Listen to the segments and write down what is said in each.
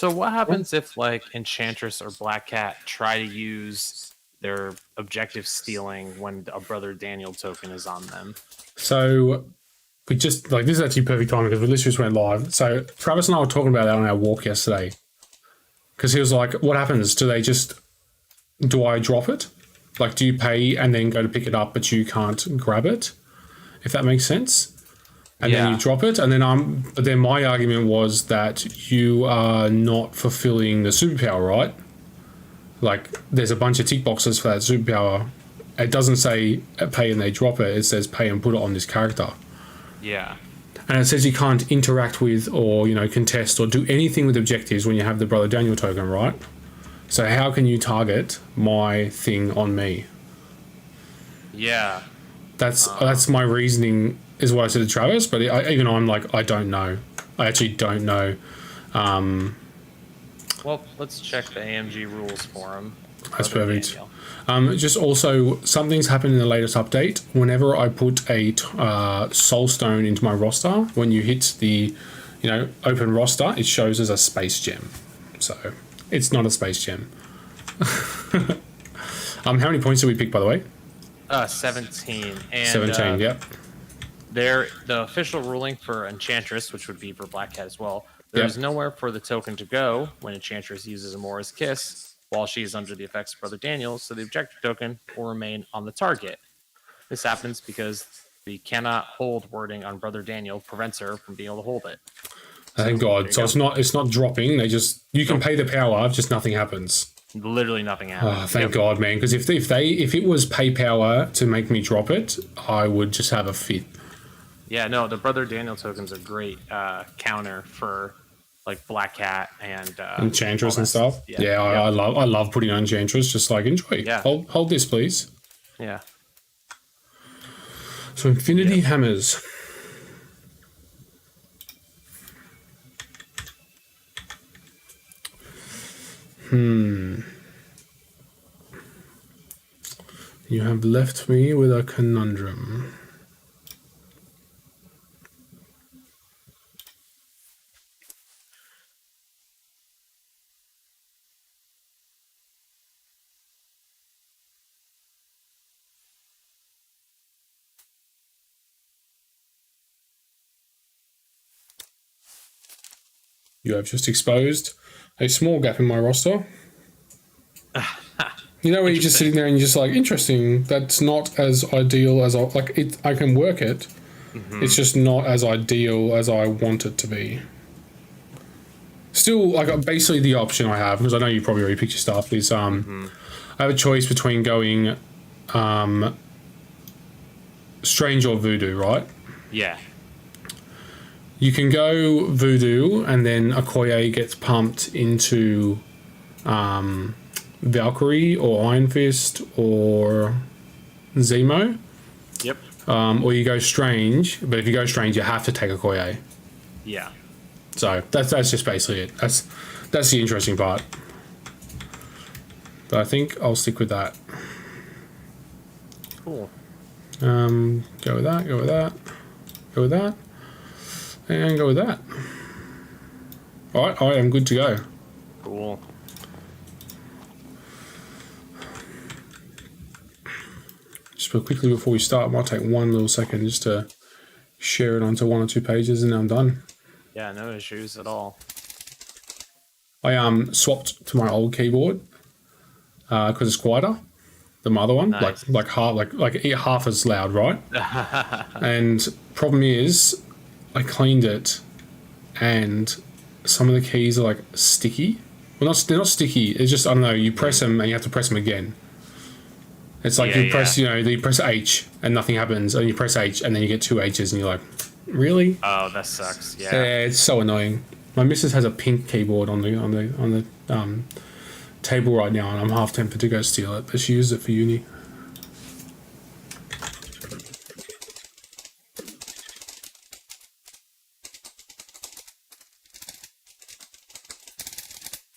So what happens if like Enchantress or Black Cat try to use their objective stealing when a Brother Daniel token is on them? So we just like this is actually perfect timing because we literally just went live. So Travis and I were talking about that on our walk yesterday because he was like, "What happens? Do I drop it? Like, do you pay and then go to pick it up, but you can't grab it? If that makes sense." And then you drop it, and then but then my argument was that you are not fulfilling the superpower, right? Like, there's a bunch of tick boxes for that superpower. It doesn't say pay and they drop it. It says pay and put it on this character. Yeah. And it says you can't interact with or, contest or do anything with objectives when you have the Brother Daniel token, right? So how can you target my thing on me? Yeah. That's my reasoning, is what I said to Travis, but I'm like, I don't know. I actually don't know. Well, let's check the AMG rules for him. That's perfect. Just also, something's happened in the latest update. Whenever I put a soul stone into my roster, when you hit the, open roster, it shows as a space gem. So it's not a space gem. How many points did we pick, by the way? 17. And 17, yep. The official ruling for Enchantress, which would be for Black Cat as well, there's nowhere for the token to go when Enchantress uses Amora's Kiss while she is under the effects of Brother Daniel, so the objective token will remain on the target. This happens because the cannot hold wording on Brother Daniel prevents her from being able to hold it. Thank God. So it's not dropping. You can pay the power, just nothing happens. Literally nothing happens. Oh, thank God, man. Because if it was pay power to make me drop it, I would just have a fit. Yeah, no, the Brother Daniel tokens are great counter for like Black Cat and Enchantress and stuff. Yeah, I love putting on Enchantress. Just like enjoy. Yeah. Hold this, please. Yeah. So Infinity Hammers. You have left me with a conundrum. You have just exposed a small gap in my roster. Where you're just sitting there and you're just like, interesting. That's not as ideal as I can work it. Mm-hmm. It's just not as ideal as I want it to be. Still, basically the option I have, because I know you probably already picked your stuff, is I have a choice between going Strange or Voodoo, right? Yeah. You can go Voodoo, and then Okoye gets pumped into Valkyrie or Iron Fist or Zemo. Yep. Or you go Strange, but if you go Strange, you have to take Okoye. Yeah. So that's just basically it. That's the interesting part. But I think I'll stick with that. Cool. Go with that. Go with that. Go with that. And go with that. All right, I'm good to go. Cool. Just real quickly before we start, it might take one little second just to share it onto 1 or 2 pages, and then I'm done. Yeah, no issues at all. I swapped to my old keyboard because it's quieter than my other one. Nice. Like half as loud, right? And problem is, I cleaned it, and some of the keys are like sticky. Well, they're not sticky. It's just, I don't know. You press them and you have to press them again. It's like you press H and nothing happens, and you press H and then you get 2 H's, and you're like, really? Oh, that sucks. Yeah. Yeah, it's so annoying. My missus has a pink keyboard on the table right now, and I'm half tempted to go steal it, but she used it for uni.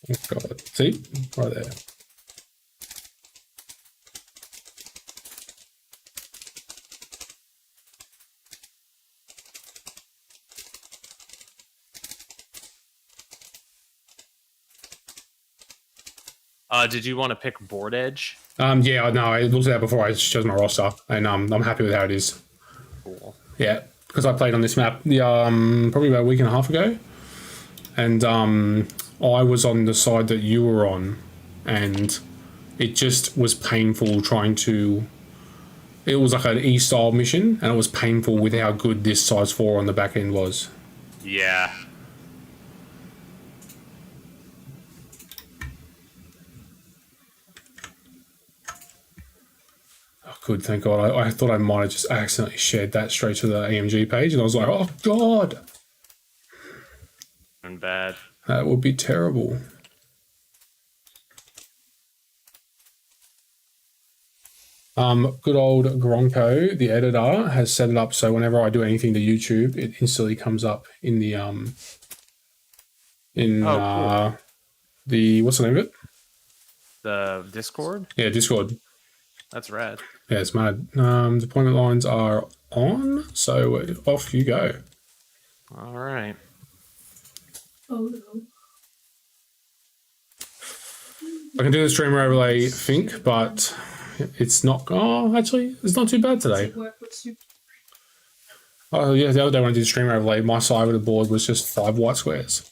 Oh God! See, right there. Did you want to pick board edge? Yeah, no, I looked at that before I chose my roster, and I'm happy with how it is. Cool. Yeah, because I played on this map probably about a week and a half ago, and I was on the side that you were on, and it just was painful trying to. It was like an E-style mission, and it was painful with how good this size 4 on the back end was. Yeah. Oh, good, thank God. I thought I might have just accidentally shared that straight to the AMG page, and I was like, oh, God. And bad. That would be terrible. Good old Gronko, the editor, has set it up so whenever I do anything to YouTube, it instantly comes up in the cool. the what's the name of it? The Discord? Yeah, Discord. That's rad. Yeah, it's mad. Deployment lines are on, so off you go. All right. Oh no. I can do the streamer overlay think, but it's not. Oh, actually, it's not too bad today. Oh yeah, the other day when I did streamer overlay, my side of the board was just 5 white squares.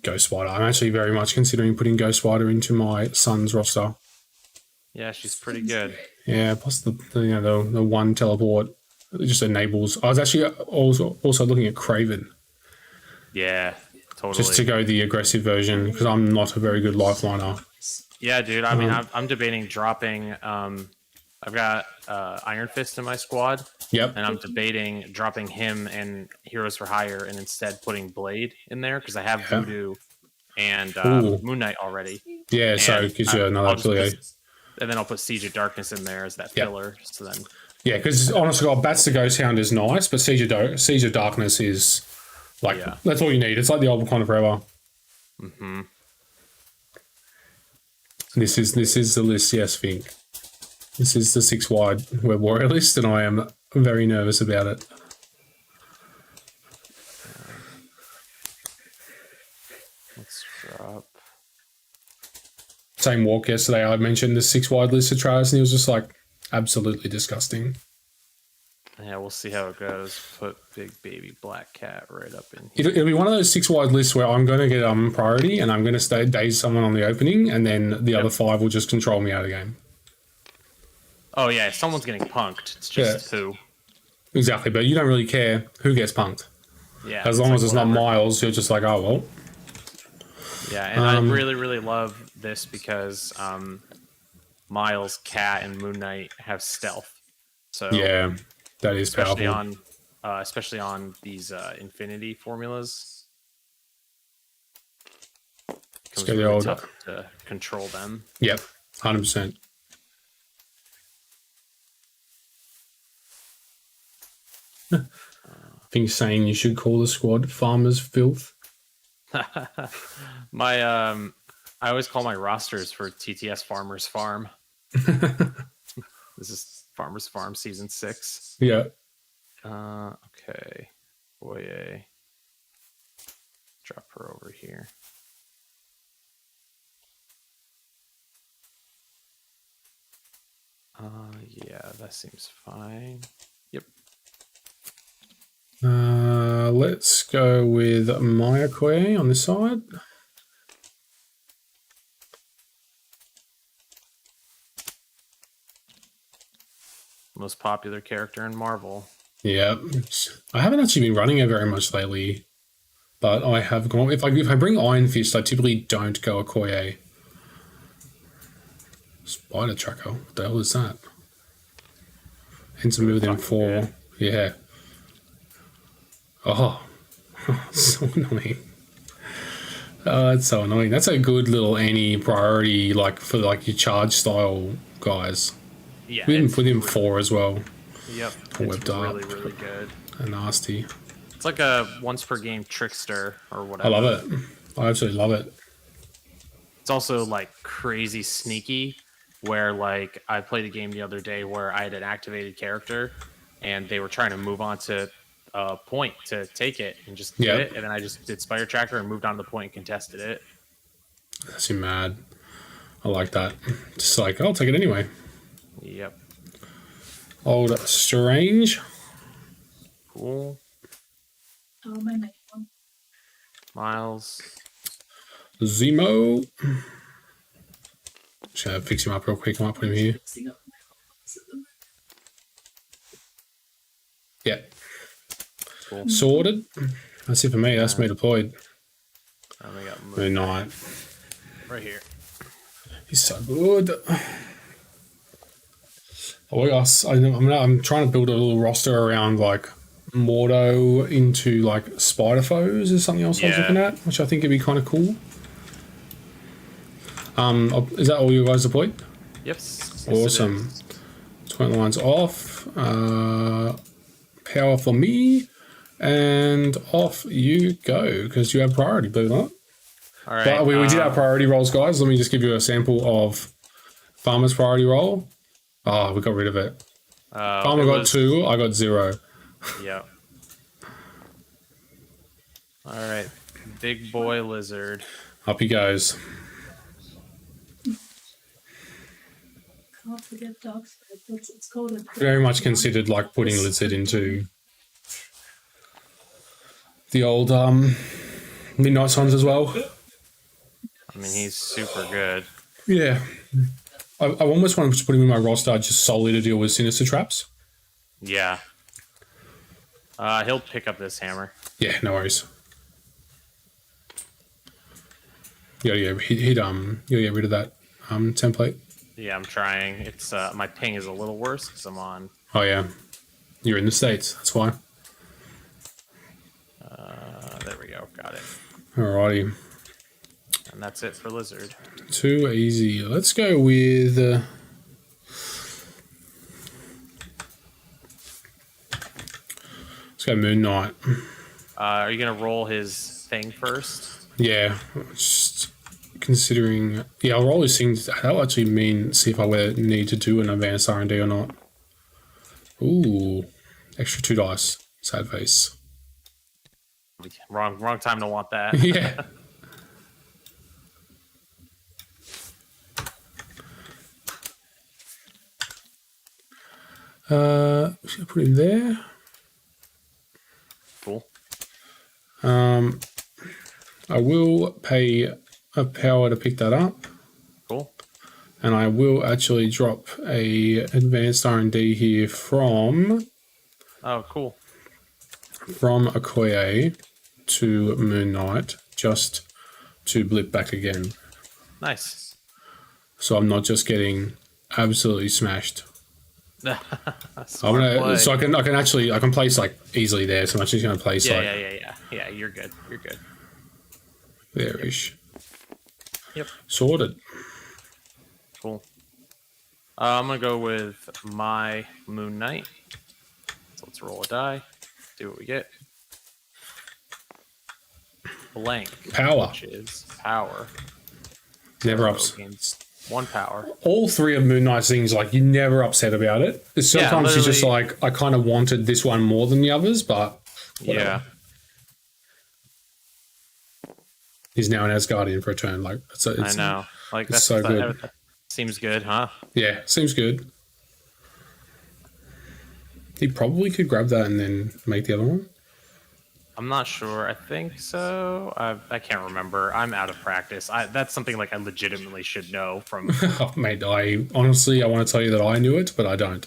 Ghost Spider. I'm actually very much considering putting Ghost Spider into my son's roster. Yeah, she's pretty good. Yeah, plus the one teleport it just enables. I was actually also looking at Craven. Yeah, totally. Just to go the aggressive version because I'm not a very good lifeliner. Yeah, dude. I mean, I'm debating dropping. I've got Iron Fist in my squad. Yep. And I'm debating dropping him and Heroes for Hire and instead putting Blade in there because I have Voodoo and Moon Knight already. Yeah, so it gives you another affiliate. And then I'll put Siege of Darkness in there as that filler. So then. Yeah, because honestly, Bats the Ghost Hound is nice, but Siege of Darkness is like that's all you need. It's like the old Wakanda Forever. Mm-hmm. This is the list, yes, Fink. This is the 6 wide Web Warrior list, and I am very nervous about it. Let's drop. Same walk yesterday. I mentioned the 6 wide list of Travis, and he was just like absolutely disgusting. Yeah, we'll see how it goes. Put Big Baby Black Cat right up in here. It'll be one of those 6 wide lists where I'm going to get priority, and I'm going to daze someone on the opening, and then the other 5 will just control me out of the game. Oh yeah, if someone's getting punked. It's just who. Exactly, but you don't really care who gets punked. Yeah. As long as it's not Miles, you're just like, oh well. Yeah, and I really, really love this because Miles, Cat, and Moon Knight have stealth. So yeah, that is powerful. Especially on these Infinity formulas. It's really tough to control them. Yep, 100%. I think saying you should call the squad Farmer's Filth. I always call my rosters for TTS Farmer's Farm. This is Farmer's Farm Season 6. Yeah. Okay. Boye. Drop her over here. Yeah, that seems fine. Yep. Let's go with Mayakwe on this side. Most popular character in Marvel. Yeah, I haven't actually been running it very much lately, but I have gone. If I bring Iron Fist, I typically don't go Okoye. Spider Tracker, what the hell is that? Ends a move within 4. Yeah. Oh, so annoying. It's so annoying. That's a good little anti-priority, like for like your charge style guys. Yeah. Within 4 as well. Yep. It's really, really good. And nasty. It's like a once per game trickster or whatever. I love it. I absolutely love it. It's also like crazy sneaky, where like I played a game the other day where I had an activated character, and they were trying to move on to a point to take it and just Yeah. get it. And then I just did Spire Tracker and moved on to the point and contested it. That's mad. I like that. Just like, I'll take it anyway. Yep. Old Strange. Cool. Oh, my next one. Miles. Zemo. Just gonna fix him up real quick. I might put him here. Fixing up my house at the moment. Yeah. Cool. Sorted. That's it for me. That's me deployed. And we got Moon Knight. right here. He's so good. I'm trying to build a little roster around like Mordo into like Spider Foes is something else I was Yeah. looking at, which I think would be kind of cool. Is that all you guys deployed? Yep. Yes, it Awesome. is. Twin lines off. Power for me. And off you go, because you have priority, believe it or not. All right. But we did have priority rolls, guys. Let me just give you a sample of Farmer's priority roll. Oh, we got rid of it. Farmer got 2, I got 0. Yep. All right. Big boy lizard. Up he goes. Can't forget Dark Spirit. It's called a Very much considered like putting Lizard into the old Midnight Suns as well. I mean, he's super good. Yeah. I almost want to put him in my roster just solely to deal with Sinister Traps. Yeah. He'll pick up this hammer. Yeah, no worries. He'd get rid of that template. Yeah, I'm trying. It's my ping is a little worse because I'm on. Oh yeah. You're in the States, that's why. There we go. Got it. Alrighty. And that's it for lizard. Too easy. Let's go with let's go Moon Knight. Are you gonna roll his thing first? Yeah, just considering. Yeah, I'll roll his things. That'll actually mean see if I need to do an advanced R&D or not. Ooh, extra 2 dice. Sad face. Wrong time to want that. Yeah. Should I put him there? Cool. I will pay a power to pick that up, Cool. and I will actually drop a advanced R&D here from Oh, cool. Okoye to Moon Knight just to blip back again. Nice. So I'm not just getting absolutely smashed. Smart I'm play. so I can place like easily there. So I'm actually going to place Yeah, you're good. You're good. there-ish. Yep. Sorted. Cool. I'm gonna go with my Moon Knight. So let's roll a die. See what we get. Blank. Power. Which is power. Never So ups. gains 1 power. All 3 of Moon Knight's things, like, you're never upset about it. Sometimes you're just literally- like, I kind of wanted this one more than the others, but whatever. Yeah. He's now an Asgardian for a turn. Like, I know. Like it's that's so good. that seems good, huh? Yeah, seems good. He probably could grab that and then make the other one. I'm not sure. I think so. I can't remember. I'm out of practice. That's something like I legitimately should know from. Oh, mate, I want to tell you that I knew it, but I don't.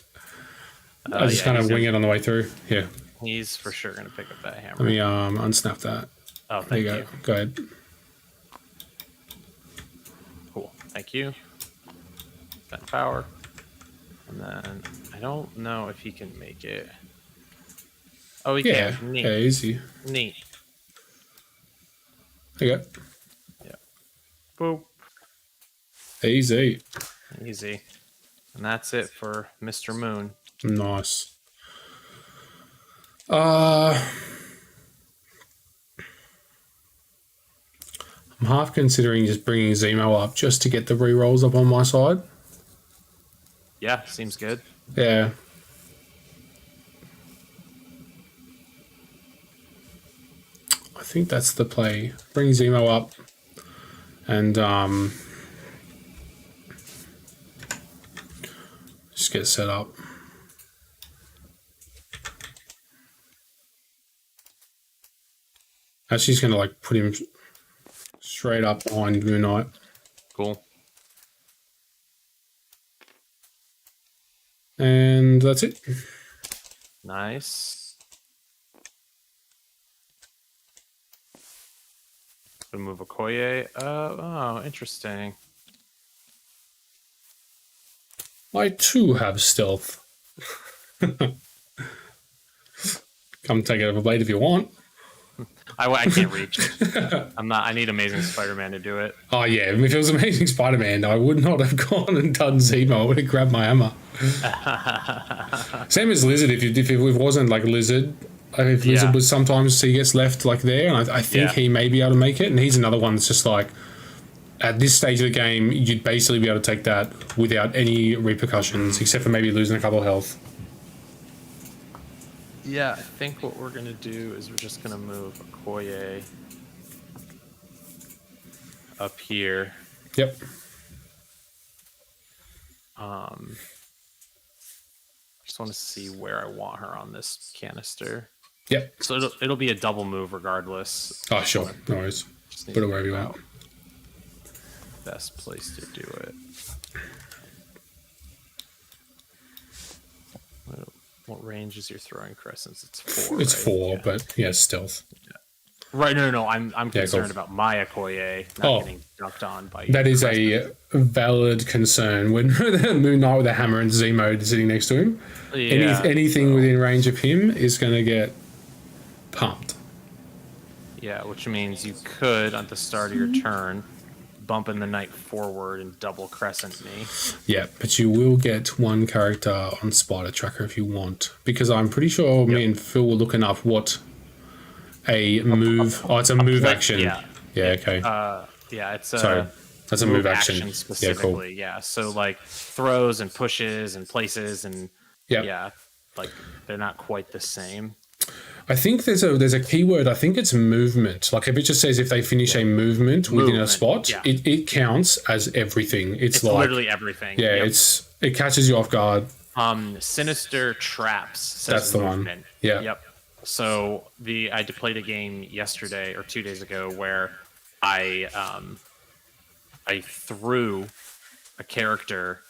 I just kind of wing it on the way through. Yeah. He's for sure gonna pick up that hammer. Let me unsnap that. Oh, There thank you you. go. Go ahead. Cool. Thank you. That power. And then I don't know if he can make it. Oh, he Yeah. can. Neat. Yeah, easy. Neat. There you Boop. go. Easy. Easy. And that's it for Mr. Moon. Nice. I'm half considering just bringing Zemo up just to get the re-rolls up on my side. Yeah, seems good. Yeah. I think that's the play. Bring Zemo up and just get set up. Actually, he's going to like put him straight up behind Moon Knight. Cool. And that's it. Nice. Gonna move Okoye. Oh, interesting. I too have stealth. Come take it over blade if you want. I can't reach. I'm not. I need Amazing Spider-Man to do it. Oh yeah, if it was Amazing Spider-Man, I would not have gone and done Zemo. I would have grabbed my hammer. Same as Lizard. If it wasn't like Lizard, if Lizard was sometimes he gets left like there, and I think he may be able to make it. And he's another one that's just like at this stage of the game, you'd basically be able to take that without any repercussions, except for maybe losing a couple of health. Yeah, I think what we're gonna do is we're just gonna move Okoye up here. Yep. Just want to see where I want her on this canister. Yep. So it'll be a double move regardless. Oh sure, no worries. Just need Put it to wherever you figure want. out best place to do it. What range is your throwing crescents? It's 4. It's right? 4, Yeah. but yeah, stealth. Right. No. I'm concerned cool. about my Okoye not getting dunked on by you. That is a valid concern when the Moon Knight with a hammer and Zemo sitting next to him. Yeah, Anything within range of him is going to get pumped. Yeah, which means you could, at the start of your turn, bump in the knight forward and double crescent me. Yeah, but you will get one character on Spider Tracker if you want, because I'm pretty sure me and Phil were looking up what a move. Oh, it's a move action. Yeah. Yeah. Okay. Yeah, it's a Sorry, that's a move action. specifically. Yeah, so like throws and pushes and places and Yeah. like they're not quite the same. I think there's a keyword. I think it's movement. Like if it just says if they finish a movement within a spot, it counts as everything. It's like literally everything. Yeah, Yep. it catches you off guard. Sinister Traps says That's the movement. one. Yeah. Yep. So I played a game yesterday or 2 days ago where I threw a character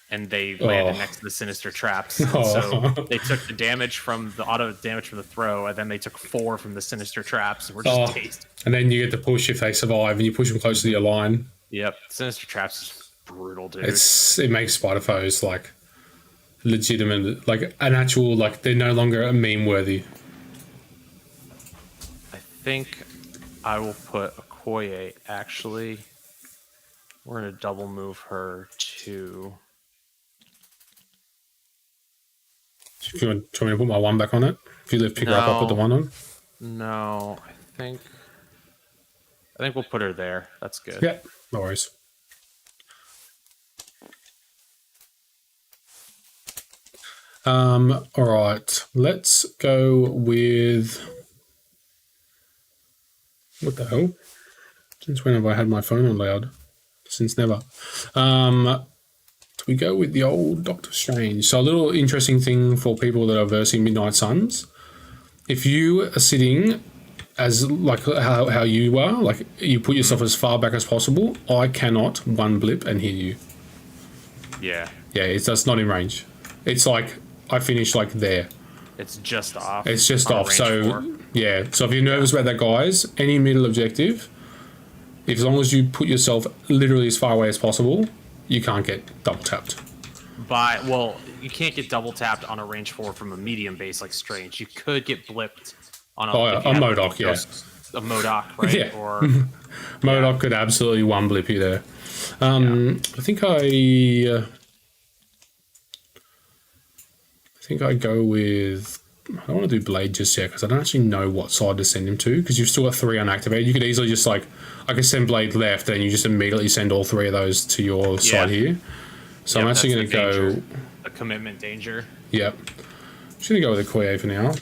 and they landed next to the Sinister Traps. And so they took the damage from the auto damage from the throw, and then they took 4 from the Sinister Traps, and we're just tased. And then you get to push if they survive, and you push them closer to your line. Yep, Sinister Traps is brutal, dude. It makes Spider Foes like legitimate, like an actual, like they're no longer a meme worthy. I think I will put Okoye, actually. We're going to double move her to... Do you want me to put my 1 back on it? If you pick her up, I'll put the 1 on. No, I think we'll put her there. That's good. Yeah, no worries. All right, let's go with what the hell? Since when have I had my phone on loud? Since never. We go with the old Doctor Strange. So a little interesting thing for people that are versing Midnight Suns. If you are sitting as like how you are, like you put yourself as far back as possible, I cannot one blip and hit you. Yeah. Yeah, it's just not in range. It's like I finish like there. It's just off. It's just on a off. range So 4. yeah. So if you're nervous about that, guys, any middle objective, if as long as you put yourself literally as far away as possible, you can't get double tapped. Well, you can't get double tapped on a range 4 from a medium base like Strange. You could get blipped on a MODOK, yeah. A MODOK, right? Yeah. Or MODOK could absolutely one blip you there. I think I go with. I don't want to do Blade just yet because I don't actually know what side to send him to because you've still got 3 unactivated. You could easily just I could send Blade left and you just immediately send all 3 of those to your side here. So I'm actually going to go... A commitment danger. Yep. I'm just going to go with a Okoye for now.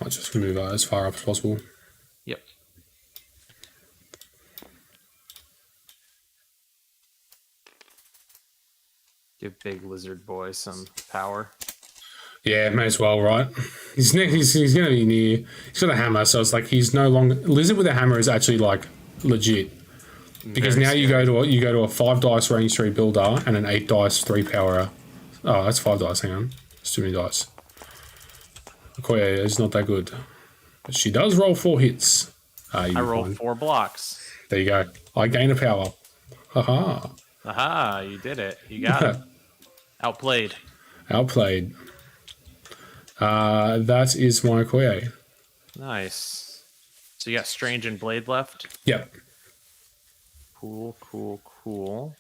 I'll just move as far up as possible. Yep. Give big lizard boy some power. Yeah, may as well, right? He's going to be near. He's got a hammer, so it's like he's no longer lizard with a hammer is actually like legit because Very now scary. you go to a 5 dice range 3 builder and an 8 dice 3 power. Oh, that's 5 dice. Hang on, that's too many dice. Okoye is not that good, but she does roll 4 hits. I rolled 4 blocks. There you go. I gain a power. Haha. Aha, you did it. You got it. Outplayed. Outplayed. That is my Okoye. Nice. So you got Strange and Blade left? Yep. Cool, cool, cool.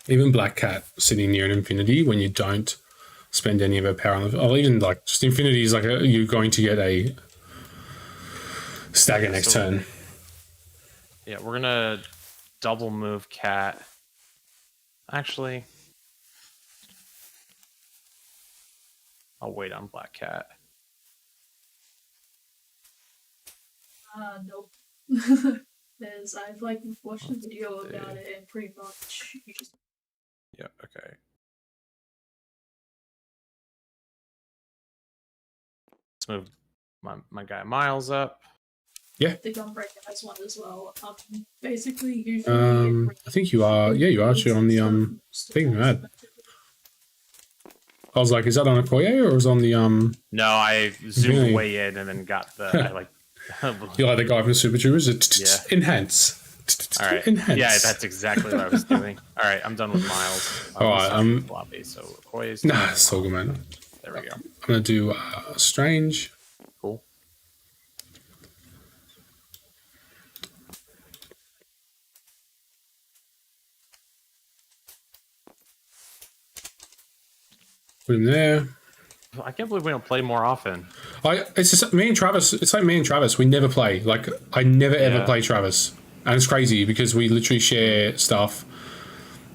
Even Black Cat sitting near an infinity when you don't spend any of her power on the. Or even like just infinity is like you're going to get a stagger next turn. Yeah, we're gonna double move Cat. Actually, I'll wait on Black Cat. Nope. I've like watched a video about it, and pretty much you just Yeah, okay. Let's move my guy Miles up. the Gunbreaker has one as well. Basically, usually. I think you are. Yeah, you are actually on the thing, Mad. I was like, is that on Okoye or is it on the No, I zoomed Really? way in and then got the I like. you like the guy from Super Troopers? Yeah. Enhance. All right. Enhance. Yeah, that's exactly what I was doing. All right, I'm done with Miles. All right, floppy. So Okoye's Nah, it's all good, man. There we go. I'm gonna do Strange. Cool. Put him there. I can't believe we don't play more often. It's just me and Travis. It's like me and Travis. We never play. Like I never ever Yeah. play Travis, and it's crazy because we literally share stuff.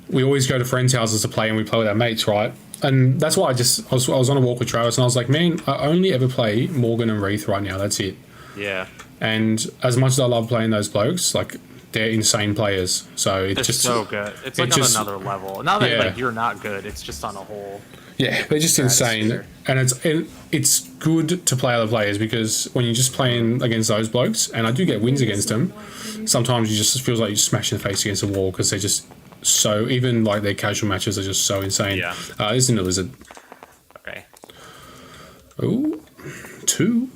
We always go to friends' houses to play, and we play with our mates, right? And that's why I was on a walk with Travis, and I was like, man, I only ever play Morgan and Wreath right now. That's it. Yeah. And as much as I love playing those blokes, like they're insane players. So it's It's just so good. It's it like just- on another level. Not that Yeah. like you're not good. It's just on a whole. yeah, they're just insane, Stratosphere. and it's good to play other players because when you're just playing against those blokes, and I do get wins against them, sometimes you just feels like you smash in the face against a wall because they're just so even like their casual matches are just so insane. Yeah. This isn't a lizard. Okay. Oh, 2.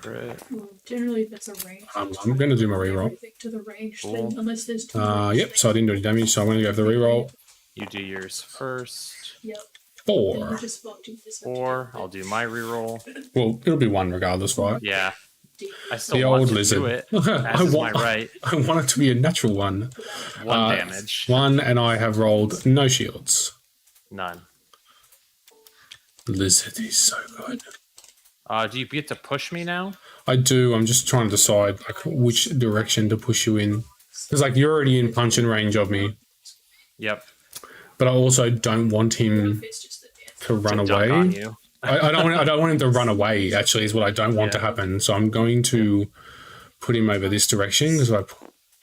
Crit. Generally, if it's a range, I'm going to do my reroll. everything to the range Cool. thing, unless there's two. Yep. So I didn't do any damage, so I'm going to go for the reroll. You do yours first. Yep. Then you 4. just fucked you this 4. I'll do my reroll. Well, it'll be 1 regardless, right? Yeah. I The still want old to lizard. do it. I As is my want. right. I want it to be a natural one. 1 damage. 1, and I have rolled no shields. None. Lizard is so good. Do you get to push me now? I do. I'm just trying to decide like which direction to push you in. Because like you're already in punching range of me, Yep. but I also don't want him It's just a dance. to run To dunk on away. you. I don't want him to run away. Actually, is what I don't want to Yeah. happen. So I'm going to put him over this direction because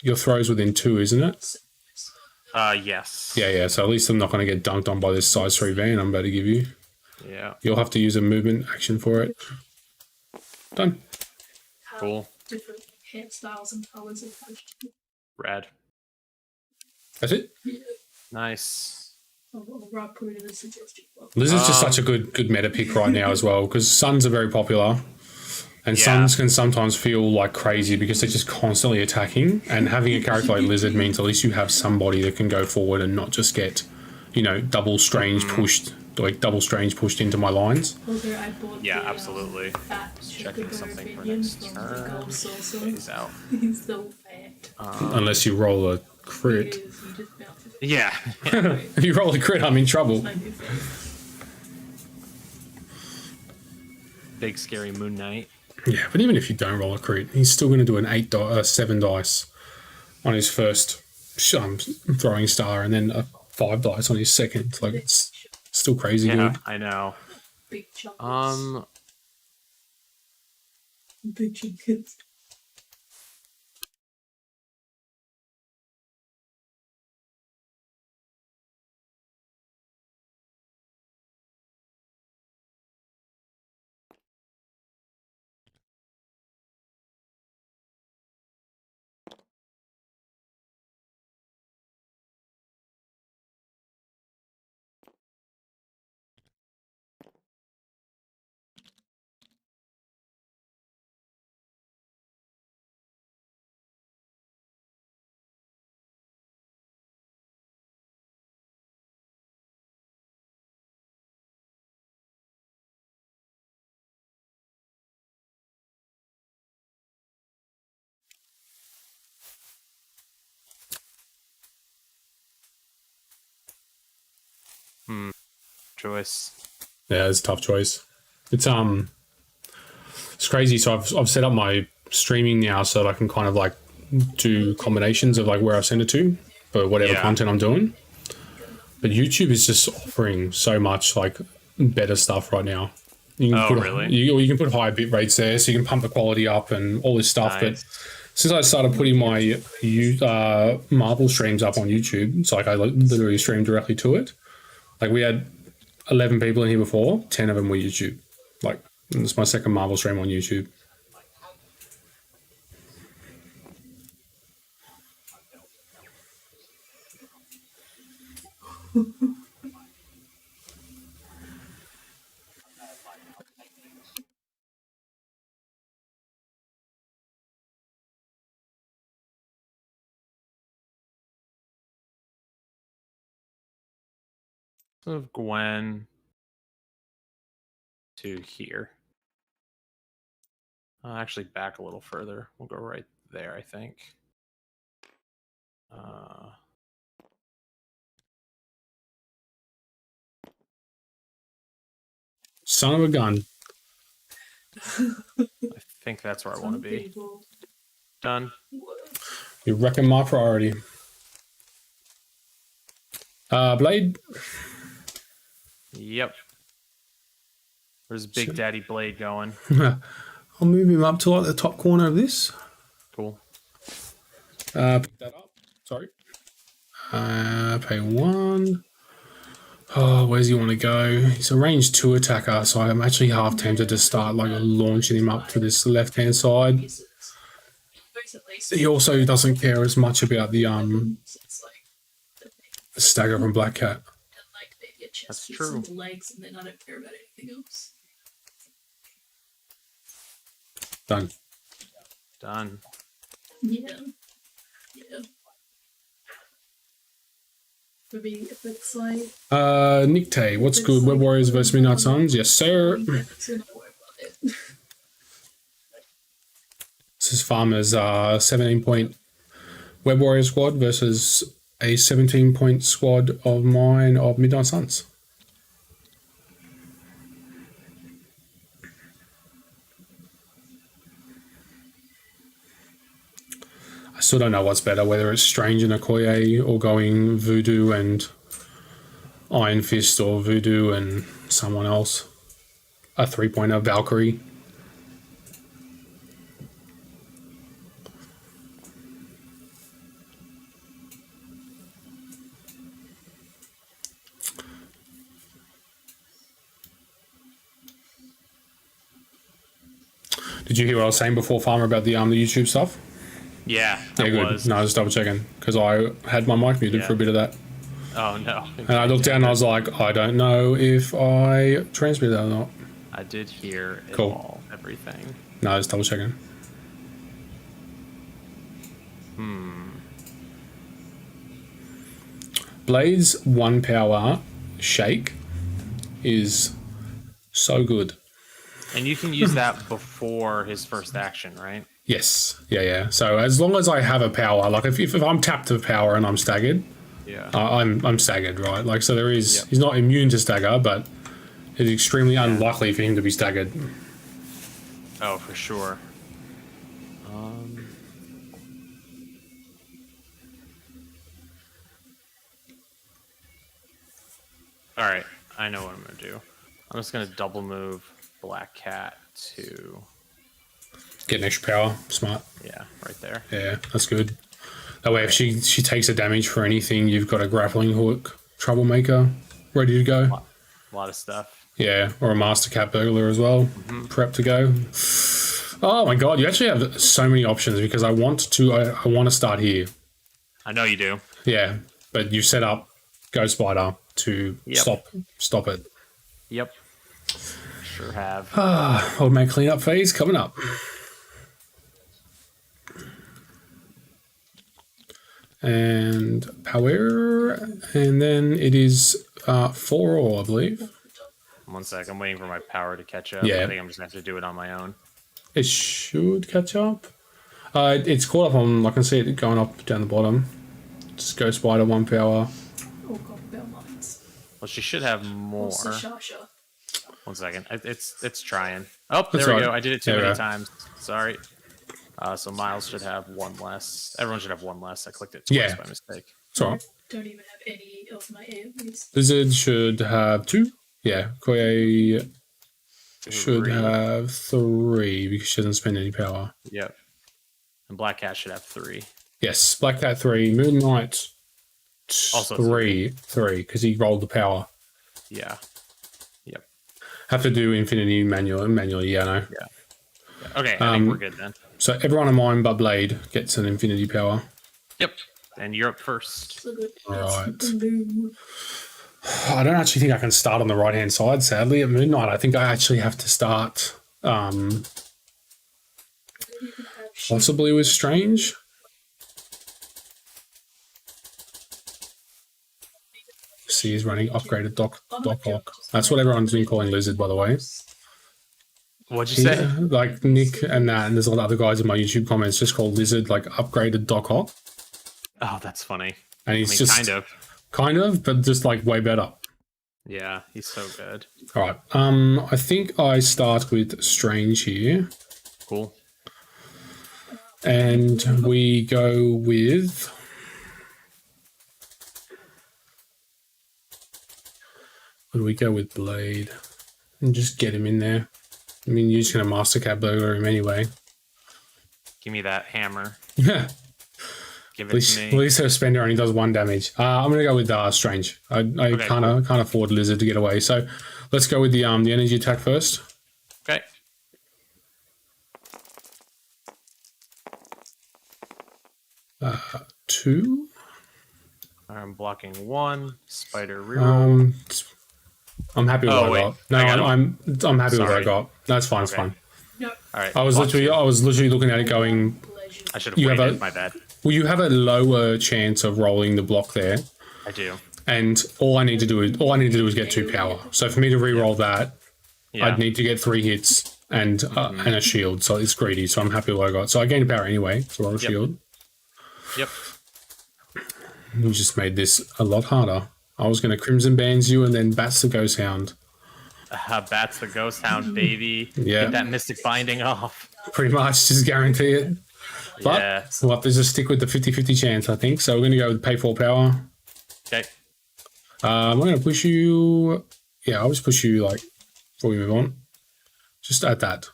your throw's within 2, isn't it? Yes. Yeah. So at least I'm not going to get dunked on by this size 3 van I'm about to give you. Yeah. You'll have to use a movement action for it. Done. How Cool. different hairstyles and colors of punch. Rad. That's it. I'll Nice. put it in a suggestion box. Lizard's just such a good meta pick right now as well because Suns are very popular. And Yeah. Suns can sometimes feel like crazy because they're just constantly attacking. And having a character like Lizard means at least you have somebody that can go forward and not just get, double strange pushed into my lines. Although I bought Yeah, the, absolutely. fat Checking Chocobo something for minion next from the turn. Gold Saucer. Phase out. He's so fat. Unless you roll a He crit. is, he just bounces. Yeah. If you roll a crit, I'm in trouble. My new face. Big scary Moon Knight. Yeah, but even if you don't roll a crit, he's still going to do an 7 dice on his first throwing star and then a 5 dice on his second. Like, it's still crazy Yeah, good. I know. Big chunkers. Big chunkers. Choice. Yeah, it's a tough choice. It's crazy. So I've set up my streaming now so that I can kind of like do combinations of like where I send it to for whatever content I'm doing. But YouTube is just offering so much like better stuff right now. You can Really? You can put higher bit rates there, so you can pump the quality up and all this stuff. Nice. But since I started putting my Marvel streams up on YouTube, it's like I literally stream directly to it. Like we had 11 people in here before, 10 of them were YouTube. Like it's my second Marvel stream on YouTube. Move Gwen to here. Actually, back a little further. We'll go right there, I think. Son of a gun. I think that's where I want to be. Done. You're wrecking my priority. Blade. Yep. There's Big Daddy Blade going. I'll move him up to like the top corner of this. Cool. Pick that up. Sorry. Pay 1. Oh, where's he want to go? He's a range 2 attacker, so I'm actually half tempted to start like launching him up to this left-hand side. He also doesn't care as much about the stagger from Black Cat. That's true. Legs, and then I don't care about anything else. Done. Done. Yeah. For me, if it's like. Nick Tay, what's good? Web Warriors vs Midnight Suns? Yes, sir. This is Farmer's 17-point Web Warrior squad versus a 17-point squad of mine of Midnight Suns. I still don't know what's better, whether it's Strange and Okoye or going Voodoo and Iron Fist or Voodoo and someone else. A 3-pointer Valkyrie. Did you hear what I was saying before, Farmer, about the YouTube stuff? Yeah, yeah, good. Was. No, I was just double checking because I had my mic muted for a bit of that. Oh no! And I looked down and I was like, I don't know if I transmitted that or not. I did hear it cool. all, everything. No, I was double checking. Blade's 1 power shake is so good. And you can use that before his first action, right? Yes. Yeah. So as long as I have a power, like if I'm tapped to power and I'm staggered, I'm staggered, right? Like, so there is, he's not immune to stagger, but it's extremely unlikely for him to be staggered. Oh, for sure. I know what I'm gonna do. I'm just gonna double move Black Cat to Get an extra power. Smart. yeah, right there. Yeah, that's good. That way, if she takes a damage for anything, you've got a grappling hook troublemaker ready to go. A lot of stuff. Yeah, or a master cat burglar as well, prep to go. Oh my god, you actually have so many options because I want to start here. I know you do. Yeah, but you set up Ghost Spider to Yep. stop it. Yep. Sure have. Automatic cleanup phase coming up. And power, and then it is 4 I believe. 1 sec. I'm waiting for my power to catch up. Yeah. I think I'm just gonna have to do it on my own. It should catch up. It's caught up on. I can see it going up down the bottom. Just Ghost Spider 1 power. Oh, Copper Bell Mines. Well, she should have more. What's the Shasha? 1 second. It's trying. Oh, That's there we right. go. I did it too There we many go. times. Sorry. So Miles should have 1 less. Everyone should have 1 less. I clicked it twice Yeah. by mistake. It's alright. Don't even have any of my AoEs. Lizard should have 2. Yeah, Koye should 3. have 3 because she doesn't spend any power. Yep. And Black Cat should have 3. Yes, Black Cat 3, Moon Knight Also 3 because he rolled the power. Yeah. Yep. Have to do Infinity manually. Yeah, no. Okay, I think we're good then. So everyone of mine but Blade gets an Infinity power. Yep. And you're up first. So good. Alright. Blue. I don't actually think I can start on the right hand side. Sadly, at Moon Knight, I think I actually have to start possibly with Strange. See, he's running upgraded Doc Hawk. That's what everyone's been calling Lizard, by the way. What'd you say? Yeah, like Nick and that, and there's a lot of other guys in my YouTube comments just called Lizard, like upgraded Doc Hawk. Oh, that's funny. And he's I mean, just kind of. but just like way better. Yeah, he's so good. All right. I think I start with Strange here, Cool. and we go with. What do we go with? Blade, and just get him in there. I mean, you're just gonna master cat burglar him anyway. Give me that hammer. Yeah. Give At it to least me. her spender only does 1 damage. I'm gonna go with Strange. I can't afford Lizard to get away. So let's go with the energy attack first. Okay. Two. I'm blocking 1. Spider reroll. I'm happy with Oh, what wait. I got. No, I got I'm happy with what I Sorry. got. That's fine. It's Okay. fine. No. All right. I was block literally 2. looking at it going. Legend. I should have You have waited. a- My bad. Well, you have a lower chance of rolling the block there, I do. and all I need to do is get 2 power. So for me to re-roll that, Yeah. I'd need to get 3 hits and a shield. So it's greedy. So I'm happy with what I got. So I gained power anyway. So roll a Yep. shield. Yep. You just made this a lot harder. I was going to Crimson Bands you and then Bats the Ghost Hound. Bats the Ghost Hound, baby. Yeah. Get that Mystic Binding off. Pretty much, just guarantee it. But Yeah. we'll have to just stick with the 50-50 chance, I think. So we're going to go with pay 4 power. Okay. I'm going to push you. Yeah, I'll just push you like before we move on. Just at that.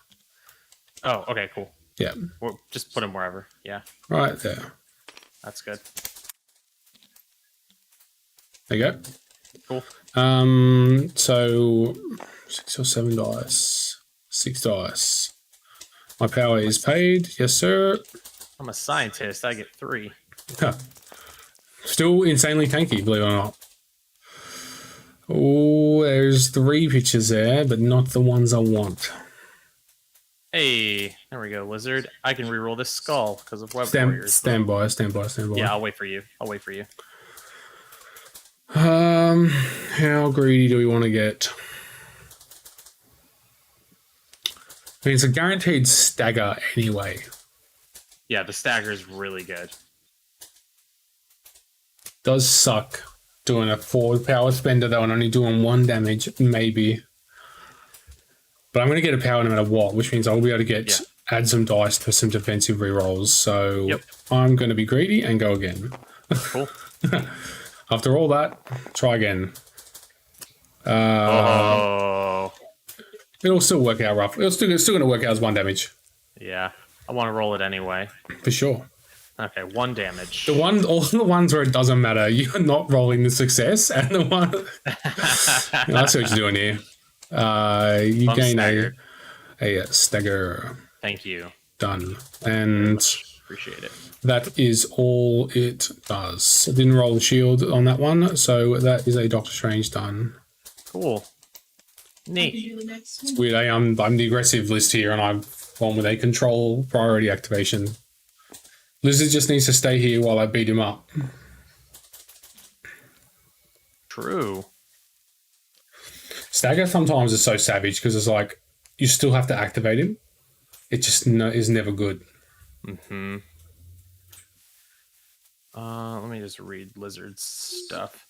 Oh, okay, cool. Yeah. Well, just put him wherever. Yeah, Right there. that's good. There you go. Cool. So 6 or 7 dice. 6 dice. My power is paid. Yes, sir. I'm a scientist. I get 3. Huh. Still insanely tanky, believe it or not. Oh, there's 3 pictures there, but not the ones I want. Hey, there we go, Lizard. I can reroll this skull because of Web Stand Warriors. by. Yeah, I'll wait for you. I'll wait for you. How greedy do we want to get? I mean, it's a guaranteed stagger anyway. Yeah, the stagger is really good. Does suck doing a 4 power spender though and only doing 1 damage, maybe. But I'm going to get a power no matter what, which means I'll be able to get add some dice for some defensive rerolls. So Yep. I'm going to be greedy and go again. Cool. After all that, try again. Oh, It'll still work out rough. It's still going to work out as 1 damage yeah. I want to roll it anyway. for sure. Okay, 1 damage. All the ones where it doesn't matter, you're not rolling the success, and the one I see what you're doing here. You I'm gain staggered. a stagger. Thank you. Done, and Appreciate it. that is all it does. I didn't roll the shield on that one, so that is a Doctor Strange done. Cool. I can Neat. do the next one. Weird. I'm the aggressive list here, and I've gone with a control priority activation. Lizard just needs to stay here while I beat him up. True. Stagger sometimes is so savage because it's like you still have to activate him. It just is never good. Mm-hmm. Let me just read Lizard's stuff.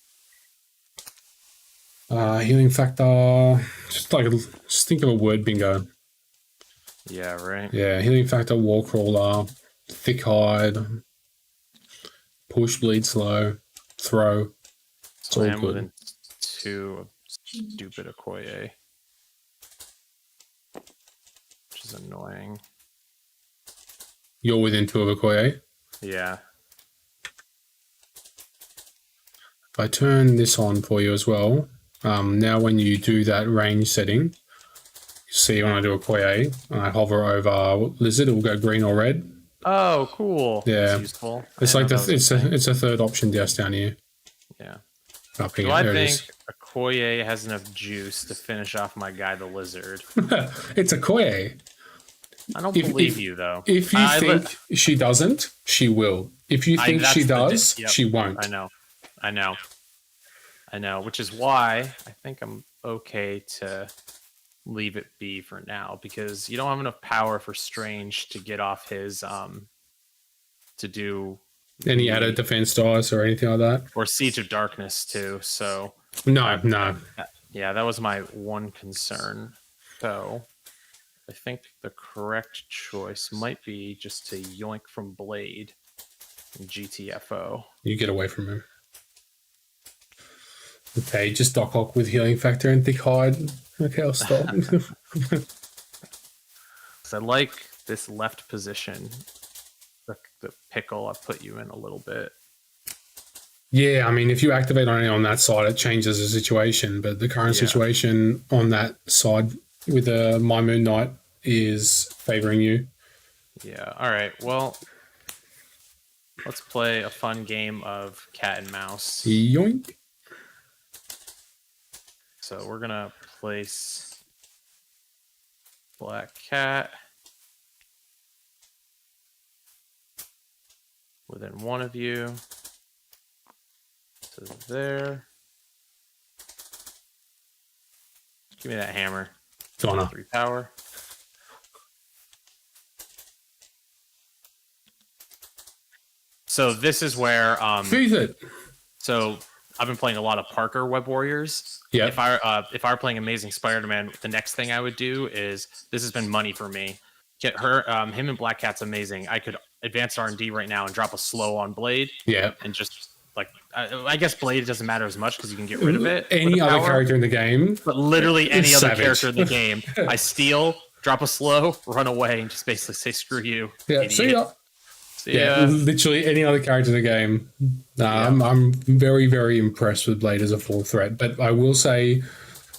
Healing factor. Just think of a word bingo. Yeah, right. Yeah, healing factor, wall crawler, thick hide, push, bleed slow, throw. all Slam good. within 2 of stupid Okoye. Which is annoying. You're within 2 of Okoye. Yeah. If I turn this on for you as well, now when you do that range setting, you see when I do Okoye and I hover over Lizard, it will go green or red. Oh, cool. Yeah. That's useful. It's I like didn't know that was a thing. it's a third option just down here. Yeah. Up here, Do I there it think Okoye has enough juice to finish off my guy, the Lizard? is. It's Okoye. I don't If- believe if- you, though. If you think she doesn't, she will. If you think that's she the di- does, yep. she won't. I know. Which is why I think I'm okay to leave it be for now, because you don't have enough power for Strange to get off his to do Any added defense dice or anything like that? or Siege of Darkness too. So No. yeah, that was my one concern. So I think the correct choice might be just to yoink from Blade and GTFO. You get away from him. Okay, just Doc Ock with healing factor and thick hide. Okay, I'll stop. 'Cause I like this left position. The pickle I put you in a little bit. Yeah, I mean, if you activate on that side, it changes the situation. But the current Yeah. situation on that side with the My Moon Knight is favoring you. Yeah. All right. Well, let's play a fun game of cat and mouse. Yoink. So we're gonna place Black Cat within one of you. So there. Give me that hammer. Donna. 3 power. So this is where Feed it. so I've been playing a lot of Parker Web Warriors. Yeah. If I were playing Amazing Spider-Man, the next thing I would do is this has been money for me. Get her him and Black Cat's amazing. I could advance R&D right now and drop a slow on Blade Yeah. and just like I guess Blade doesn't matter as much because you can get rid of it. with Any the other power, character in the game. but literally any is other savage. character in the game, I steal, drop a slow, run away, and just basically say screw you. Yeah. idiot. See ya. See Yeah, ya. literally any other character in the game. I'm very, very impressed with Blade as a full threat. But I will say,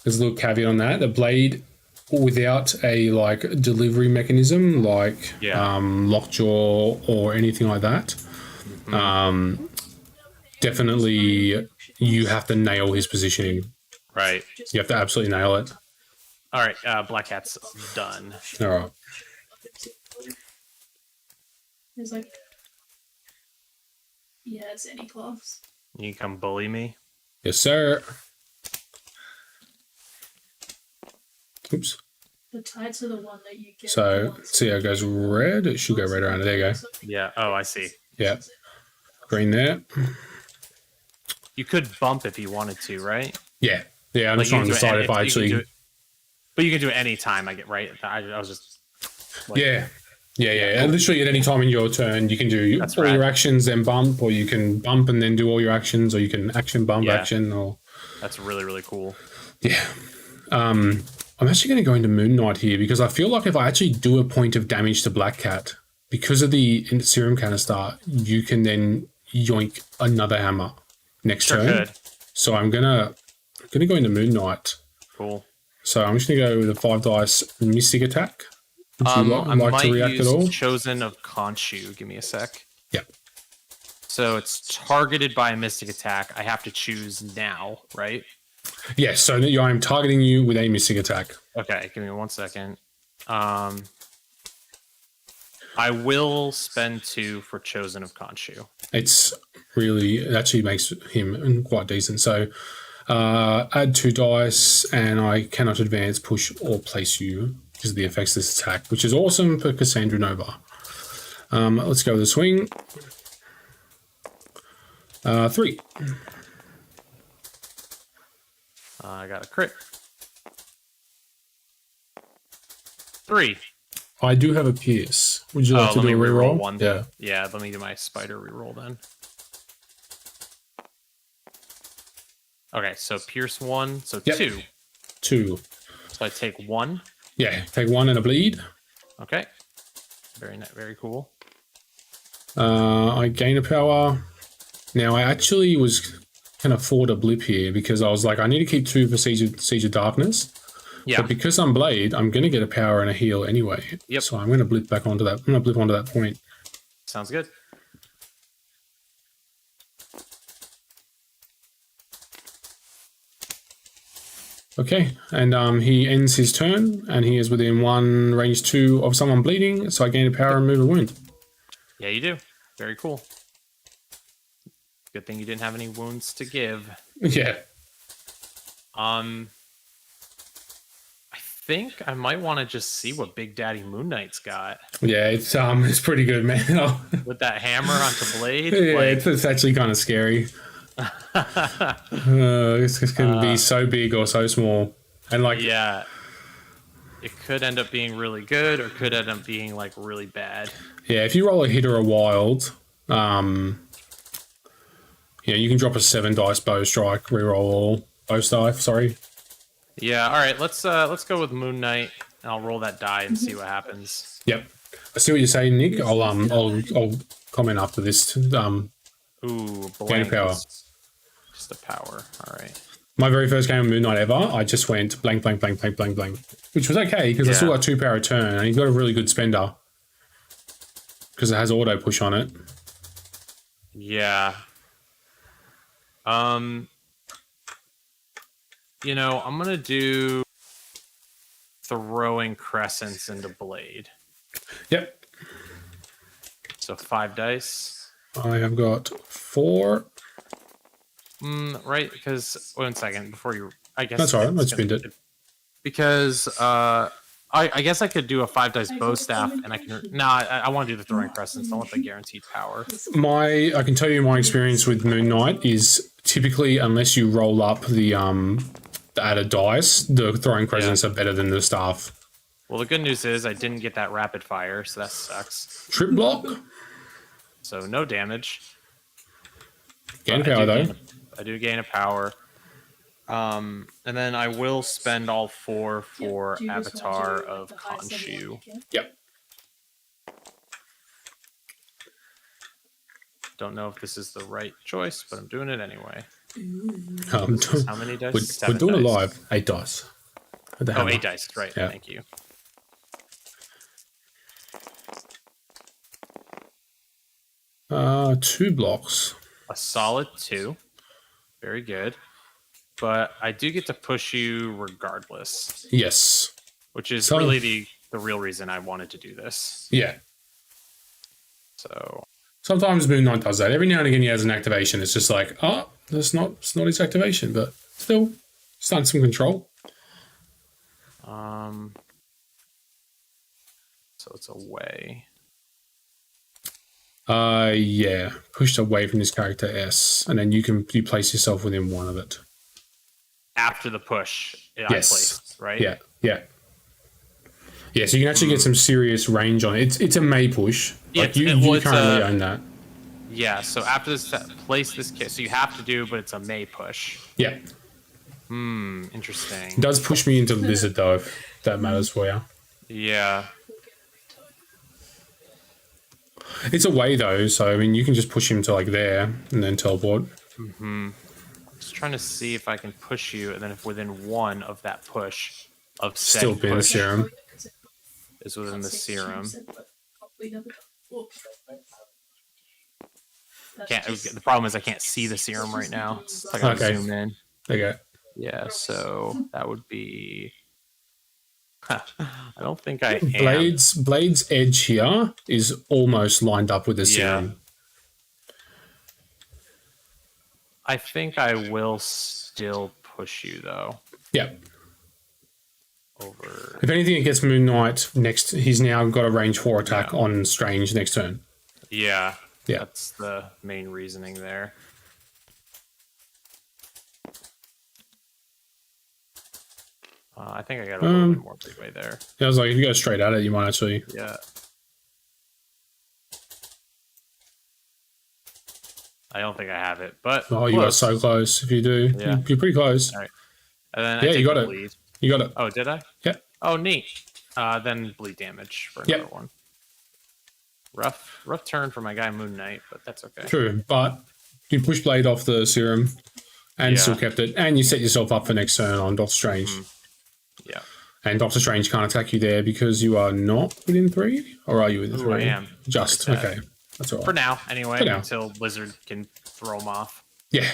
there's a little caveat on that. The Blade, without a like delivery mechanism, like Yeah. lockjaw or anything like that, definitely you have to nail his positioning. Right. You have to absolutely nail it. All right. Black Cat's done. All right. There's like, yeah, it's any class. You can come bully me. Yes, sir. Oops. The tides are the one that you get. So, see how it goes red? It should go red around. There you go. Yeah. Oh, I see. Yeah. Green there. You could bump if you wanted to, right? Yeah. Yeah, I'm Like, just you trying can to do it decide any- if I you can actually... do it- But you can do it any time. I get right. I was just. Like, Yeah. And literally at any time in your turn, you can do That's all your right. actions, then bump, or you can bump and then do all your actions, or you can action, bump, Yeah. action, or... That's really really cool. Yeah. I'm actually going to go into Moon Knight here because I feel like if I actually do a point of damage to Black Cat, because of the serum canister, you can then yoink another hammer next Sure turn. could. So I'm gonna go into Moon Knight. Cool. So I'm just gonna go with a 5 dice Mystic attack. Would you I like might to react use at all? Chosen of Khonshu. Give me a sec. Yeah. So it's targeted by a mystic attack. I have to choose now, right? Yes. So I am targeting you with a Mystic attack. Okay, give me 1 second. I will spend 2 for Chosen of Khonshu. It actually makes him quite decent. So add 2 dice, and I cannot advance, push, or place you because of the effects of this attack, which is awesome for Cassandra Nova. Let's go with the swing. 3. I got a crit. 3. I do have a pierce. Would you like to let do me a reroll reroll? one. Yeah. Yeah, let me do my spider reroll then. Okay, so pierce 1, so Yep. 2. 2. So I take 1. Yeah. Take 1 and a bleed. Okay. Very cool. I gain a power. Now I actually can afford a blip here because I was like, I need to keep 2 for Siege of Darkness. Yeah. But because I'm Blade, I'm going to get a power and a heal anyway. Yep. So I'm going to blip back onto that. I'm going to blip onto that point. Sounds good. Okay, and he ends his turn, and he is within 1 range 2 of someone bleeding. So I gain a power and move a wound. Yeah, you do. Very cool. Good thing you didn't have any wounds to give. Yeah. I think I might want to just see what Big Daddy Moon Knight's got Yeah, it's pretty good, man. with that hammer onto Blade. Yeah, Like, it's actually kind of scary. This can be so big or so small, and like yeah, it could end up being really good, or could end up being like really bad. yeah, if you roll a hit or a wild, yeah, you can drop a 7 dice bow strike, reroll all bow strike. Sorry. Yeah. All right. Let's go with Moon Knight. And I'll roll that die and see what happens. Yep. I see what you're saying, Nick. I'll comment after this. Ooh, Gain blank. power. Just a power. All right. My very first game of Moon Knight ever, I just went blank, blank, blank, blank, blank, blank, which was okay because I still Yeah. got 2 power a turn, and he got a really good spender because it has auto push on it. Yeah. You know, I'm gonna do throwing crescents into Blade. Yep. So 5 dice. I have got 4. Right, because 1 second before you. I guess That's all right. it's Let's gonna- spend it. Because I guess I could do a 5 dice bow staff, and I can. Nah, I want to do the throwing crescents. I want the guaranteed power. I can tell you my experience with Moon Knight is typically unless you roll up the added dice, the throwing crescents are better than the staff. Well, the good news is I didn't get that rapid fire, so that sucks. Trip block, So no damage. gain But power though. I do gain a power. And then I will spend all 4 for Do you just want to Avatar do, like, of the highest level Khonshu. you can? Yep. Don't know if this is the right choice, but I'm doing it anyway. How many dice? We're 7 doing it dice. live. 8 dice. With the Oh, hammer. 8 dice. Right. Yeah. Thank you. Two blocks. A solid 2. Very good. But I do get to push you regardless, Yes. which is So- really the real reason I wanted to do this. Yeah. So Sometimes Moon Knight does that. Every now and again he has an activation. It's just like, it's not his activation, but still, starting some control. so it's away. Yeah. Pushed away from this character S, and then you place yourself within 1 of it. After the push, I Yes. placed, right? Yeah. Yeah. Yeah, so you can actually get some serious range on it. It's a May push. Yeah, Like you it's currently a- own that. Yeah, so after this, place this kit. So you have to do, but it's a May push. Yeah. Interesting. It does push me into lizard though, if that matters for you. Yeah. It's a way though, so I mean you can just push him to like there and then teleport. Just trying to see if I can push you, and then if within one of that push of said Still be in the push serum. is within the serum. The problem is I can't see the serum right now. So I gotta Okay. zoom in. Okay. Yeah, so that would be. I don't think I am. Blade's edge here is almost lined up with the serum. I think I will still push you though. Yeah. Over. If anything, it gets Moon Knight next. He's now got a range 4 attack on Strange next turn. Yeah. Yeah. That's the main reasoning there. I think I got a little bit more leeway there. Yeah, I was like, if you go straight at it, you might actually. Yeah. I don't think I have it, but Oh, you got close. so close. If you do, Yeah. you're pretty close. All right. And then Yeah, I take you got the it. bleed. You got it. Oh, did I? Yeah. Oh, neat. Then bleed damage for another one. Rough turn for my guy Moon Knight, but that's okay. True, but you push Blade off the serum and still kept it, and you set yourself up for next turn on Doctor Strange. Yeah. And Doctor Strange can't attack you there because you are not within 3, or are you within 3? I am. Just There's that. okay. That's all right. For now, anyway, For now. until Blizzard can throw him off. Yeah.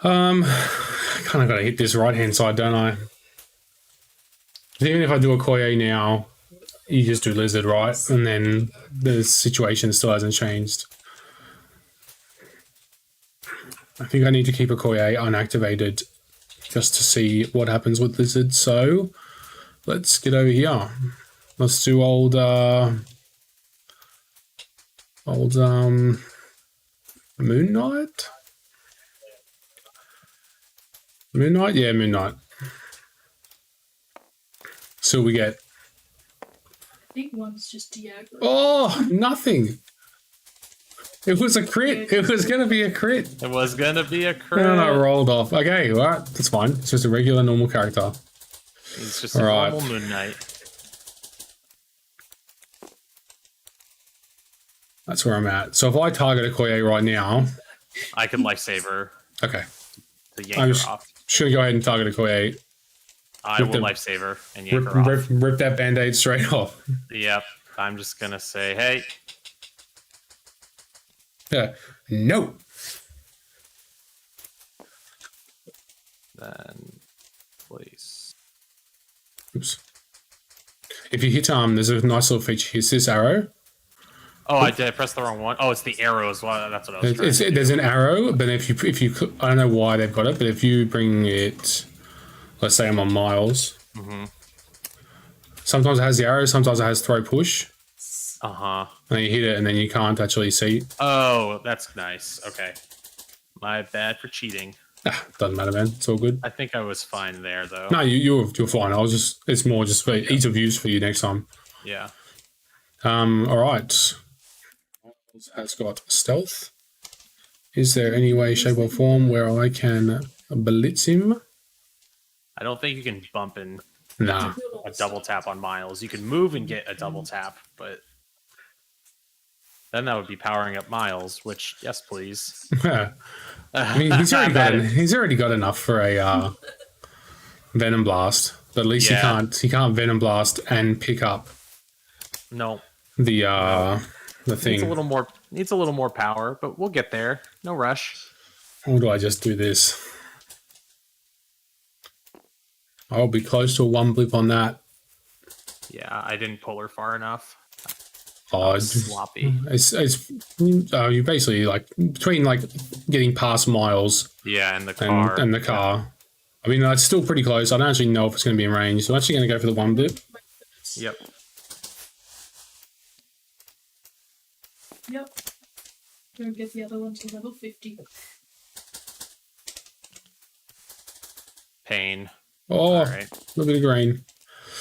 Kind of got to hit this right hand side, don't I? Even if I do a Koye now, you just do Lizard, right? And then the situation still hasn't changed. I think I need to keep a Koye unactivated just to see what happens with Lizard. So let's get over here. Let's do old Moon Knight? Moon Knight? Yeah, Moon Knight. So we get... I think one's just Diagro. Oh, nothing. It was a crit. It was going to be a crit. It was gonna be a crit. And I rolled off. Okay, all right. That's fine. It's just a regular, normal character. He's just a Right. normal Moon Knight. That's where I'm at. So if I target a Koye right now... I could lifesaver Okay. to yank I'm her just off. going to go ahead and target a Koye. I rip will the- lifesaver and yank her off. Rip that Band-Aid straight off. Yep. I'm just gonna say, hey, Yeah. No. then please. Oops. If you hit there's a nice little feature. It's this arrow. Oh, I did. I pressed the wrong one. Oh, it's the arrow as well. That's what I was trying to do. There's an arrow, but if you I don't know why they've got it, but if you bring it, let's say I'm on Miles. Sometimes it has the arrow, sometimes it has throw push, Uh-huh. and then you hit it, and then you can't actually see. Oh, that's nice. Okay. My bad for cheating. Doesn't matter, man. It's all good. I think I was fine there, though. No, you're fine. It's more just for ease of use for you next time. Yeah. All right. Has got stealth. Is there any way, shape, or form where I can blitz him? I don't think you can bump in Nah. a double tap on Miles. You can move and get a double tap, but then that would be powering up Miles, which, yes, please. I mean, he's already got enough for a Venom Blast. But at least Yeah. he can't Venom Blast and pick up No. the thing. Needs a little more power, but we'll get there. No rush. Or do I just do this? I'll be close to a 1 blip on that. Yeah, I didn't pull her far enough. Oh, Sloppy. you basically like between like getting past Miles Yeah, and the car. and the car. I mean, that's still pretty close. I don't actually know if it's going to be in range, so I'm actually going to go for the 1 blip. Yep. Yep. Go get the other one to level 50. Pain. Oh, All right. a little bit of green.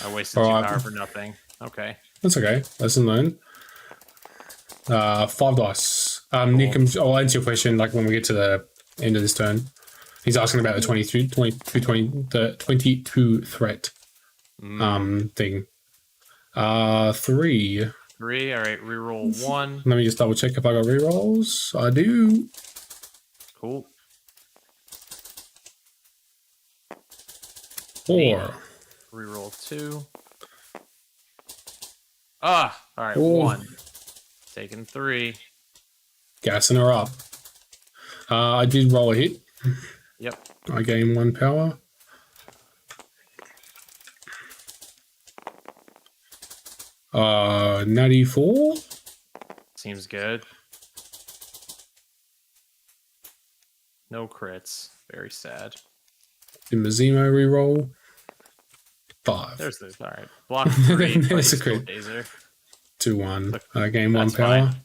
I wasted All 2 right. power for nothing. Okay. That's okay. Lesson learned. 5 dice. Nick, I'll answer your question like when we get to the end of this turn. He's asking about the 22 threat thing. 3. 3. All right, reroll 1. Let me just double check if I got rerolls. I do. Cool. 4. Reroll 2. All right, Ooh. 1. Taking 3. Gassing her up. I did roll a hit. Yep. I gain 1 power. Natty 4. Seems good. No crits. Very sad. The Mazemo reroll. 5. There's the all right. Block 3. There's a still crit. Dazer. 2-1. I gain 1 That's power. fine.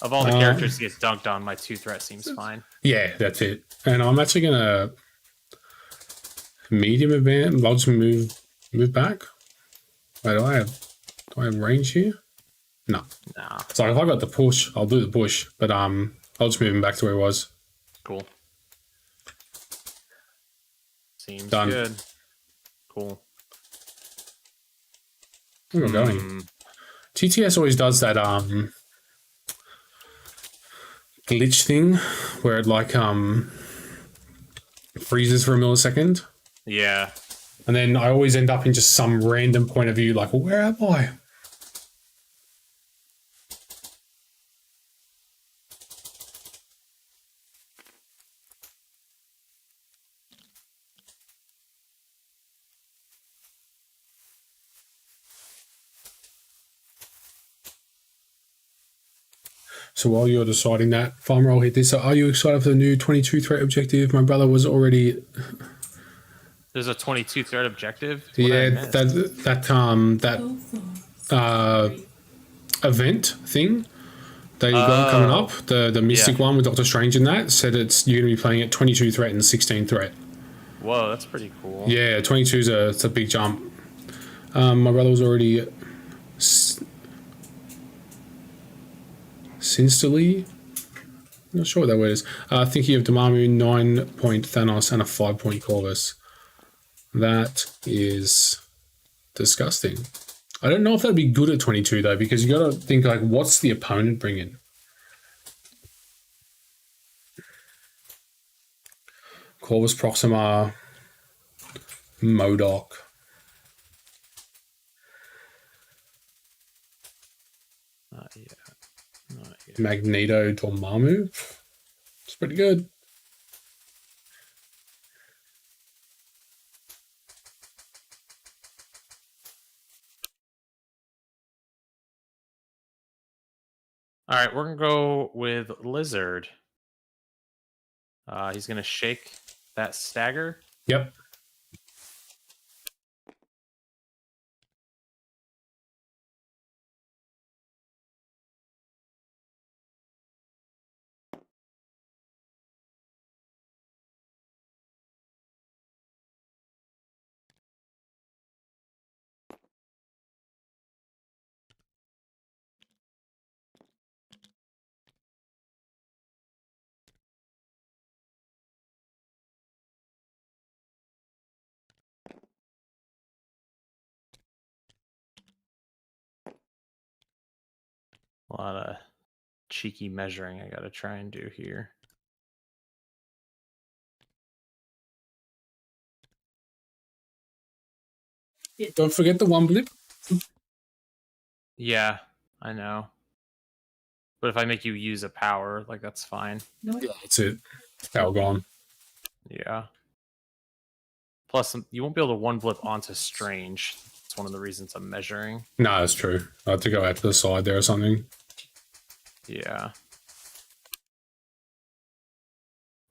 Of all the characters to get dunked on, my 2 threat seems fine. Yeah, that's it. And I'm actually gonna medium advance. I'll just move back. Wait, do I have range here? No. Nah. So if I got the push, I'll do the push. But I'll just move him back to where he was. Cool. Seems Done. good. Cool. Where am I going? TTS always does that glitch thing where it like freezes for a millisecond. Yeah. And then I always end up in just some random point of view, like, well, where am I? So while you're deciding that, Farmer, I'll hit this. So are you excited for the new 22 threat objective? My brother was already... There's a 22 threat objective? What did I Yeah, miss? that event thing that you got coming up, the Mystic one with Doctor Strange in that, said you're going to be playing at 22 threat and 16 threat. Whoa, that's pretty cool. Yeah, 22 is it's a big jump. My brother was already Sinsterly, not sure what that word is. Thinking of Dormammu, 9-point Thanos, and a 5-point Corvus. That is disgusting. I don't know if that'd be good at 22 though, because you got to think like, what's the opponent bringing? Corvus Proxima, MODOK. Not yet. Not yet. Magneto, Dormammu. It's pretty good. All right, we're going to go with Lizard. He's going to shake that stagger. Yep. A lot of cheeky measuring I got to try and do here. Don't forget the 1 blip. Yeah, I know. But if I make you use a power, like, that's fine. No, That's it. Power gone. Yeah. Plus, you won't be able to 1 blip onto Strange. It's one of the reasons I'm measuring. No, that's true. I have to go out to the side there or something. Yeah.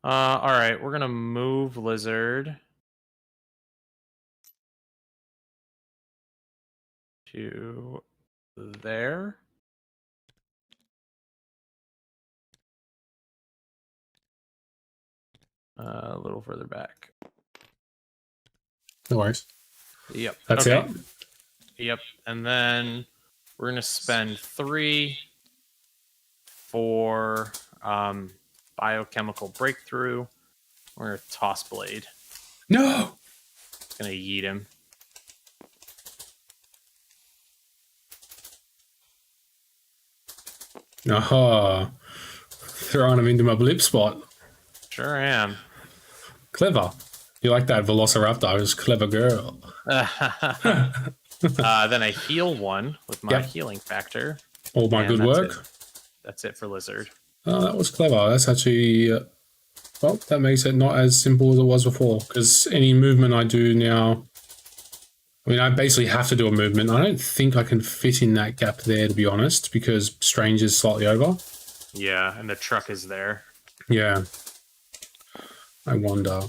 All right, we're gonna move Lizard to there. A little further back. No worries. Yep. That's okay. it. Yep. And then we're gonna spend 3 for biochemical breakthrough. We're gonna toss blade. No! Gonna yeet him. Aha. Throwing him into my blip spot. Sure am. Clever. You like that Velociraptor? It was clever girl. Then I heal one with my Yep. healing factor. All my and good that's work. it. That's it for lizard. Oh, that was clever. That's actually... well, that makes it not as simple as it was before. Because any movement I do now... I mean, I basically have to do a movement. I don't think I can fit in that gap there, to be honest, because Strange is slightly over. Yeah, and the truck is there. Yeah. I wonder.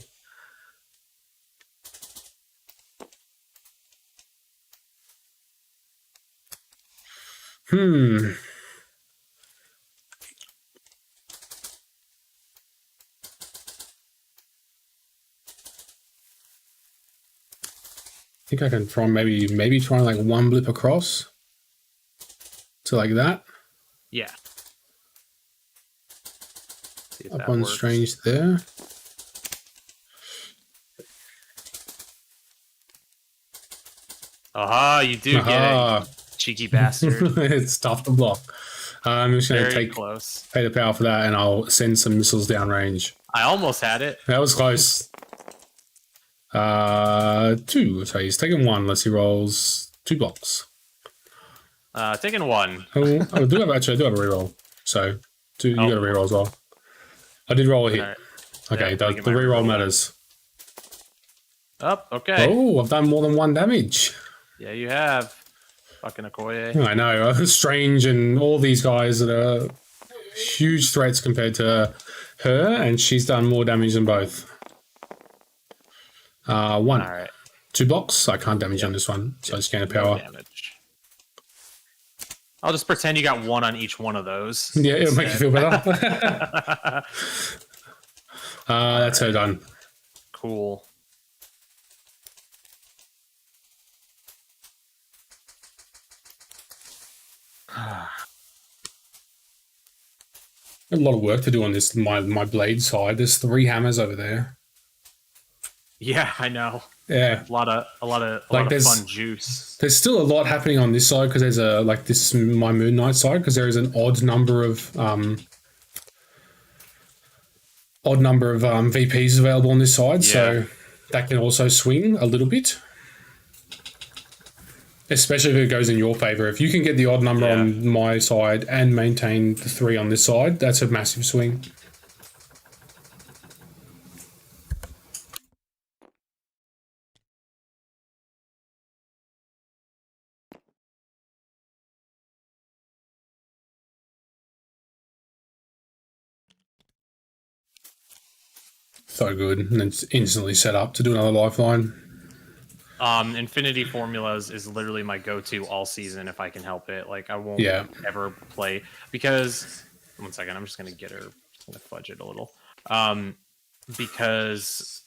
Hmm. I think I can try maybe try like one blip across to like that. Yeah. See if Up that on works. Strange there. Aha, you do get Aha. it, you cheeky bastard. It's tough to block. I'm just going to Very take close. pay the power for that, and I'll send some missiles downrange. I almost had it. That was close. 2. So he's taking 1 unless he rolls 2 blocks. Taking 1. Oh, I do have a reroll. So you got a reroll as well. I did roll a hit. All right. Okay, Yeah, the making my reroll reroll. matters. Up. Okay. Oh, I've done more than 1 damage. Yeah, you have. Fucking Okoye. I know. Strange and all these guys that are huge threats compared to her, and she's done more damage than both. 1. All right. 2 blocks. I can't damage on this one, so I just gain a No power. damage. I'll just pretend you got 1 on each one of those. Yeah, it'll make you feel better. That's her done. Cool. A lot of work to do on this my blade side. There's 3 hammers over there. Yeah, I know. Yeah. A lot of there's- fun juice. There's still a lot happening on this side because there's this is my Moon Knight side because there is an odd number of VPs available on this side, so that can also swing a little bit. Especially if it goes in your favor. If you can get the odd number on my side and maintain the 3 on this side, that's a massive swing. So good. And it's instantly set up to do another lifeline. Infinity Formulas is literally my go-to all season if I can help it. Like I won't ever play because 1 second, I'm just gonna get her. Just gonna fudge it a little. Because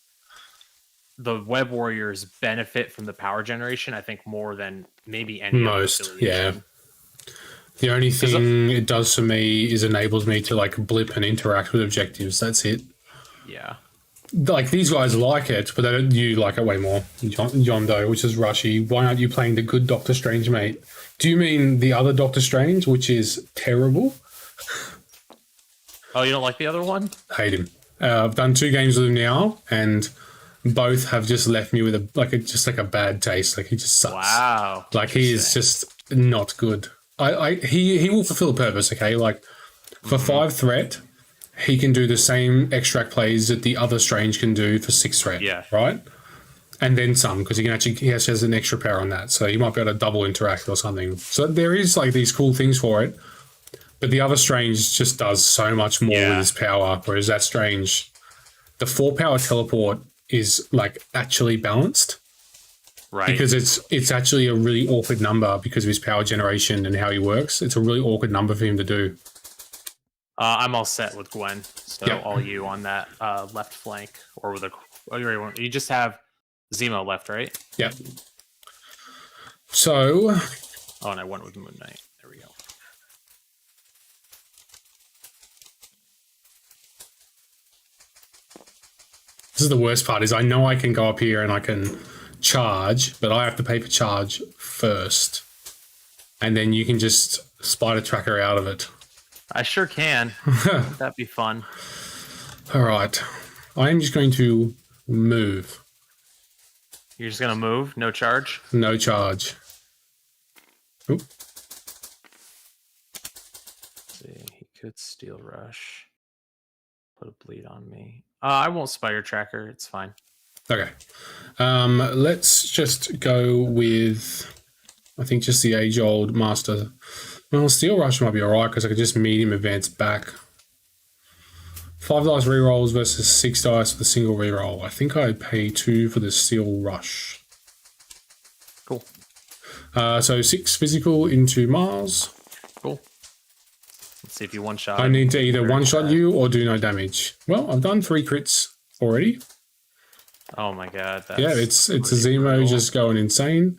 the Web Warriors benefit from the power generation, I think, more than maybe any other affiliation. The only thing it does for me is enables me to like blip and interact with objectives. That's it. Yeah. Like these guys like it, but you like it way more. John Doe, which is Rushy. Why aren't you playing the good Doctor Strange, mate? Do you mean the other Doctor Strange, which is terrible? Oh, you don't like the other one? Hate him. I've done 2 games with him now, and both have just left me with a bad taste. Like he just sucks. Wow. Like he is just not good. He will fulfill a purpose. Okay, like for 5 threat, he can do the same extract plays that the other Strange can do for 6 threat. Yeah. Right. And then some, because he has an extra power on that, so he might be able to double interact or something. So there is like these cool things for it, but the other Strange just does so much more with his power. Whereas that Strange, the 4 power teleport is like actually balanced, Right. because it's actually a really awkward number because of his power generation and how he works. It's a really awkward number for him to do. I'm all set with Gwen, so Yep. all you on that left flank or with you just have Zemo left, right? Yep. So Oh, and I went with Moon Knight. There we go. is the worst part. Is I know I can go up here and I can charge, but I have to pay for charge first, and then you can just spider tracker out of it. I sure can. That'd be fun. All right, I am just going to move. You're just gonna move, no charge. No charge. Oop. See, he could steel rush. Put a bleed on me. I won't spider tracker. It's fine. Okay. Let's just go with, I think, just the age-old master. Well, steel rush might be alright because I could just meet him advance back. 5 dice rerolls versus 6 dice with a single reroll. I think I pay 2 for the steel rush. Cool. So 6 physical into Mars. Cool. Let's see if you one shot. I need to either one-shot you or do no damage. Well, I've done 3 crits already. Oh my god. That's Yeah, it's a pretty Zemo brutal. just going insane.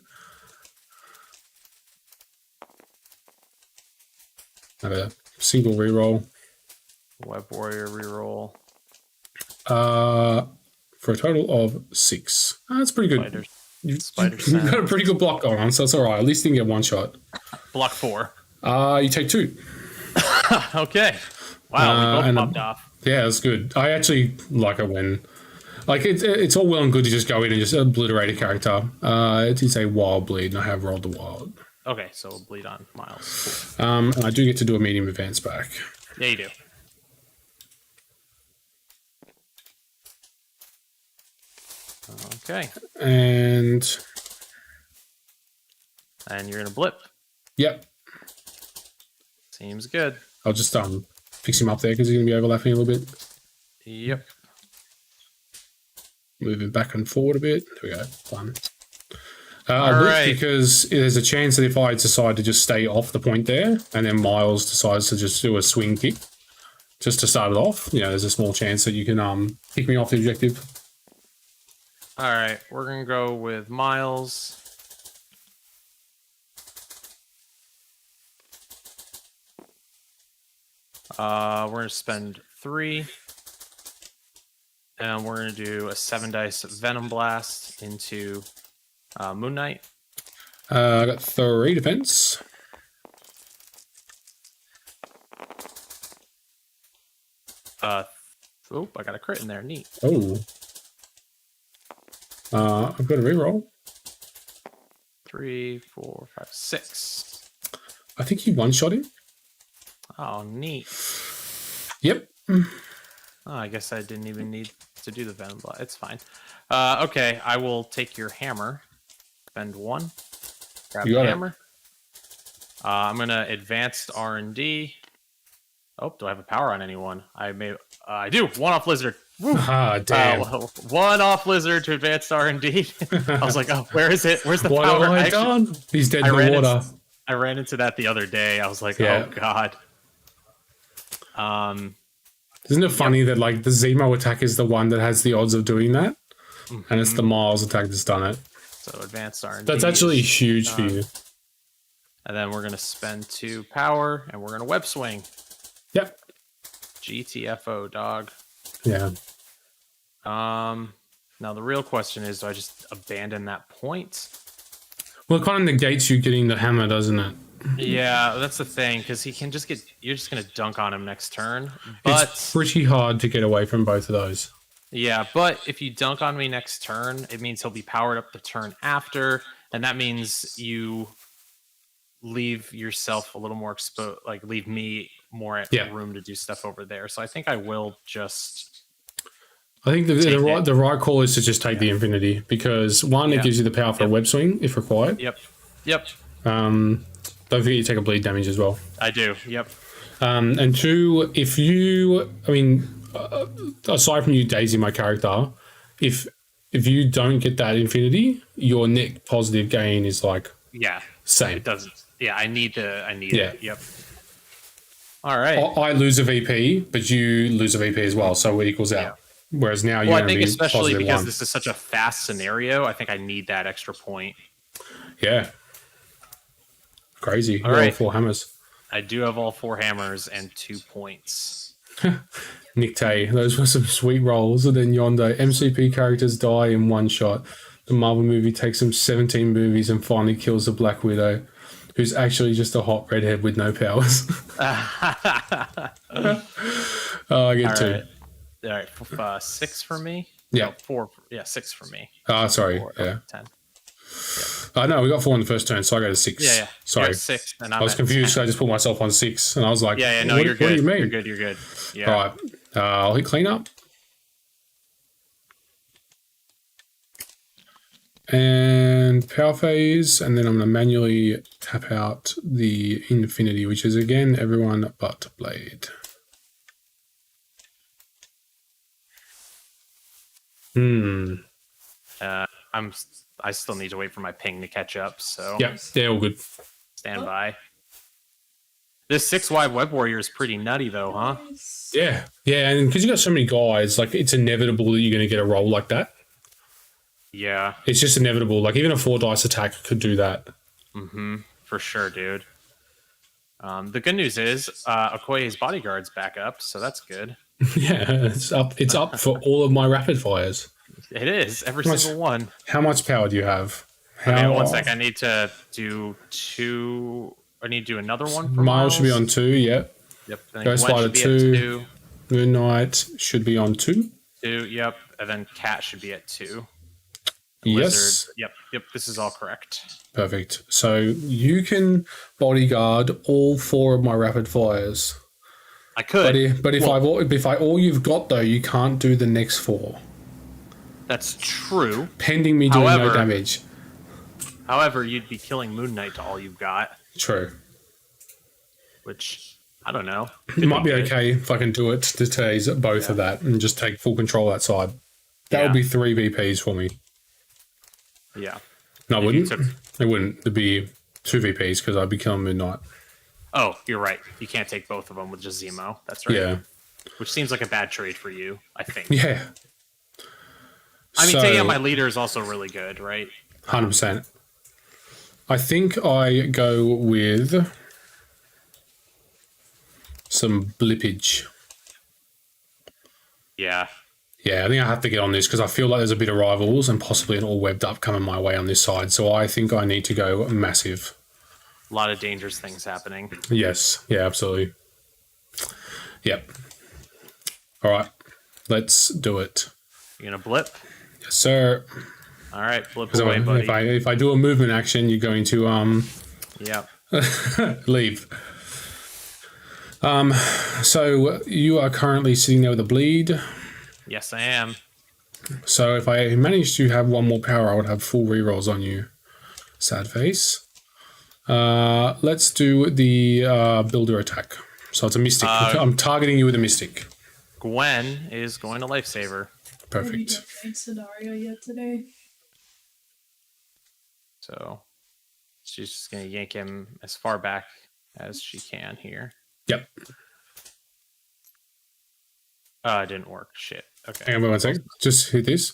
Have a single reroll. Web Warrior reroll. For a total of 6. That's pretty good. Spiders. You, Spider you've got a sense. pretty good block going on, so that's all right. At least you can get one shot. Block 4. You take 2. Okay. Wow, we both and popped off. Yeah, that's good. I actually like it when, like, it's all well and good to just go in and just obliterate a character. It is a wild bleed, and I have rolled the wild. Okay, so we'll bleed on Miles. Cool. And I do get to do a medium advance back. Yeah, you do. Okay. And You're gonna blip. yep, Seems good. I'll just fix him up there because he's gonna be overlapping a little bit. Yep. Moving back and forward a bit. There we go. Fun. All I look right. because there's a chance that if I decide to just stay off the point there, and then Miles decides to just do a swing kick, just to start it off, there's a small chance that you can kick me off the objective. All right, we're gonna go with Miles. We're gonna spend 3, and we're gonna do a 7 dice Venom Blast into Moon Knight. I got 3 defense. Oh, I got a crit in there. Neat. Oh. I've got a reroll. 3, 4, 5, 6. I think he one-shot him. Oh, neat. Yep. Oh, I guess I didn't even need to do the Venom Blast. It's fine. Okay, I will take your hammer. Spend 1. Grab You the got it. hammer. I'm gonna advanced R&D. Oh, do I have a power on anyone? I do. 1 off lizard. Woo! Damn. 1 off lizard to advanced R&D. I was like, oh, where is it? Where's the What power? have I Actually, done? He's dead I in the ran water. I ran into that the other day. I was like, Yeah. oh god. Isn't it funny that like the Zemo attack is the one that has the odds of doing that, and it's the Miles attack that's done it? So advanced R&D. That's actually huge for you. And then we're gonna spend 2 power, and we're gonna web swing. Yep. GTFO, dog. Yeah. Now the real question is, do I just abandon that point? Well, it kind of negates you getting the hammer, doesn't it? Yeah, that's the thing, because he can just get. You're just gonna dunk on him next turn. But It's pretty hard to get away from both of those. yeah, but if you dunk on me next turn, it means he'll be powered up the turn after, and that means you leave yourself a little more exposed, like leave me more Yeah. room to do stuff over there. So I think I will just. I think the Take right it. the right call is to just take the Infinity because one, Yeah. it gives you the power for a web swing if required. Yep. Yep. Don't forget you take a bleed damage as well. I do. Yep. And 2, if you, aside from you, Daisy, my character, if you don't get that Infinity, your net positive gain is like Yeah. same. It doesn't. Yeah. I need Yeah. it. Yep. All right. I lose a VP, but you lose a VP as well, so it equals out. Whereas now you're Well, I going to think be especially positive because 1. this is such a fast scenario, I think I need that extra point. Yeah. Crazy. All Roll right. 4 hammers. I do have all 4 hammers and 2 points. Nick Tay. Those were some sweet rolls. And then Yondo. MCP characters die in one shot. The Marvel movie takes them 17 movies and finally kills the Black Widow, who's actually just a hot redhead with no powers. I get 2. All right. 6 for me. Yeah. No, 4. Yeah, 6 for me. Sorry. 4, Yeah. 10. No, we got 4 in the first turn, so I go to 6. Yeah. Sorry. You're at 6, and I was confused, so I just put myself on 6, and I was like, Yeah. No, what, you're good. What do you mean? You're good. Yeah. All right. I'll hit clean up. And power phase, and then I'm going to manually tap out the infinity, which is again everyone but Blade. I still need to wait for my ping to catch up, so Yeah, they're all good. stand by. This 6 wide web warrior is pretty nutty though, huh? Yeah, and because you got so many guys, like it's inevitable that you're going to get a roll like that. Yeah. It's just inevitable. Like even a 4 dice attack could do that. For sure, dude. The good news is Okoye's bodyguard's back up, so that's good. Yeah, it's up. It's up for all of my rapid fires. It is every Nice. single one. How much power do you have? Okay, 1 sec. I need to do 2. I need to do another one. For Miles should be on 2. Yep. Yep. I think Ghost Gwen Rider should be 2. at 2. Moon Knight should be on 2. 2. Yep. And then Cat should be at 2. Yes. Lizard. Yep. This is all correct. Perfect. So you can bodyguard all 4 of my rapid fires. I could. But if all you've got though, you can't do the next 4. That's true. Pending me doing no However- damage. However, you'd be killing Moon Knight to all you've got, True. which I don't know. It might be good. okay if I can do it to today's both of that and just take full control of that side. That would Yeah. be 3 VPs for me. Yeah. No, it If you wouldn't. took- It wouldn't. It'd be 2 VPs because I'd be killing Midnight. Oh, you're right. You can't take both of them with just Zemo. That's right. Yeah. Which seems like a bad trade for you, I think. Yeah. I mean, So- taking out my leader is also really good, right? 100%. I think I go with some blippage. Yeah. Yeah, I think I have to get on this because I feel like there's a bit of rivals and possibly an all webbed up coming my way on this side. So I think I need to go massive. A lot of dangerous things happening. Yes. Yeah, absolutely. Yep. All right. Let's do it. You gonna blip? Yes, sir. All right, blip So away, buddy. if I do a movement action, you're going to Yep. leave. So you are currently sitting there with a bleed. Yes, I am. So if I managed to have 1 more power, I would have full rerolls on you. Sad face. Let's do the builder attack. So it's a mystic. I'm targeting you with a mystic. Gwen is going to lifesaver. Have you Perfect. done main scenario yet today? So she's just going to yank him as far back as she can here. Yep. It didn't work. Shit. Okay. Hang on 1 second. Just hit this.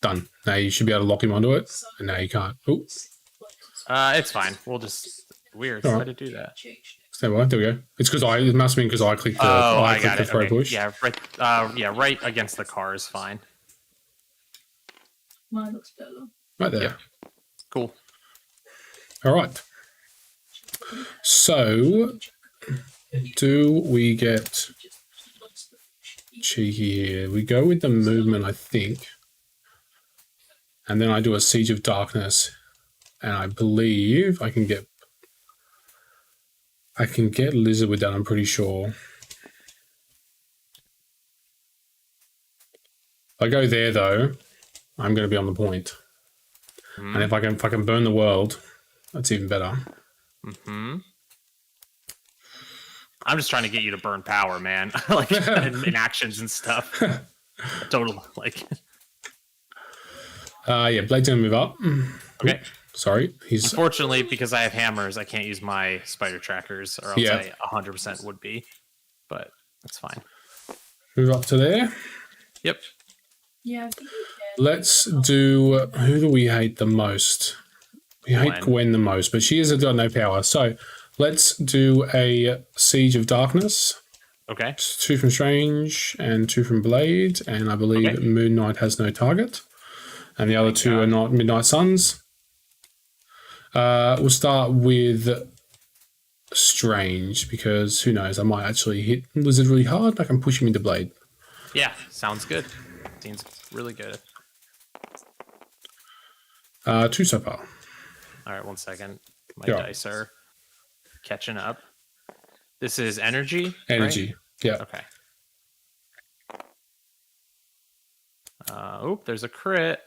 Done. Now you should be able to lock him onto it. And now you can't. Oh, It's fine. We'll just... Weird. All Why right. did it do that? stand by. There we go. It's because it must have been because I clicked the, I clicked got the it. throw Okay. push. Yeah, right against the car is fine. Mine looks better. Right there. Yep. Cool. All right. So, do we get cheeky here? We go with the movement, I think. And then I do a Siege of Darkness. And I believe I can get Lizard with that, I'm pretty sure. If I go there though, I'm gonna be on the point. And if I can burn the world, that's even better. I'm just trying to get you to burn power, man. Like in actions and stuff. Total like. Yeah, Blade's gonna move up. Okay. Sorry, he's Unfortunately, because I have hammers, I can't use my spider trackers, or else Yeah. I 100% would be. But that's fine. move up to there. Yep. Yeah, I think you can. Let's do. Who do we hate the most? We hate Gwen the most, but she has got no power. So let's do a Siege of Darkness. Okay. 2 from Strange and 2 from Blade, and I believe Okay. Moon Knight has no target. And the other Thank 2 God. are not Midnight Suns. We'll start with Strange, because who knows, I might actually hit Lizard really hard. I can push him into Blade. Yeah, sounds good. Seems really good. 2 so far. All right, 1 second. My Yeah. dice are catching up. This is energy. Energy. Right? Yeah. Okay. There's a crit.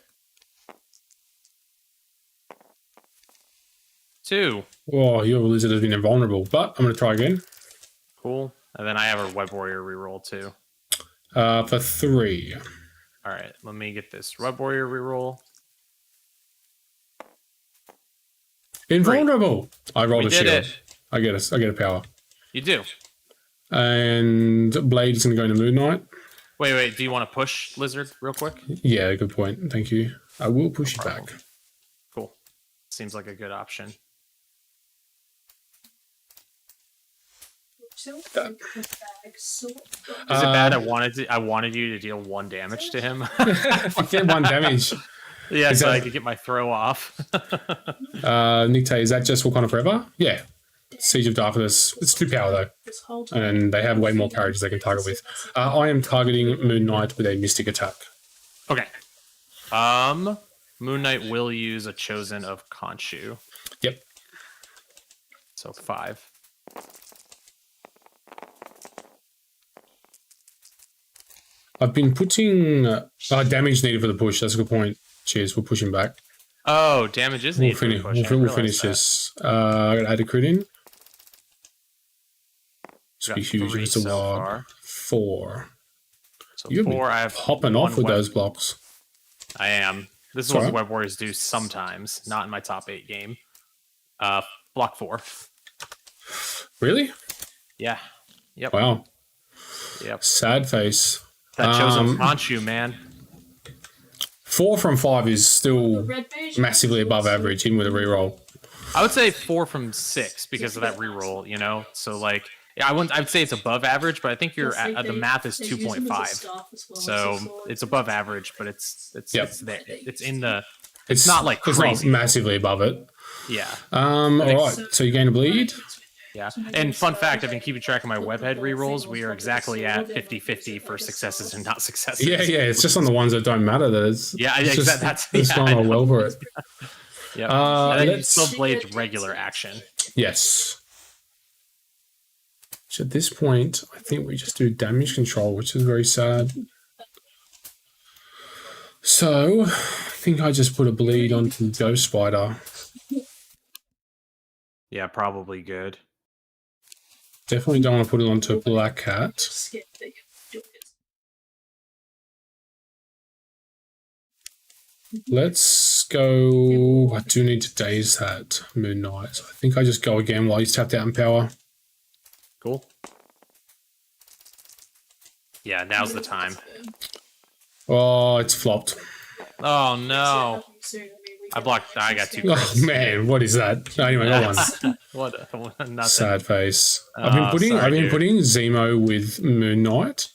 2. Oh, your Lizard has been invulnerable, but I'm going to try again. Cool. And then I have a Web Warrior reroll too. For 3. All right, let me get this Web Warrior reroll. Invulnerable. I rolled We a did shield. it. I get a power. You do. And Blade is going to go into Moon Knight. Wait. Do you want to push Lizard real quick? Yeah, good point. Thank you. I will push it problem. back. Cool. Seems like a good option. So, like, the bag sort of- Is it bad? I wanted you to deal 1 damage to him. I get 1 damage. Yeah, Is so I that- could get my throw off. Nick Tay, is that just Wakanda Forever? Yeah. Siege of Darkness. It's 2 power though, this whole time. and they have way more characters they can target with. I am targeting Moon Knight with a Mystic attack. Okay. Moon Knight will use a Chosen of Khonshu. Yep. So 5. I've been putting damage needed for the push. That's a good point. Cheers. We'll push him back. Oh, damage is We'll needed. for the finish. push. I We'll realized finish that. this. I gotta add a crit in. It's Got be huge. 3 It's a so wild. far. 4. So You're 4. I have hopping 1 off with web- those blocks. I am. This is It's what the alright. Web Warriors do sometimes. Not in my top 8 game. Block 4. Really? Yeah. Yep. Wow. Yep. Sad face. That Chosen Um, Khonshu, man. 4 from 5 is still Red page, massively above average, even with a reroll. I would say 4 from 6 because of that reroll, you know? So, like, yeah, I'd say it's above average, but I think Yes, the math is they use them as a 2.5. staff as well, So sort it's of- above average, but it's Yep. there. It's in the It's not like It's crazy. not massively above it. yeah. All right. So you gain a bleed. Yeah. And fun fact, I've been keeping track of my webhead rerolls. We are exactly at 50-50 for successes and not successes. Yeah. It's just on the ones that don't matter that it's. Yeah, it's just, that's it's yeah, going I all know. well for it. Yep. Uh, And then you let's- still Blade's regular action. Yes. So at this point, I think we just do damage control, which is very sad. So I think I just put a bleed onto Ghost Spider. Yeah, probably good. Definitely don't want to put it onto Black Cat. skip that you do it. Let's go. I do need to daze that Moon Knight. So I think I just go again while he's tapped out in power. Cool. Yeah, now's the time. Oh, it's flopped. Oh no! I blocked. I got 2 Oh crits. man, what is that? Anyway, got one. What? Nothing. Sad face. Oh, I've been sorry, dude. putting Zemo with Moon Knight.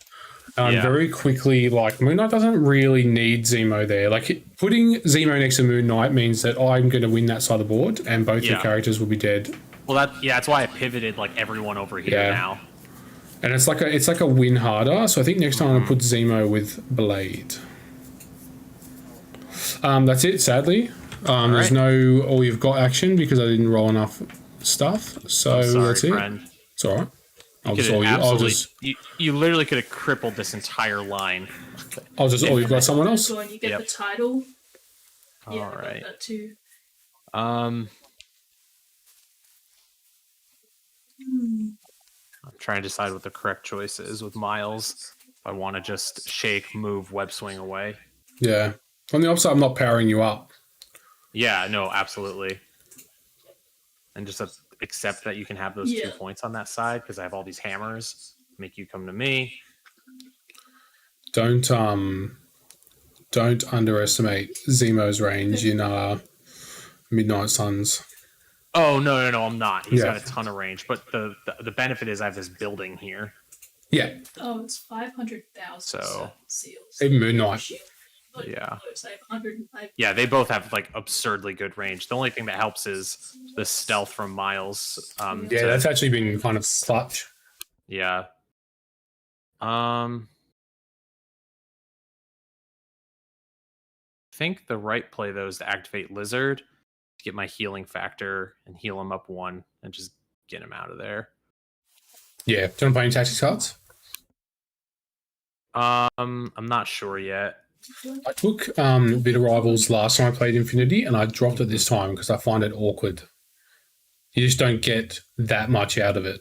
And Yeah. I'm very quickly like Moon Knight doesn't really need Zemo there. Like putting Zemo next to Moon Knight means that I'm going to win that side of the board, and both your Yeah. characters will be dead. Well, that's why I pivoted like everyone over here Yeah. now. And it's like a win harder. So I think next time I'm Mm-hmm. gonna put Zemo with Blade. That's it. Sadly, there's right. no all you've got action because I didn't roll enough stuff. So Sorry, that's it. friend. It's all right. I'll Could just have all you. I'll absolutely. just. You literally could have crippled this entire line. I'll just. Oh, you've got someone else. When you get Yep. the title. Yeah, All I got right. that too. I'm trying to decide what the correct choice is with Miles. If I want to just shake, move, web swing away. Yeah. On the upside, I'm not powering you up. Yeah, no, absolutely. And just accept that you can have those 2 Yeah. points on that side because I have all these hammers. Make you come to me. Don't underestimate Zemo's range in Midnight Suns. Oh no, I'm not. He's Yeah. got a ton of range, but the benefit is I have this building here. Yeah, Oh, it's 500,000 So- seals. even Moon Knight. Shield. But Yeah. close, I have 105. Yeah, they both have like absurdly good range. The only thing that helps is the stealth from Miles. Yeah, that's actually been kind of clutch. Yeah. I think the right play though is to activate Lizard to get my healing factor and heal him up 1 and just get him out of there. Yeah, do you want to play any tactics cards? I'm not sure yet. I took Bitter Rivals last time I played Infinity, and I dropped it this time because I find it awkward. You just don't get that much out of it.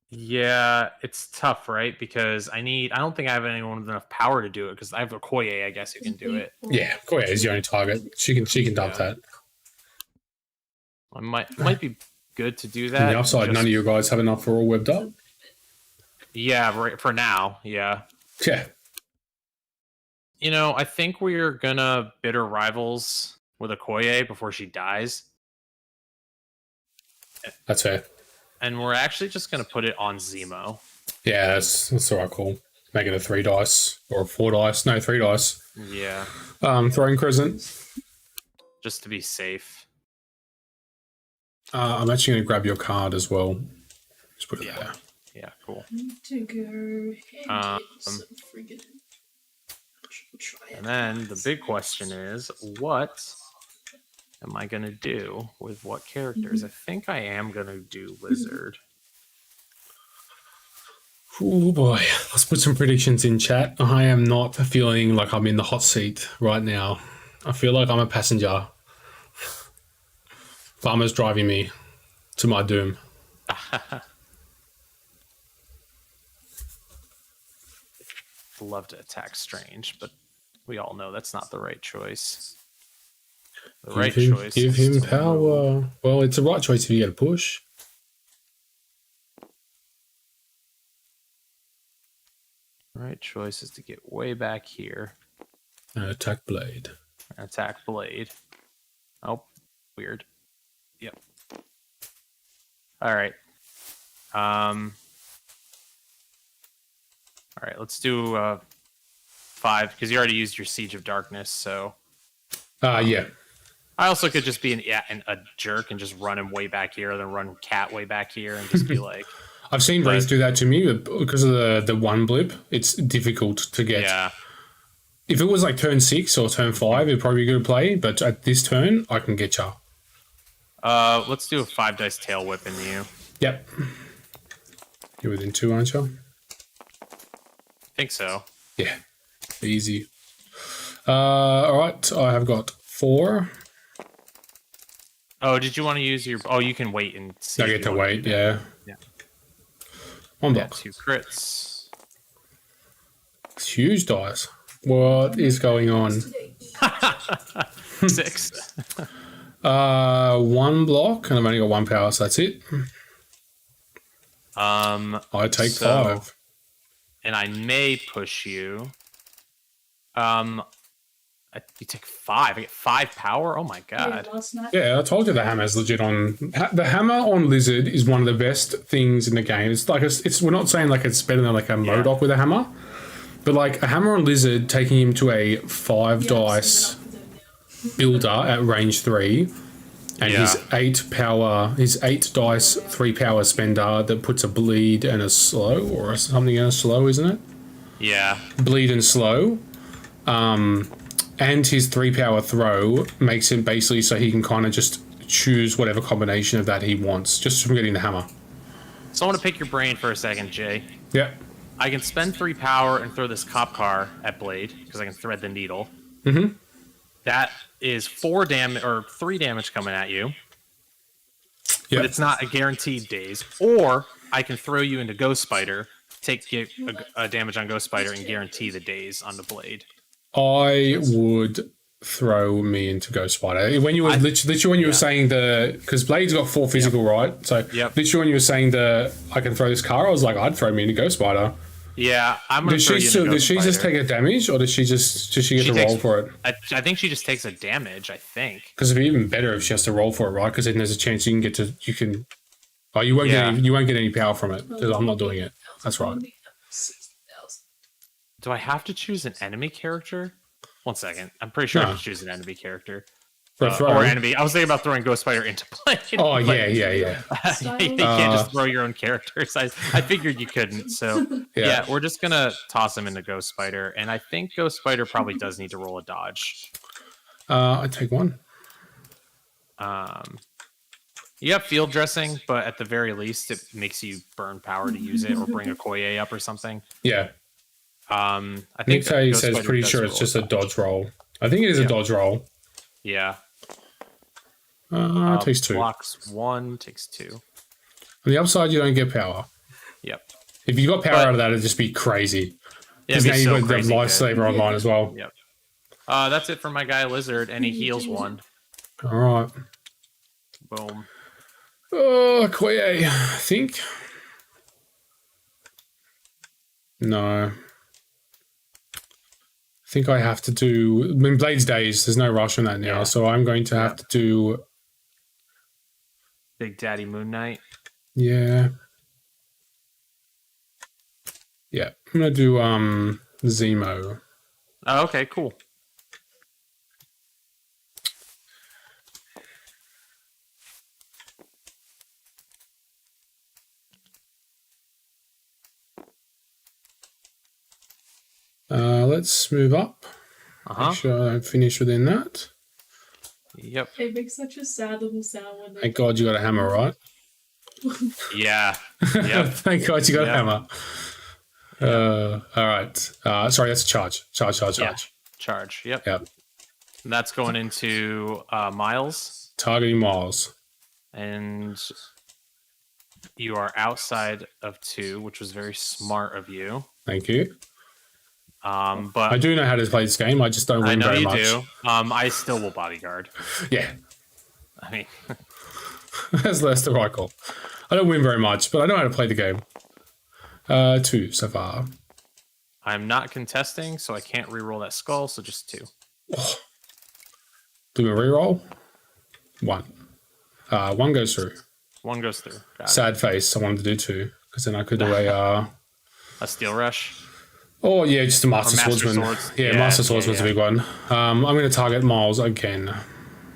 Yeah, it's tough, right? Because I don't think I have anyone with enough power to do it because I have a Koye, I guess, who can do it. Yeah, Koya is the only target. She can dump that. I might be good to do On that. the upside, just- none of you guys have enough for all webbed up. Yeah, right, for now, yeah. Yeah, You know, I think we're gonna Bitter Rivals with a Koye before she dies. that's fair. And we're actually just gonna put it on Zemo. Yeah, that's the right call. Make it a 3 dice or a 4 dice. No, 3 dice. Yeah, Throwing Crescent. just to be safe. I'm actually going to grab your card as well. Just put it Yeah. there. Yeah, cool. I need to go and Um, get some friggin' try it. And then the big question is, what am I gonna do with what characters? I think I am gonna do Lizard. Oh boy, let's put some predictions in chat. I am not feeling like I'm in the hot seat right now. I feel like I'm a passenger. Farmer's driving me to my doom. Love to attack Strange, but we all know that's not the right choice. The right choice Give is him to power. Well, it's the right choice if you get a push. Right choice is to get way back here And attack Blade. and attack Blade. Oh, weird. Yep. All right. All right, let's do 5 because you already used your Siege of Darkness. So Yeah. I also could just be a jerk and just run him way back here, then run Cat way back here, and just be like, I've seen Wraith do that to me, but because of the one blip, it's difficult to get. yeah. If it was like turn 6 or turn 5, it'd probably be a good play, but at this turn, I can get ya. Let's do a 5 dice tail whip into you. Yep. You're within 2, aren't you? I think so. Yeah. Easy. All right. I have got 4. Oh, did you want to use your? Oh, you can wait and see. I if get you to wanna wait. do that. Yeah. Yeah. One Yeah, block. 2 crits. It's huge dice. What is going on? 6. 1 block, and I've only got 1 power, so that's it. I take So- 5. And I may push you. You take 5. I get 5 power. Oh my god. Last night. Yeah, I told you the hammer's legit on. The hammer on Lizard is one of the best things in the game. It's like it's we're not saying like it's better than like a Modok with a hammer, but like a hammer on Lizard taking him to a 5 dice builder at range 3, and his 8 dice 3 power spender that puts a bleed and a slow or something in a slow, isn't it? Yeah. Bleed and slow. And his 3 power throw makes him basically so he can kind of just choose whatever combination of that he wants, just from getting the hammer. So I want to pick your brain for a second, Jay. Yep. I can spend 3 power and throw this cop car at Blade because I can thread the needle. Mm-hmm. That is 4 damage or 3 damage coming at you, but Yep. it's not a guaranteed daze. Or I can throw you into Ghost Spider, take a damage on Ghost Spider, and guarantee the daze on the Blade. I would throw me into Ghost Spider. When you were literally when you were saying because Blade's got 4 physical, right? So literally when you were saying I can throw this car, I was like, I'd throw me into Ghost Spider. Yeah, I'm gonna. Does throw she you still, into does she Ghost just Spider. take a damage, or does she get to takes- roll for it? I think she just takes a damage. I think. Because it'd be even better if she has to roll for it, right? Because then there's a chance you can. Oh, you won't Yeah. get any power from it because I'm not doing it. That's right. Only 60,000. Do I have to choose an enemy character? 1 second. I'm pretty sure I No. have to choose an enemy character. For a throw. Or enemy. I was thinking about throwing Ghost Spider into play. Oh, but yeah. you can't just throw your own characters. I figured you couldn't. So yeah, we're just gonna toss him into Ghost Spider, and I think Ghost Spider probably does need to roll a dodge. I take one. You have field dressing, but at the very least, it makes you burn power to use it, or bring a Koye up or something. Yeah. I Nick think Tay Ghost says Spider pretty does sure it's roll just a dodge roll. I think it is a dodge roll. Yeah. It takes 2. Blocks 1, takes 2. On the upside, you don't get power. Yep. If you got power out of that, it'd just be crazy. Yeah, Because now so you've got the crazy Lifesaver good. online as well. Yep. That's it for my guy Lizard, and he heals 1. All right. Boom. Oh, Koye, I think. No. I think I have to do... I mean, Blade's Days, there's no rush on that now, so I'm going to have to do... Big Daddy Moon Knight. Yeah. Yeah, I'm going to do Zemo. Oh, okay, cool. Let's move up. Make sure I don't finish within that. Yep. It makes such a sad little sound when they Thank God you got a hammer, right? Yeah. Yep. Thank God you got a hammer. All right. Sorry, that's a charge. Charge. Yeah. Charge. Yep. Yep. And that's going into Miles, Targeting Miles. and you are outside of 2, which was very smart of you. Thank you. But I do know how to play this game. I just don't I win know very you much. do. I still will bodyguard. Yeah, I mean, that's the right call. I don't win very much, but I know how to play the game. 2 so far. I'm not contesting, so I can't re-roll that skull. So just 2. Do a reroll. 1. 1 goes through. 1 goes through. Got it. Sad face. I wanted to do 2 because then I could do a. A steel rush. Oh yeah, just a Master Master Swordsman. Swords. Yeah, Yeah, Master Swordsman's yeah. a big one. I'm going to target Miles again.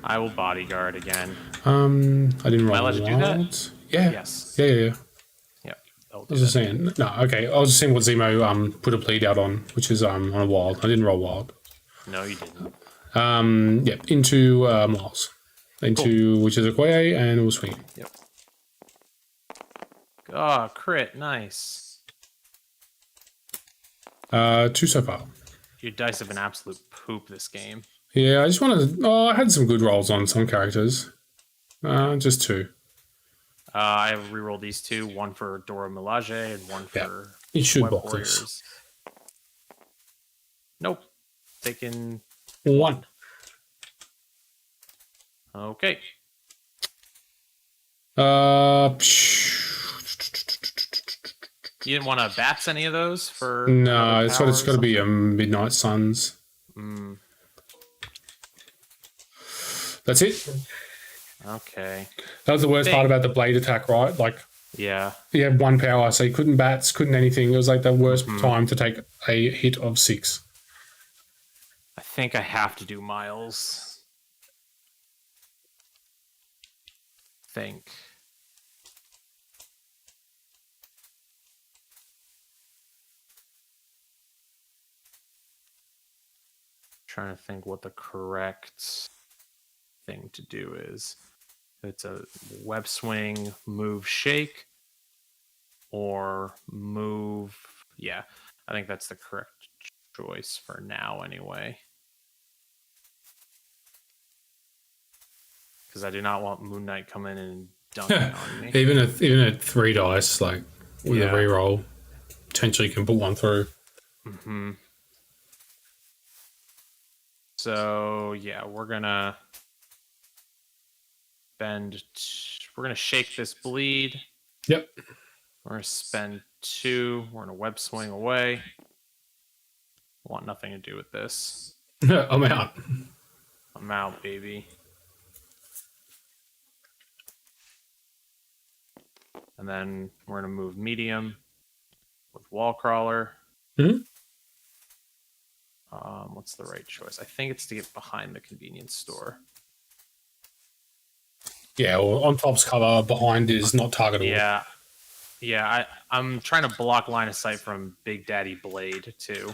I will bodyguard again. I didn't roll Am I allowed to do that? wild. Yeah. Yes. Yeah. Yep. I was just saying. No, okay. I was just seeing what Zemo put a bleed out on, which is on a wild. I didn't roll wild. No, you didn't. Yep, into Miles. Into which is a Koye, and we'll swing. Yep. Oh, crit. Nice. 2 so far. Your dice have been absolute poop this game. Yeah, I just wanted to... Oh, I had some good rolls on some characters. Just 2. I have rerolled these 2. 1 for Dora Milaje and 1 for It should Web block this. Warriors. Nope. Taking 1. Okay. You didn't want to bats any of those for? No, it's powers got to or be a Midnight Suns. something? That's it. Okay. That was the worst part about the blade attack, right? Like, Yeah. you had 1 power, so you couldn't bats, couldn't anything. It was like the worst time to take a hit of 6. I think I have to do Miles. Think. Trying to think what the correct thing to do is. It's a web swing, move, shake, or move. Yeah, I think that's the correct choice for now, anyway. Because I do not want Moon Knight coming in and dunking on me. Even at 3 dice, like with Yeah. a reroll, potentially can put 1 through. Mm-hmm. So yeah, we're gonna spend. We're gonna shake this bleed. Yep. We're gonna spend 2. We're gonna web swing away. Want nothing to do with this. I'm out. I'm out, baby. And then we're gonna move medium. wall crawler. Hmm? What's the right choice? I think it's to get behind the convenience store. Yeah, or on top's cover, behind is not targetable. Yeah. I'm trying to block line of sight from Big Daddy Blade too.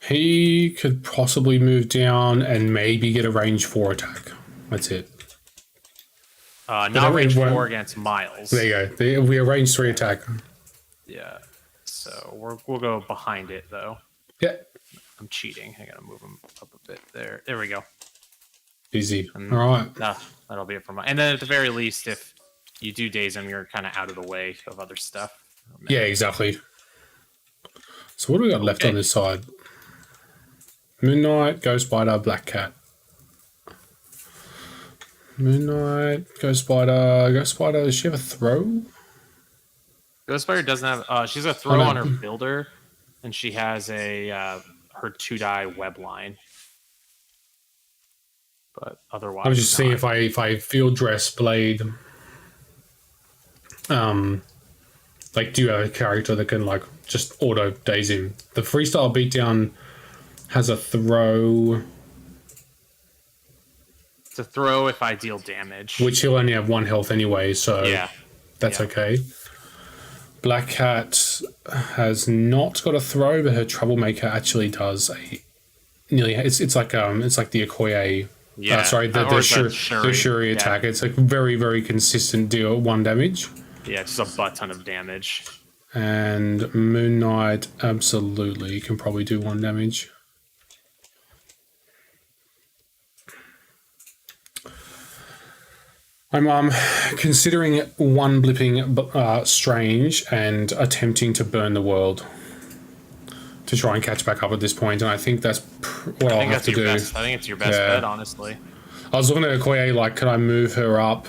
He could possibly move down and maybe get a range 4 attack. That's it. Not range 4 against Miles. There you go. We have range 3 attack. Yeah. So we'll go behind it though. Yeah. I'm cheating. I gotta move him up a bit there. There we go. Easy. And All right. that'll be it for mine. And then at the very least, if you do daze him, you're kind of out of the way of other stuff. Yeah, exactly. So what do we got left on this side? Moon Knight, Ghost Spider, Black Cat. Moon Knight, Ghost Spider. Ghost Spider, does she have a throw? Ghost Spider doesn't have. She's a throw on her builder, and she has a her 2-die web line. But otherwise, I'm just seeing if I field dress Blade. Like, do you have a character that can like just auto daze him? The freestyle beatdown has a throw, to throw if I deal damage. which he'll only have 1 health anyway, so Yeah. that's Yeah. okay. Black Cat has not got a throw, but her Troublemaker actually does a nearly. It's like the Okoye. Yeah. Sorry, the Or is that Shuri Yeah. attack. It's like very, very consistent deal at 1 damage. Yeah, just a butt ton of damage. And Moon Knight absolutely can probably do 1 damage. I'm considering one blipping Strange and attempting to burn the world to try and catch back up at this point, and I think that's what I'll have to do. I think it's your best Yeah. bet, honestly. I was looking at Okoye, like, could I move her up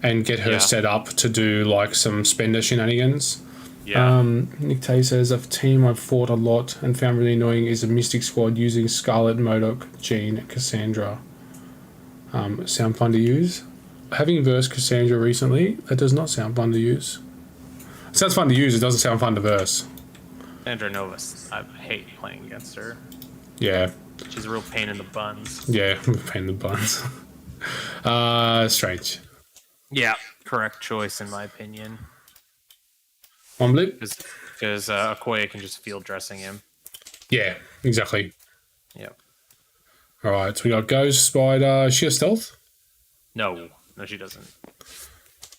and get her Yeah. set up to do like some spender shenanigans? Yeah. Nick Tay says, a team I've fought a lot and found really annoying is a Mystic Squad using Scarlet, MODOK, Jean, Cassandra. Sound fun to use? Having versed Cassandra recently, that does not sound fun to use. It sounds fun to use, it doesn't sound fun to verse. Sandra Novus. I hate playing against her. Yeah, She's a real pain in the buns. yeah, pain in the buns. Strange. Yeah, correct choice in my opinion. One blip? Because Okoye can just field dressing him. Yeah, exactly. Yep. Alright, so we got Ghost Spider. She has stealth? No, she doesn't.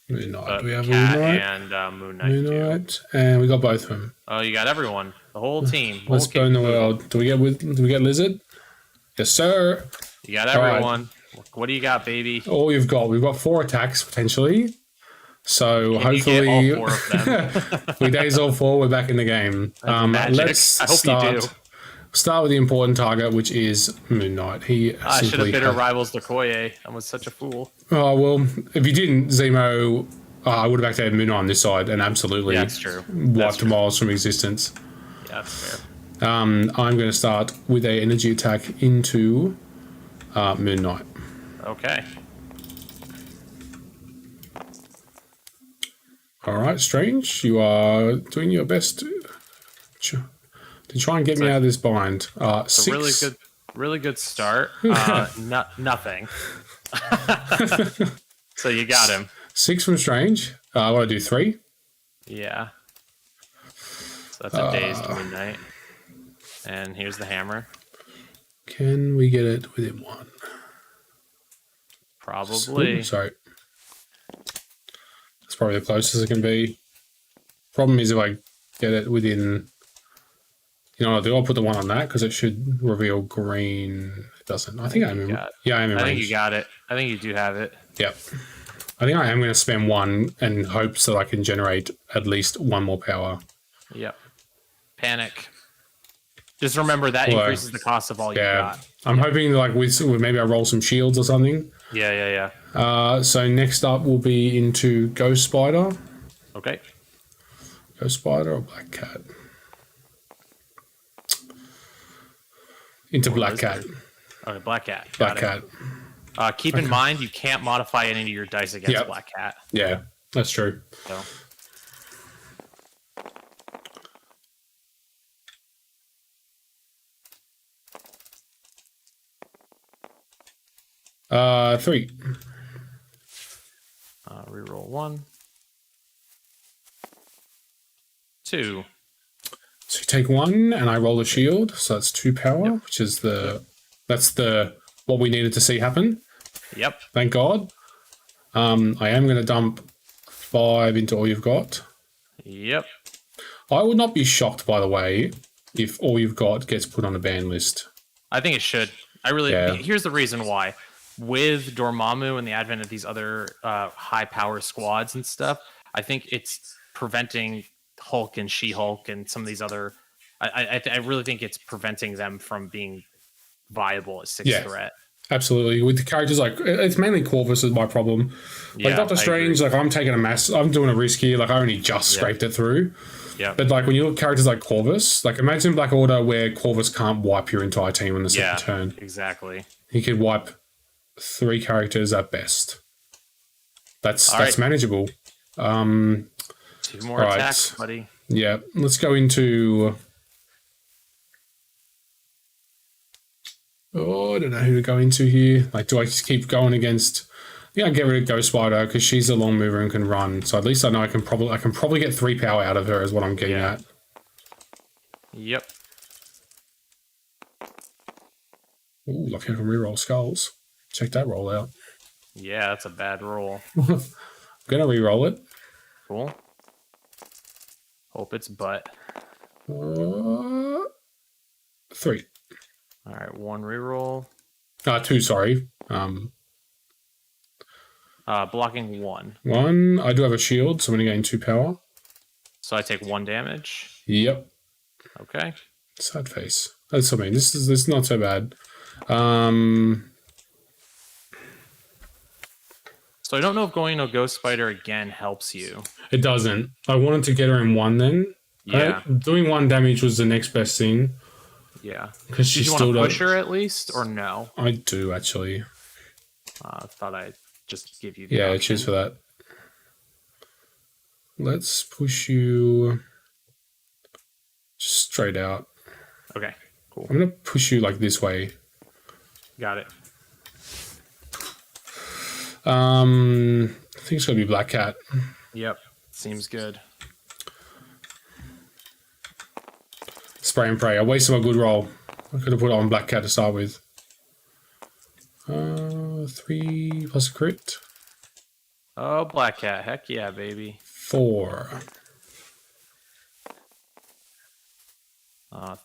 Moon Knight. Do we have Cat Moon Knight? and Moon Knight. Moon too. Knight. And we got both of them. Oh, you got everyone. The whole team. Let's burn the world. Do we get Lizard? Yes, sir. You got All right. everyone. What do you got, baby? All we've got 4 attacks potentially. So Can you hopefully, get all 4 of them? we days all 4. We're back in the game. magic. Let's I hope you do. Start with the important target, which is Moon Knight. He I should have simply bid her rivals Okoye. I was such a fool. Oh well, if you didn't, Zemo, I would have activated Moon Knight on this side and absolutely Yeah, that's true. wiped Miles from existence. Yeah, that's fair. I'm going to start with a energy attack into Moon Knight. Okay. All right, Strange, you are doing your best to try and get me out of this bind. It's 6. a really good start. Nothing. So you got him. 6 from Strange. I want to do 3. Yeah. So that's a dazed Moon Knight. And here's the hammer. Can we get it within 1? Probably. Ooh, sorry. That's probably the closest it can be. Problem is if I get it within... You know what I'll do? I'll put the 1 on that because it should reveal green. It doesn't. I think I'm in... Yeah, I'm in I range. think you got it. I think you do have it. Yep. I think I am going to spend 1 in hopes that I can generate at least 1 more power. Yep. Panic. Just remember that Well, increases the cost of all you Yeah. got. I'm hoping like with maybe I roll some shields or something. Yeah. So next up will be into Ghost Spider. Okay. Ghost Spider or Black Cat? Into Black Cat. Okay, Black Cat. Black Got it. Cat. Keep in mind, you can't modify any of your dice against Yep. Black Cat. Yeah, that's true. So 3. Reroll 1. 2. So you take 1, and I roll a shield. So that's 2 power, Yep. which is that's what we needed to see happen. Yep. Thank God. I am going to dump 5 into all you've got. Yep. I would not be shocked, by the way, if all you've got gets put on a ban list. I think it should. I really. Yeah. Here's the reason why. With Dormammu and the advent of these other high power squads and stuff, I think it's preventing Hulk and She-Hulk and some of these other. I really think it's preventing them from being viable as 6th Yeah. threat. Absolutely. With the characters, like, it's mainly Corvus is my problem. Like, Yeah, Doctor I Strange, agree. like, I'm doing a risk here. Like, I only just scraped it through. Yeah. But, like, when you look at characters like Corvus, like, imagine Black Order where Corvus can't wipe your entire team on the second turn. Exactly. He could wipe 3 characters at best. That's right. manageable. 2 more All right. attacks, buddy. Yeah. Let's go into... Oh, I don't know who to go into here. Like, do I just keep going against... Yeah, I get rid of Ghost Spider because she's a long mover and can run. So at least I know I can probably get 3 power out of her is what I'm getting Yeah. at. Yep. Ooh, lucky I can reroll skulls. Check that roll out. Yeah, that's a bad roll. I'm gonna reroll it. Cool. Hope it's butt. 3. All right, 1 reroll. 2, sorry. Blocking 1. 1. I do have a shield, so I'm gonna gain 2 power. So I take 1 damage. Yep. Okay. Sad face. That's I mean. This is not so bad. So I don't know if going to Ghost Spider again helps you. It doesn't. I wanted to get her in 1 then. Yeah. Doing 1 damage was the next best thing Yeah. because Did she you want still to does. push her at least, or no? I do actually. Thought I'd just give you the Yeah, option. cheers for that. Let's push you just straight out. Okay, cool. I'm gonna push you like this way. Got it. I think it's gonna be Black Cat. Yep. Seems good. Spray and pray. I wasted my good roll. I could have put it on Black Cat to start with. 3 plus a crit. Oh, Black Cat. Heck yeah, baby. 4.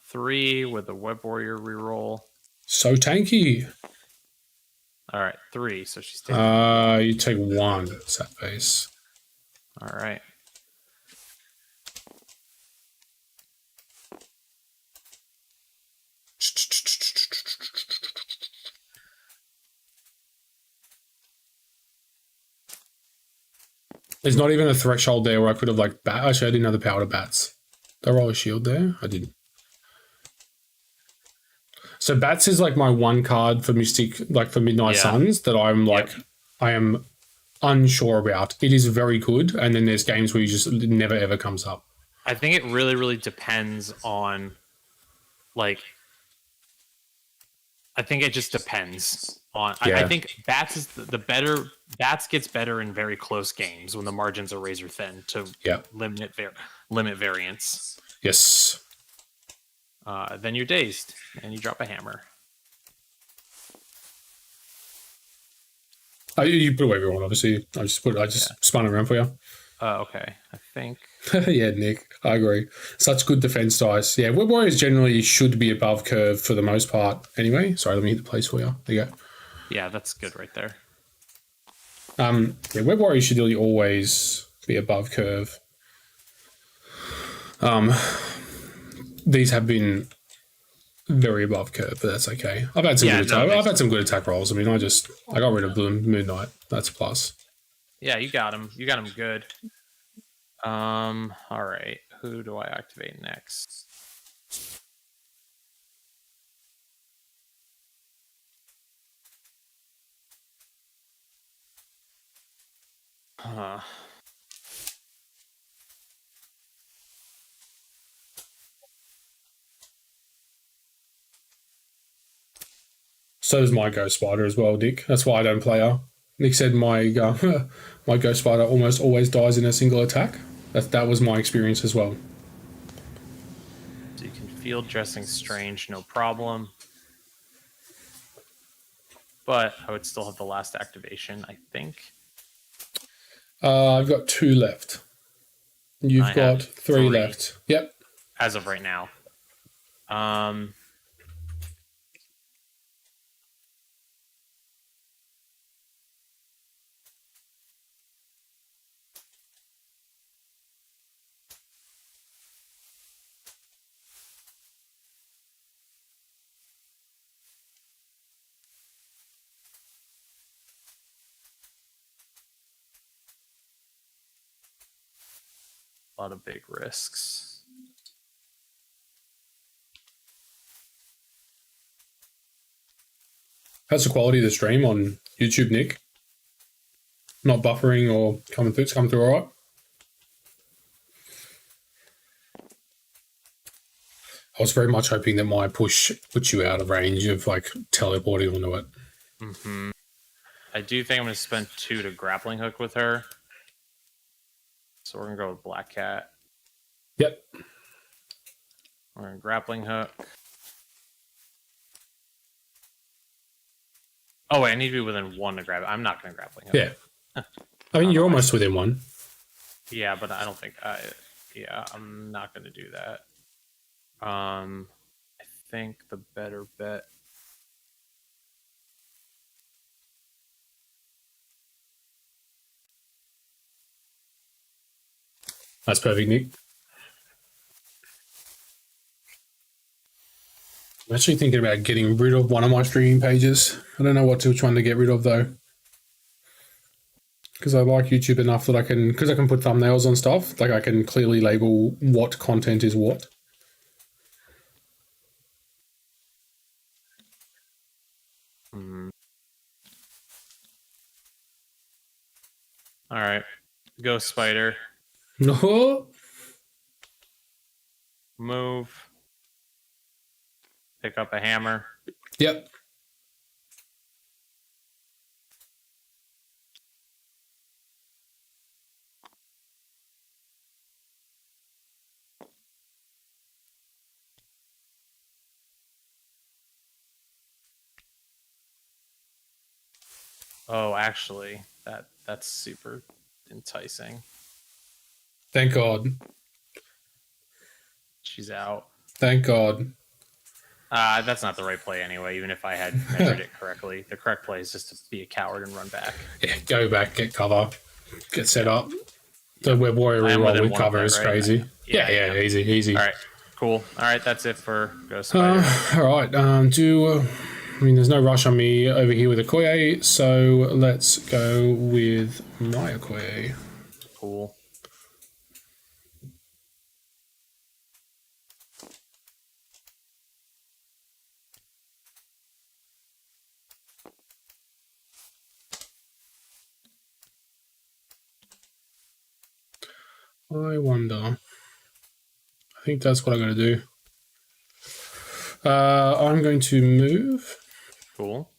3 with the Web Warrior reroll. So tanky. All right, 3. So she's taking. You take 1. Sad face. All right. There's not even a threshold there where I could have like actually I didn't have the power to bats. Did I roll a shield there? I didn't. So bats is like my 1 card for Mystic, like for Midnight Yeah. Suns that I'm like Yep. I am unsure about. It is very good, and then there's games where you just it never ever comes up. I think it really, really depends on, like, I think it just depends on. I Yeah. think bats is the better. Bats gets better in very close games when the margins are razor thin to Yeah. limit variance. Yes. Then you're dazed and you drop a hammer. You put away everyone, obviously. I just spun it around for you. Okay, I think. Yeah, Nick, I agree. Such good defense dice. Yeah, Web Warriors generally should be above curve for the most part. Anyway, sorry, let me hit the place for you. There you go. Yeah, that's good right there. Yeah, Web Warriors should really always be above curve. These have been very above curve, but that's okay. I've had some Yeah, good no, attack. I've had some good attack rolls. I mean, I got rid of the Moon Knight. That's a plus. Yeah, you got him. You got him good. All right. Who do I activate next? Huh. So does my Ghost Spider as well, Nick. That's why I don't play her. Nick said my my Ghost Spider almost always dies in a single attack. That was my experience as well. So you can field dressing Strange, no problem. But I would still have the last activation, I think. I've got 2 left. You've I got have 3 3. left. Yep. As of right now. A lot of big risks. How's the quality of the stream on YouTube, Nick? Not buffering or coming through? It's coming through all right? I was very much hoping that my push puts you out of range of like teleporting onto it. Mm-hmm. I do think I'm going to spend 2 to grappling hook with her. So we're going to go with Black Cat. Yep. We're going to grappling hook. Oh, wait, I need to be within 1 to grab it. I'm not going to grappling hook. Yeah. I mean, you're almost within 1. Yeah, but I don't think yeah, I'm not going to do that. I think the better bet. That's perfect, Nick. I'm actually thinking about getting rid of one of my streaming pages. I don't know which one to get rid of though. Because I like YouTube enough that I can put thumbnails on stuff. Like I can clearly label what content is what. All right, Ghost Spider. No. Move. Pick up a hammer. Yep. Oh, actually, that's super enticing. Thank God. She's out. Thank God. That's not the right play anyway, even if I had measured it correctly. The correct play is just to be a coward and run back. Yeah, go back, get cover, get set up. The Web Warrior I am reroll within with 1 cover of is that, right? crazy. Yeah, easy. All right, cool. All right, that's it for Ghost Spider. All right. I mean, there's no rush on me over here with Okoye, so let's go with my Okoye. Cool. I wonder. I think that's what I'm going to do. I'm going to move Cool.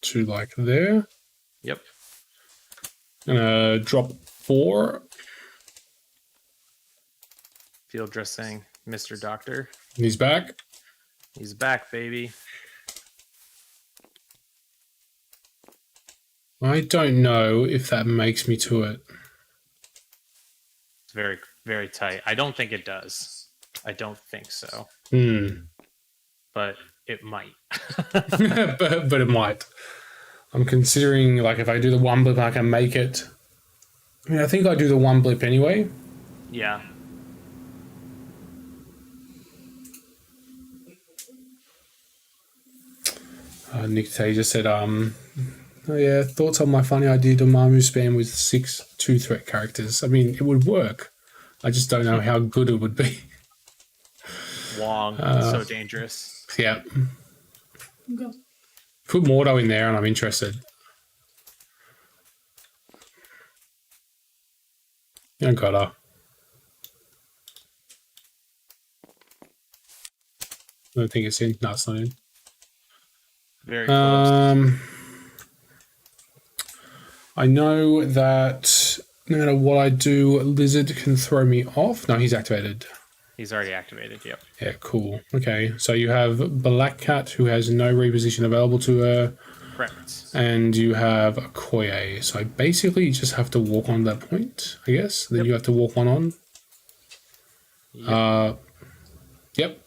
to like there. Yep. Gonna drop 4. Field dressing, Mr. Doctor. And he's back. He's back, baby. I don't know if that makes me to it. It's very, very tight. I don't think it does. I don't think so. But it might. but it might. I'm considering, like, if I do the 1 blip, I can make it. I mean, I think I do the 1 blip anyway. Yeah. Nick Tay just said, oh yeah, thoughts on my funny idea to Mamu spam with 6 2-threat characters. I mean, it would work. I just don't know how good it would be. Wong. So dangerous. Yeah. Go. Put Mordo in there and I'm interested. I got her. I don't think it's in. No, it's not in. Very close. I know that no matter what I do, Lizard can throw me off. No, he's activated. He's already activated. Yep. Yeah, cool. Okay, so you have Black Cat, who has no reposition available to her, Correct. and you have Okoye. So basically, you just have to walk on that point, I guess. Then you have to walk one on. Yep. Yep.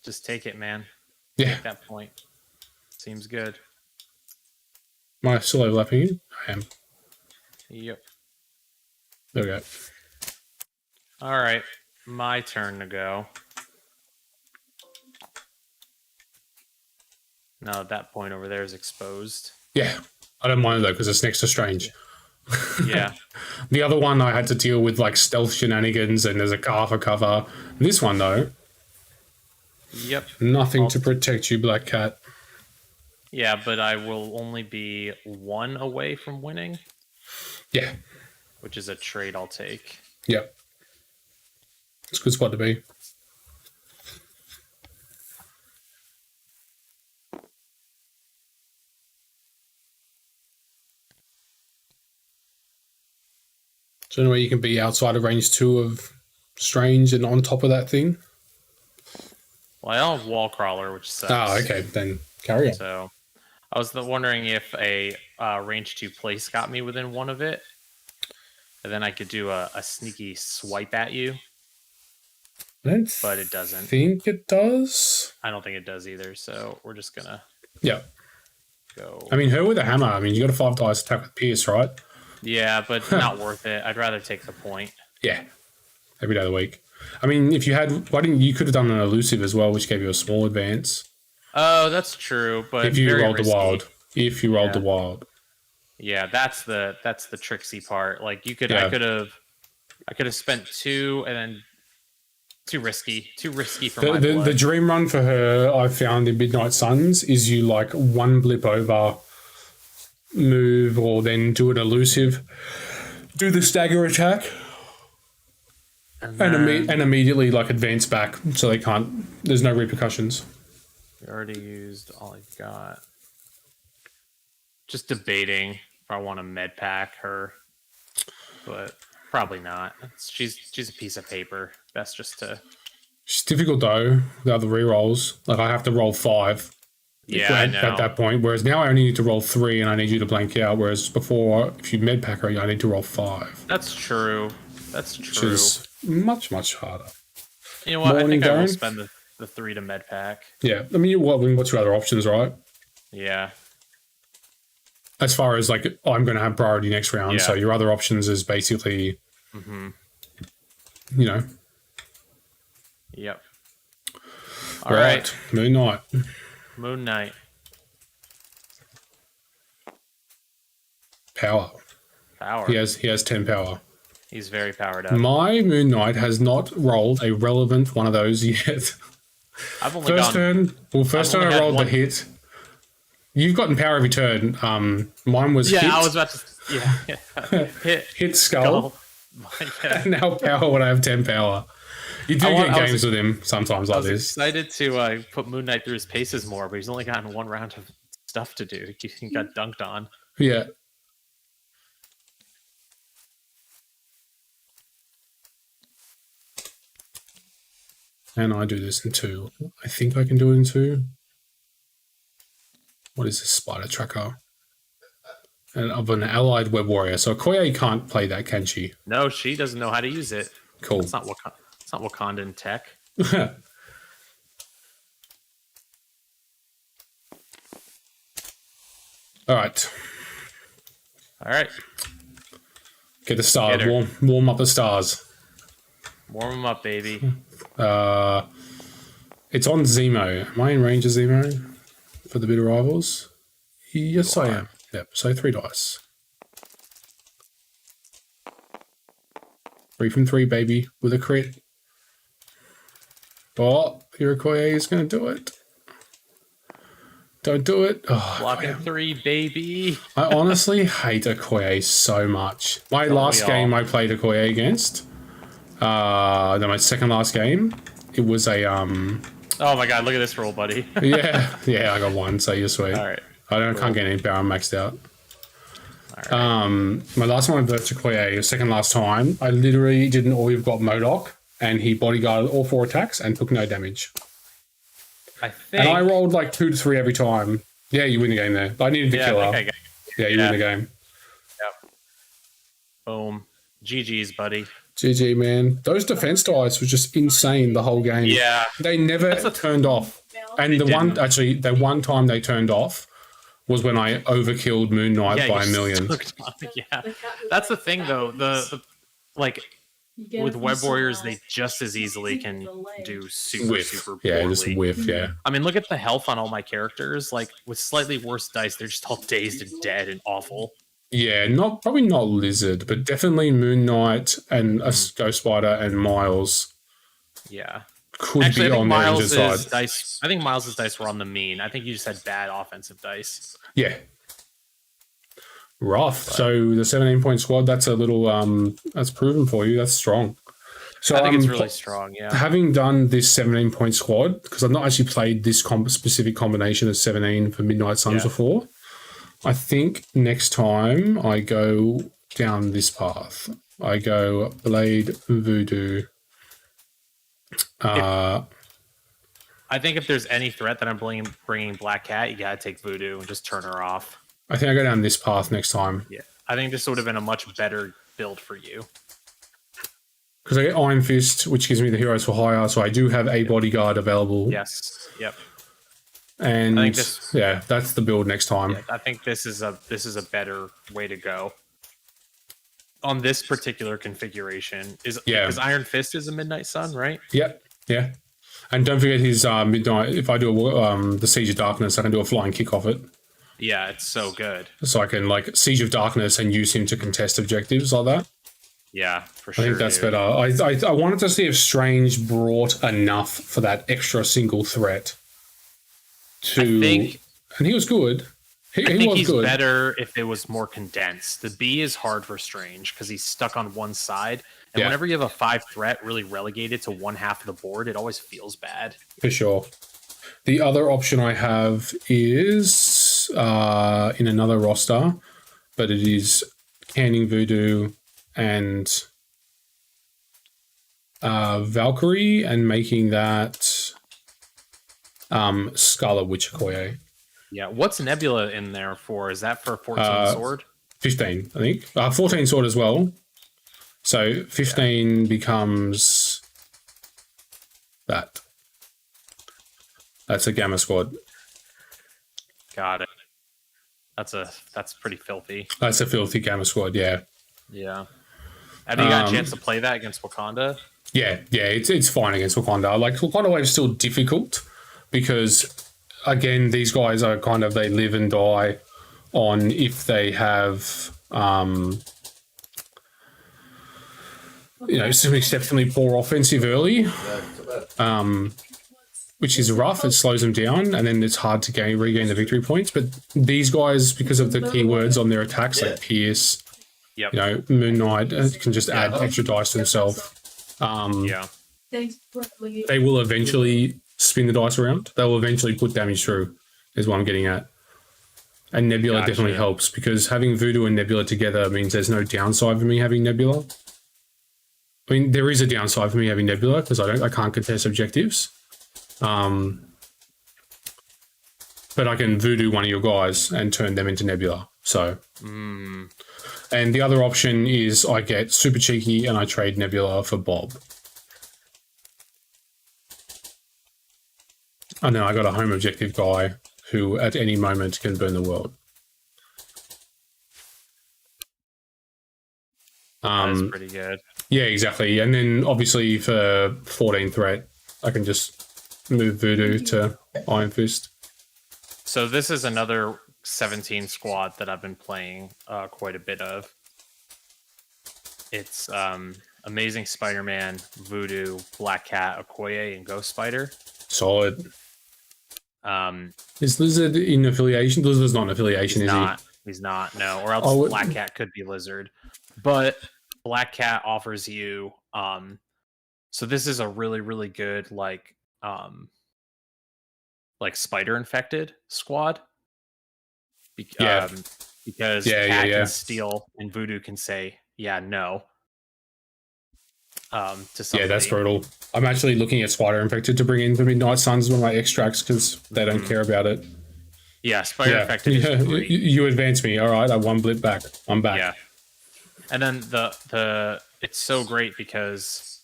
Just take it, man. Yeah. Take that point. Seems good. Am I still overlapping you? I am. Yep. There we go. All right. My turn to go. Now that point over there is exposed. Yeah. I don't mind though, because it's next to Strange. Yeah. The other one I had to deal with like stealth shenanigans and there's a car for cover. This one though, Yep. nothing to protect you, Black Cat. Yeah, but I will only be 1 away from winning, Yeah. which is a trade I'll take. Yep. It's a good spot to be. So anyway, you can be outside of range 2 of Strange and on top of that thing. Well, I don't have Wall Crawler, which sucks. Oh, okay. Then carry on. So I was wondering if a range 2 place got me within 1 of it. And then I could do a sneaky swipe at you. I don't But it doesn't. think it does. I don't think it does either. So we're just going to Yeah. go. I mean, her with a hammer. I mean, you got a 5 dice attack with Pierce, right? Yeah, but not worth it. I'd rather take the point. Yeah. Every day of the week. I mean, if you had, why didn't you could have done an elusive as well, which gave you a small advance. Oh, that's true. But If you very rolled risky. the wild. If you rolled Yeah. the wild. Yeah, that's the tricksy part. Like I Yeah. could have spent 2 and then too risky for The, my the, blood. the dream run for her, I found in Midnight Suns, is you like 1 blip over, move, or then do an elusive, do the stagger attack, and and, then and immediately like advance back so they can't, there's no repercussions. we already used all I got. Just debating if I want to med pack her, but probably not. She's a piece of paper. Best just to. It's difficult though, without the rerolls. Like I have to roll 5. Yeah, I at, know. at that point, whereas now I only need to roll 3 and I need you to blank out, whereas before, if you med pack her, I need to roll 5. That's true. That's Which true. is much, much harder. You know what? Morning, I think I will Darren. spend the 3 to med pack. Yeah, I mean, what's your other options, right? Yeah. As far as like, I'm going to have priority next round, Yeah. so your other options is basically, Mm-hmm. you know, Yep. All right. Moon Knight. Moon Knight. Power. Power. He has 10 power. He's very powered up. My Moon Knight has not rolled a relevant one of those yet. I've only First gone. turn, first I've turn only I had rolled one. the hit. You've gotten power every turn. Mine was Yeah, hit, I was about to. Yeah. hit skull, Yeah. and now power when I have 10 power. You do I get was games with him sometimes I like was this. excited to put Moon Knight through his paces more, but he's only gotten 1 round of stuff to do. He got dunked on. Yeah. And I do this in 2. I think I can do it in 2. What is this spider tracker? And of an allied web warrior. So Koye can't play that, can she? No, she doesn't know how to use it. Cool. It's not Wakandan tech. All right. All right, Get the stars. Get her. Warm up the stars. warm him up, baby. It's on Zemo. Am I in range of Zemo for the bid rivals? Yes, You I are. am. Yep. So 3 dice. 3 from 3, baby, with a crit. Oh, Iroquois is going to do it. Don't do it. Oh, Blocking 3, baby. I honestly hate Okoye so much. My last we game all? I played Okoye against, no, my second last game, it was a Oh my god, look at this roll, buddy. Yeah, yeah, I got one, so you're sweet. All right. Can't get any Baron maxed out. All right. My last time I versus Koye, second last time, I literally didn't all you've got Modok, and he bodyguarded all 4 attacks and took no damage. I think. And I rolled like 2 to 3 every time. Yeah, you win the game there. I needed to kill her. Yeah, you win the game. Yep. Boom. GG's, buddy. GG, man. Those defense dice were just insane the whole game. Yeah. They never turned off. And the one time they turned off was when I overkilled Moon Knight by a million. Yeah. That's the thing, though. The like with Web Warriors, they just as easily can do super poorly. Yeah, just whiff, yeah. I mean, look at the health on all my characters. Like, with slightly worse dice, they're just all dazed and dead and awful. Yeah, probably not Lizard, but definitely Moon Knight and a Ghost Spider and Miles. Yeah. Could be on the injured side. Dice, I think Miles' dice were on the mean. I think you just had bad offensive dice. Yeah. Rough. But, so the 17-point squad, that's a little that's proven for you. That's strong. So I think it's really strong, yeah. Having done this 17-point squad, because I've not actually played this specific combination of 17 for Midnight Suns before, I think next time I go down this path. I go Blade, Voodoo. I think if there's any threat that I'm bringing Black Cat, you gotta take Voodoo and just turn her off. I think I go down this path next time. Yeah, I think this would have been a much better build for you. Because I get Iron Fist, which gives me the heroes for hire, so I do have a bodyguard available. Yes. Yep. And that's the build next time. Yeah, I think this is a better way to go. On this particular configuration, because Iron Fist is a Midnight Sun, right? Yep. Yeah. And don't forget his Midnight. If I do the Siege of Darkness, I can do a flying kick off it. Yeah, it's so good. So I can Siege of Darkness and use him to contest objectives like that. Yeah, for sure. I think that's better. I wanted to see if Strange brought enough for that extra single threat. And he was good. I think he's good. Better if it was more condensed. The B is hard for Strange because he's stuck on one side. And whenever you have a 5 threat really relegated to one half of the board, it always feels bad. For sure. The other option I have is in another roster, but it is Canning Voodoo and Valkyrie and making that Scarlet Witch Okoye. Yeah, what's Nebula in there for? Is that for 14 sword? 15, I think. 14 sword as well. So 15 becomes that. That's a Gamma squad. Got it. That's pretty filthy. That's a filthy Gamma squad, yeah. Yeah. Have you got a chance to play that against Wakanda? Yeah, it's fine against Wakanda. Like, Wakanda Wave is still difficult because, again, these guys are they live and die on if they have, some exceptionally poor offensive early, which is rough. It slows them down, and then it's hard to regain the victory points. But these guys, because of the keywords on their attacks, like Pierce, Moon Knight, can just add extra dice to themselves. They will eventually spin the dice around. They will eventually put damage through, is what I'm getting at. And Nebula definitely helps, because having Voodoo and Nebula together means there's no downside for me having Nebula. I mean, there is a downside for me having Nebula, because I can't contest objectives. But I can Voodoo one of your guys and turn them into Nebula. So... And the other option is I get super cheeky and I trade Nebula for Bob. And then I got a home objective guy who at any moment can burn the world. That's pretty good. Yeah, exactly. And then obviously for 14 threat, I can just move Voodoo to Iron Fist. So this is another 17 squad that I've been playing quite a bit of. It's Amazing Spider-Man, Voodoo, Black Cat, Okoye, and Ghost Spider. Solid. Is Lizard in affiliation? Lizard's not in affiliation, is he? He's not, no. Or else Black Cat could be Lizard. But Black Cat offers you... so this is a really, really good, like spider infected squad. Yeah. Because Yeah, Cat yeah. can steal and Voodoo can say no. To somebody. Yeah, that's brutal. I'm actually looking at Spider Infected to bring in the Midnight Suns as one of my extracts because they don't care about it. Yeah, Spider Infected Yeah, is great. you advance me. All right, I one blip back. I'm back. Yeah, and then the it's so great because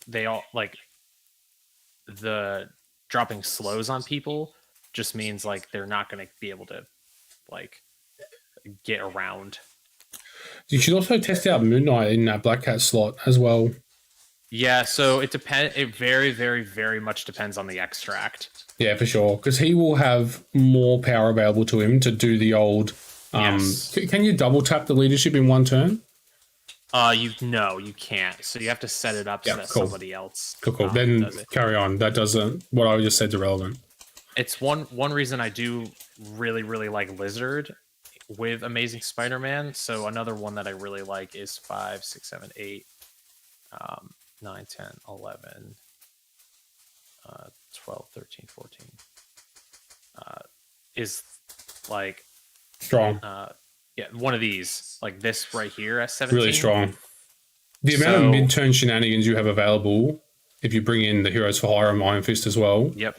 they all like the dropping slows on people just means like they're not going to be able to like get around. You should also test out Moon Knight in that Black Cat slot as well. Yeah, so it depends. It very, very, very much depends on the extract. Yeah, for sure, because he will have more power available to him to do the old. Yes. Can you double tap the leadership in one turn? You can't. So you have to set it up so that somebody else. Cool. Then does it. Carry on. That doesn't. What I just said is irrelevant. It's one reason I do really, really like Lizard with Amazing Spider-Man. So another one that I really like is 5, 6, 7, 8, 9, 10, 11, 12, 13, 14. Is like Strong. Yeah, one of these, like this right here at 17. Really strong. The amount of mid-turn shenanigans you have available, if you bring in the Heroes for Hire and Iron Fist as well. Yep.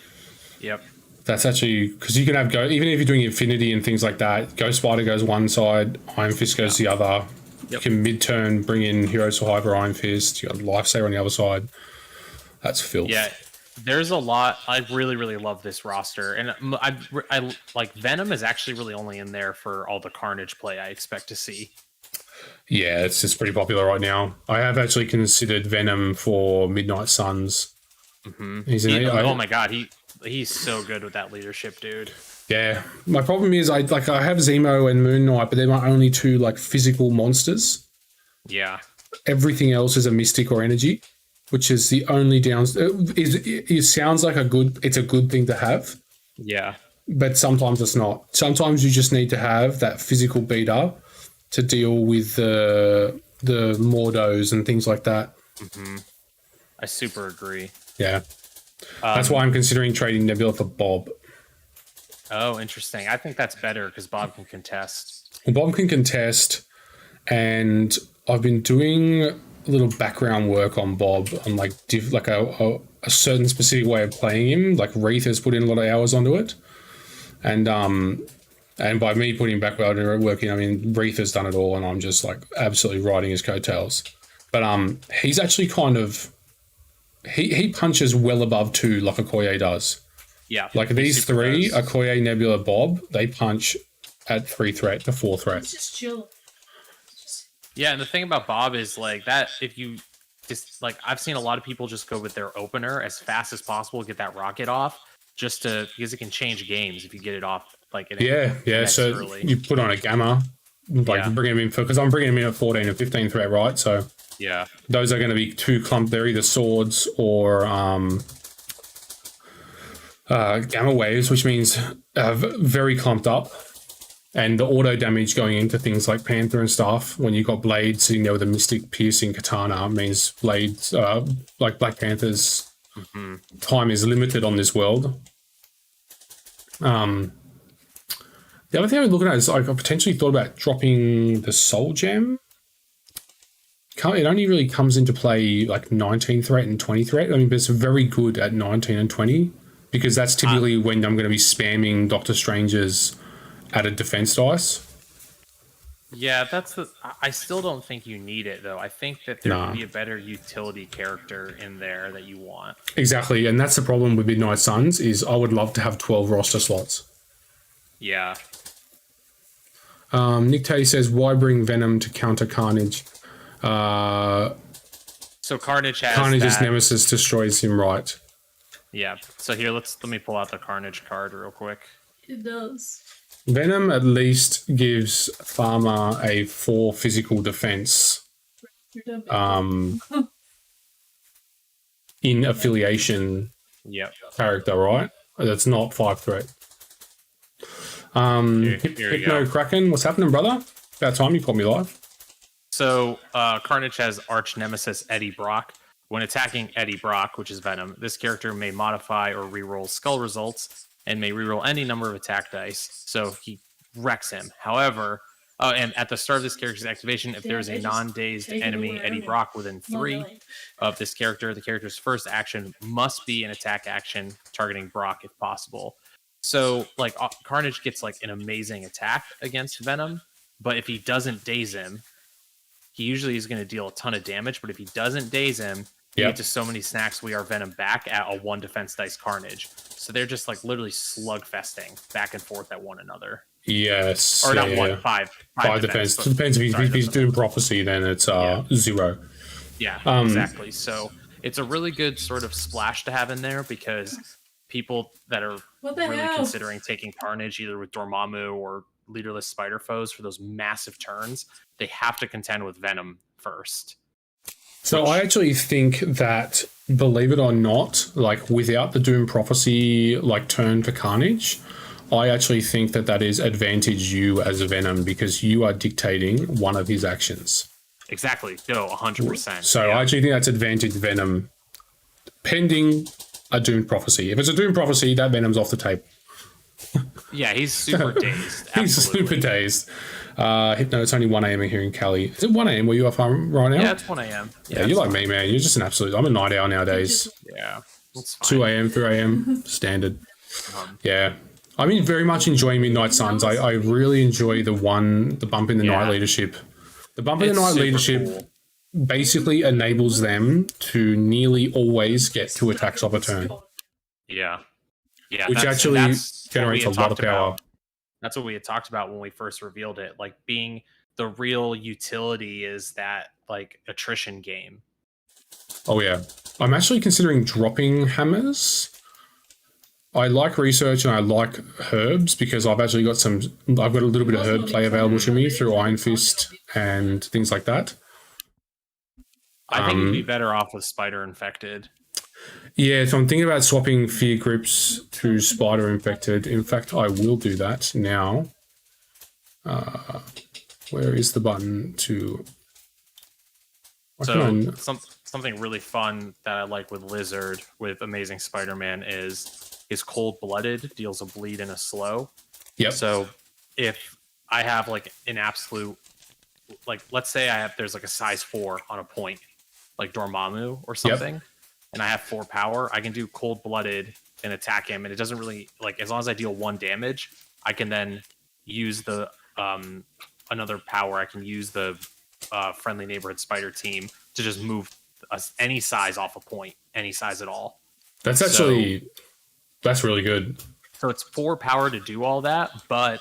That's actually, because you can have even if you're doing Infinity and things like that, Ghost Spider goes one side, Iron Fist goes the other. Yep. You can mid-turn bring in Heroes for Hire or Iron Fist. You got Lifesaver on the other side. That's filth. Yeah, there's a lot. I really, really love this roster, and I like Venom is actually really only in there for all the Carnage play I expect to see. Yeah, it's just pretty popular right now. I have actually considered Venom for Midnight Suns. Mm-hmm. Oh my god, he's so good with that leadership, dude. Yeah, my problem is I have Zemo and Moon Knight, but they're my only two like physical monsters. Yeah, everything else is a mystic or energy, which is the only it sounds like it's a good thing to have. Yeah, but sometimes it's not. Sometimes you just need to have that physical beater to deal with the Mordos and things like that. Mm-hmm. I super agree. Yeah, that's why I'm considering trading Nebula for Bob. Oh, interesting. I think that's better because Bob can contest. Well, Bob can contest, and I've been doing a little background work on Bob on like a certain specific way of playing him. Like Wreath has put in a lot of hours onto it, and by me putting background work in, I mean Wreath has done it all, and I'm just like absolutely riding his coattails. But he's actually kind of he punches well above 2 like Okoye does. Yeah, like these three, Okoye, Nebula, Bob, they punch at 3 threat to 4 threat. It's just chill. Yeah, and the thing about Bob is like that if you just like I've seen a lot of people just go with their opener as fast as possible, get that rocket off, because it can change games if you get it off like so early. You put on a gamma, bring him in because I'm bringing him in at 14 and 15 threat, right? So yeah, those are going to be 2 clump. They're either swords or gamma waves, which means very clumped up. And the auto damage going into things like Panther and stuff, when you got Blade sitting there with a Mystic Piercing Katana, means Blades, like Black Panther's time is limited on this world. The other thing I'm looking at is I potentially thought about dropping the Soul Gem. It only really comes into play like 19 threat and 20 threat. I mean, but it's very good at 19 and 20 because that's typically when I'm going to be spamming Doctor Strange's added defense dice. Yeah, I still don't think you need it though. I think that there would be a better utility character in there that you want. Exactly, and that's the problem with Midnight Suns is I would love to have 12 roster slots. Yeah. Nick Tay says, why bring Venom to counter Carnage? So Carnage's nemesis destroys him, right? Yeah. So here, let me pull out the Carnage card real quick. It does. Venom at least gives Farmer a 4 physical defense. In affiliation character, right? That's not 5 threat. Hypno Kraken, what's happening, brother? About time you called me live. So Carnage has arch nemesis Eddie Brock. When attacking Eddie Brock, which is Venom, this character may modify or reroll skull results and may reroll any number of attack dice. So he wrecks him. However, and at the start of this character's activation, if there's a non-dazed enemy Eddie Brock within 3 of this character, the character's first action must be an attack action targeting Brock if possible. So like Carnage gets like an amazing attack against Venom, but if he doesn't daze him, he usually is going to deal a ton of damage. But if he doesn't daze him, you get to so many snacks, we are Venom back at a 1 defense dice Carnage. So they're just like literally slugfesting back and forth at one another. Yes. Or not one, five defense. It depends if he's doing prophecy, then it's 0. Yeah, exactly. So it's a really good sort of splash to have in there because people that are really considering taking Carnage either with Dormammu or leaderless spider foes for those massive turns, they have to contend with Venom first. So I actually think that, believe it or not, like without the Doom Prophecy like turn for Carnage, I actually think that is advantage you as a Venom because you are dictating one of his actions. Exactly. No, 100%. So I actually think that's advantage Venom pending a Doom Prophecy. If it's a Doom Prophecy, that Venom's off the table. Yeah, he's super dazed. He's super dazed. Hypno, it's only 1 a.m. here in Cali. Is it 1 a.m. where you are from right now? Yeah, it's 1 a.m. Yeah, you're like me, man. You're just an absolute... I'm a night owl nowadays. Yeah, that's fine. 2 a.m., 3 a.m. standard. Yeah. I mean, very much enjoying Midnight Suns. I really enjoy the bump in the night leadership. The bump in the night leadership basically enables them to nearly always get 2 attacks off a turn. Yeah. Yeah. Which actually generates a lot of power. That's what we had talked about when we first revealed it. Like being the real utility is that like attrition game. Oh yeah. I'm actually considering dropping hammers. I like research and I like herbs because I've actually got I've got a little bit of herb play available to me through Iron Fist and things like that. I think you'd be better off with Spider Infected. Yeah, so I'm thinking about swapping Fear Grips to Spider Infected. In fact, I will do that now. Where is the button to... So something really fun that I like with Lizard, with Amazing Spider-Man, is his Cold-Blooded deals a bleed and a slow. Yep. So if I have like an absolute... Like, let's say there's like a size 4 on a point, like Dormammu or something, and I have 4 power, I can do Cold-Blooded and attack him, and it doesn't really, like, as long as I deal 1 damage, I can then use the another power. I can use the Friendly Neighborhood Spider team to just move any size off a point, any size at all. That's actually that's really good. So it's 4 power to do all that, but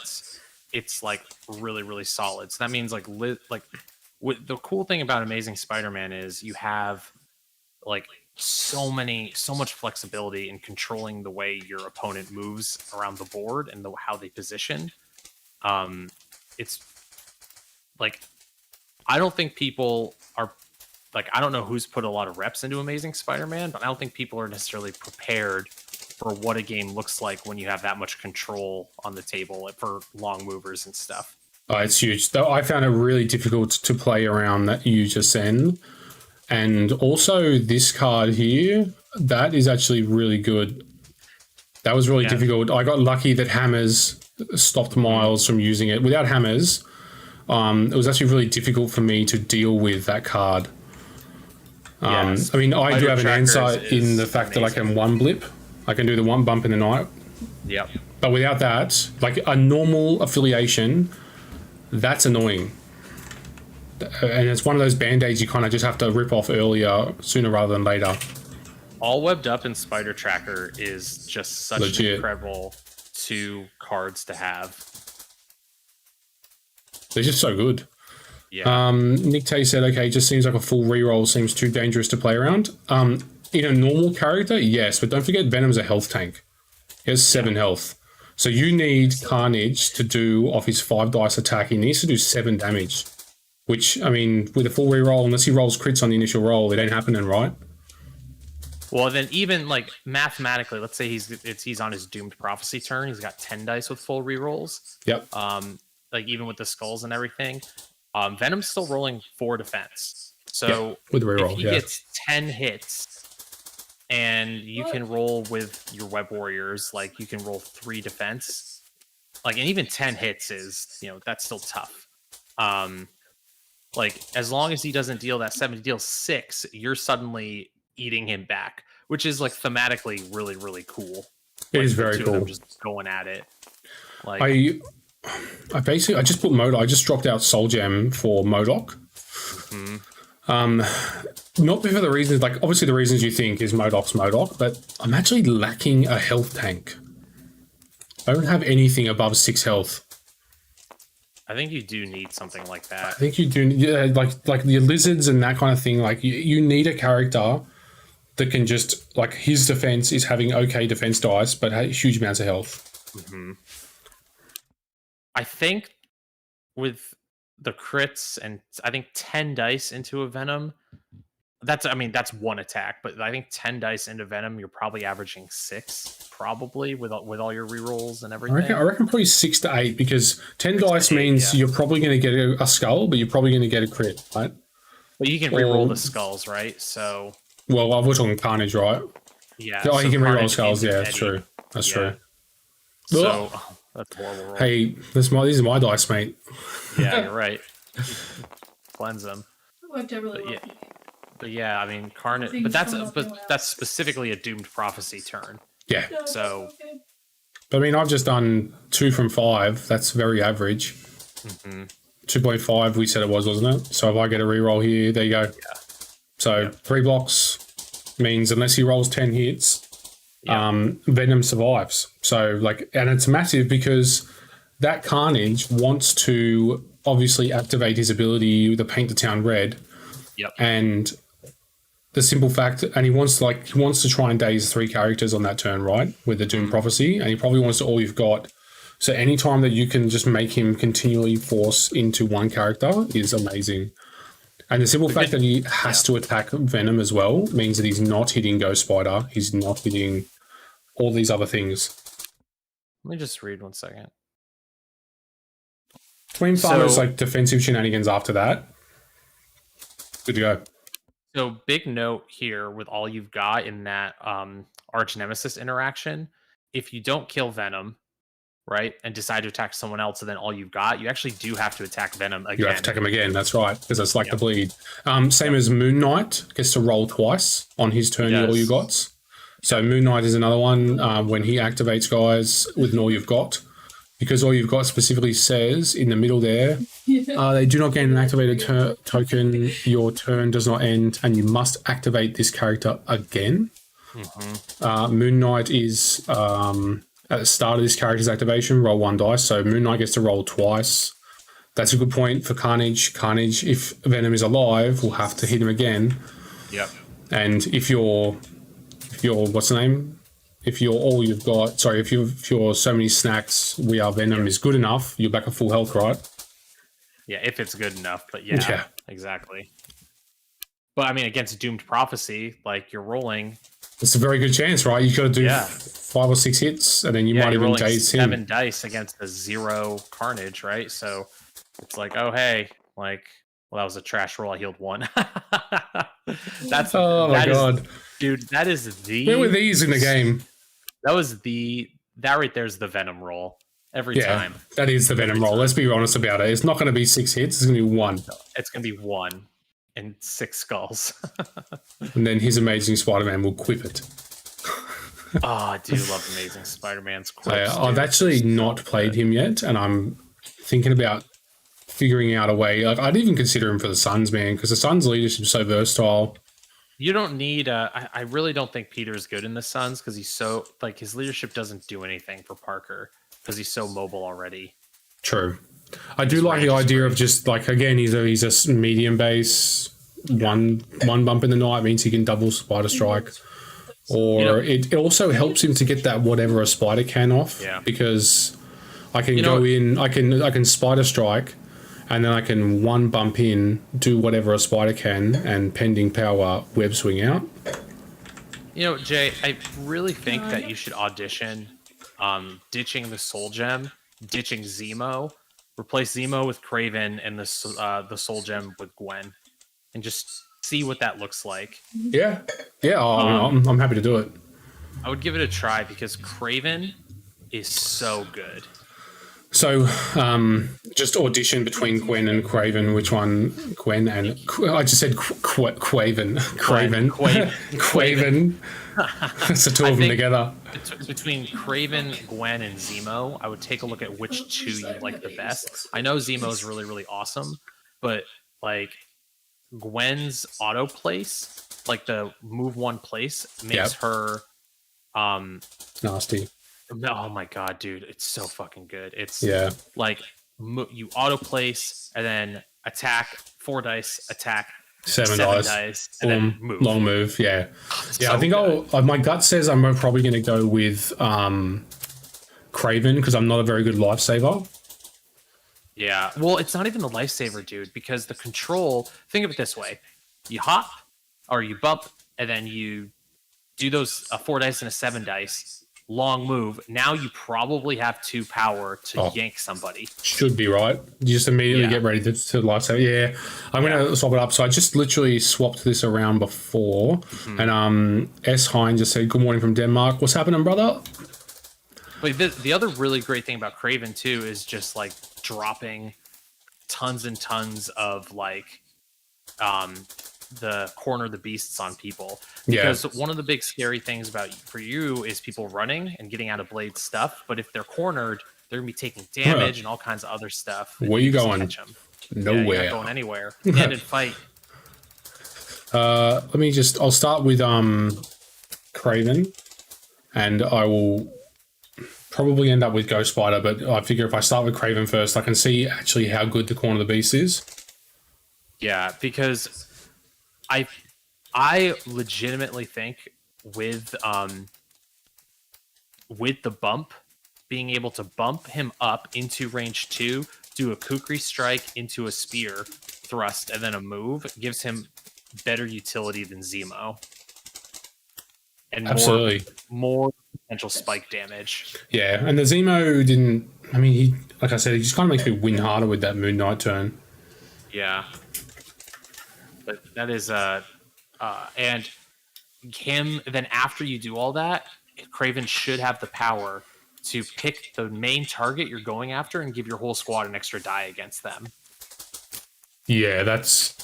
it's like really, really solid. So that means like the cool thing about Amazing Spider-Man is you have like so much flexibility in controlling the way your opponent moves around the board and how they position. It's like, I don't think people are like, I don't know who's put a lot of reps into Amazing Spider-Man, but I don't think people are necessarily prepared for what a game looks like when you have that much control on the table for long movers and stuff. It's huge. Though I found it really difficult to play around that USN. And also this card here, that is actually really good. That was really difficult. I got lucky that hammers stopped Miles from using it. Without hammers, it was actually really difficult for me to deal with that card. I mean, I do have an insight in the fact that I can 1 blip. I can do the 1 bump in the night. Yep. But without that, like a normal affiliation, that's annoying. And it's one of those band-aids you kind of just have to rip off earlier, sooner rather than later. All Webbed Up in Spider Tracker is just such an incredible 2 cards to have. They're just so good. Yeah. Nick Tay said, okay, just seems like a full reroll seems too dangerous to play around. In a normal character, yes, but don't forget Venom's a health tank. He has 7 health. So you need Carnage to do, off his 5 dice attack, he needs to do 7 damage. Which, I mean, with a full reroll, unless he rolls crits on the initial roll, it ain't happening, right? Well, then even like mathematically, let's say he's on his Doomed Prophecy turn. He's got 10 dice with full rerolls. Yep. Like even with the skulls and everything, Venom's still rolling 4 defense. So with the reroll, if he gets 10 hits, and you can roll with your web warriors. Like you can roll 3 defense, like, and even 10 hits is, that's still tough. Like as long as he doesn't deal that 7, he deals 6, you're suddenly eating him back, which is like thematically really, really cool. It Like, is the very two of them cool. just going at it. Like I just put MODOK. I just dropped out Soul Gem for MODOK. Not for the reasons, like obviously the reasons you think is MODOK's MODOK, but I'm actually lacking a health tank. I don't have anything above 6 health. I think you do need something like that. I think you do, yeah, like the lizards and that kind of thing. Like you need a character that can just, like, his defense is having okay defense dice, but huge amounts of health. I think with the crits and I think 10 dice into a venom, that's 1 attack, but I think 10 dice into venom, you're probably averaging 6, probably with all your rerolls and everything. I reckon probably 6 to 8, because 10 dice 8, means yeah. you're probably going to get a skull, but you're probably going to get a crit, right? But you can reroll the skulls, right? So Well, we're talking Carnage, right? yeah. Oh, so you can reroll Carnage skulls. means Yeah, that's Eddie. true. That's Yeah. true. So that's a horrible roll. Hey, these are my dice, mate. Yeah, you're right. Cleanse them. It worked out really But well. yeah. But yeah, I mean, Carnage. Things But come up that's specifically a Doomed Prophecy turn. Yeah. No, that's So- okay. But I mean, I've just done 2 from 5. That's very average. 2.5, we said it was, wasn't it? So if I get a reroll here, there you go. Yeah. So 3 blocks means unless he rolls 10 hits, Yeah. Venom survives. So and it's massive because that Carnage wants to obviously activate his ability, the Paint the Town Red, Yep. and the simple fact, and he wants to try and daze 3 characters on that turn, right? With the Doom Prophecy, and he probably wants to all you've got. So anytime that you can just make him continually force into one character is amazing. And the simple fact that he has to attack Venom as well means that he's not hitting Ghost Spider, he's not hitting all these other things. Let me just read 1 second. Twin Farmer's So- like defensive shenanigans after that. Good to go. So big note here with all you've got in that arch nemesis interaction. If you don't kill Venom, right, and decide to attack someone else, and then all you've got, you actually do have to attack Venom again. You have to attack him again, that's right, because it's like Yep. the bleed. Same as Moon Knight, gets to roll twice on his turn, He all does. you got. So Moon Knight is another one when he activates guys with an all you've got. Because all you've got specifically says in the middle there, they do not gain an activated token, your turn does not end, and you must activate this character again. Moon Knight is at the start of this character's activation, roll 1 dice. So Moon Knight gets to roll twice. That's a good point for Carnage. Carnage, if Venom is alive, will have to hit him again. Yep. And if you're what's the name? If you're all you've got, sorry, if you're so many snacks, We Are Venom is good enough, you're back at full health, right? Yeah, if it's good enough, but yeah, Yeah. exactly. But I mean, against Doomed Prophecy, like you're rolling, It's a very good chance, right? You got to do Yeah. 5 or 6 hits, and then you yeah, might you're even rolling daze 7 him. dice against a 0 Carnage, right? So it's like, oh hey, like, well, that was a trash roll. I healed 1. That's Oh my that is- god, dude. That is the where were these in the game? that right there's the Venom roll every Yeah, time. that is the Venom roll. Let's be honest about it. It's not going to be 6 hits. It's going to be 1, It's gonna be 1 and 6 skulls. and then his Amazing Spider-Man will quip it. Oh, I do love Amazing Spider-Man's So, corpse. I've dude. actually not played him yet, and I'm thinking about figuring out a way. Like, I'd even consider him for the Suns, man, because the Suns' leadership is so versatile. You don't need. I really don't think Peter's good in the Suns because he's so like his leadership doesn't do anything for Parker because he's so mobile already. True. I do like the idea of just like, again, he's a medium base. One bump in the night means he can double Spider Strike. Or it also helps him to get that whatever a spider can off. Yeah. Because I can You know- go in, I can Spider Strike, and then I can 1 bump in, do whatever a spider can, and pending power web swing out. You know, Jay, I really think that you should audition ditching the Soul Gem, ditching Zemo, replace Zemo with Craven, and the Soul Gem with Gwen, and just see what that looks like. Yeah. Yeah. I'm happy to do it. I would give it a try because Craven is so good. So, just audition between Gwen and Craven. Which one? Gwen and I just said Craven. Craven. Craven. It's the two of them together. Between Craven, Gwen, and Zemo, I would take a look at which two you like the best. I know Zemo's really, really awesome, but like Gwen's auto place, like the move one place, makes her nasty. Oh my god, dude, it's so fucking good. It's like you auto place and then attack 4 dice, attack 7 dice, and then move. Long move. Yeah, So I think good. my gut says I'm probably going to go with Craven because I'm not a very good lifesaver. Yeah, well, it's not even the lifesaver, dude, because the control. Think of it this way: you hop or you bump, and then you do those 4 dice and a 7 dice. Long move. Now you probably have 2 power to yank somebody. Should be right. You just immediately get ready to lifesaver. Yeah, I'm going to swap it up. So I just literally swapped this around before, and S. Hein just said, "Good morning from Denmark. What's happening, brother?" But the other really great thing about Craven too is just like dropping tons and tons of like the corner the beasts on people, because one of the big scary things for you is people running and getting out of Blade's stuff, but if they're cornered, they're gonna be taking damage and all kinds of other stuff. Where you going? Nowhere. You're not going anywhere. End and fight. I'll start with Craven, and I will probably end up with Ghost Spider, but I figure if I start with Craven first, I can see actually how good the corner the beast is. Yeah, because I legitimately think with the bump, being able to bump him up into range 2, do a kukri strike into a spear thrust, and then a move gives him better utility than Zemo. And more potential spike damage. Yeah, and the Zemo didn't. I mean, he like I said, he just kind of makes me win harder with that Moon Knight turn. Yeah. But that is and him then after you do all that, Craven should have the power to pick the main target you're going after and give your whole squad an extra die against them. Yeah, that's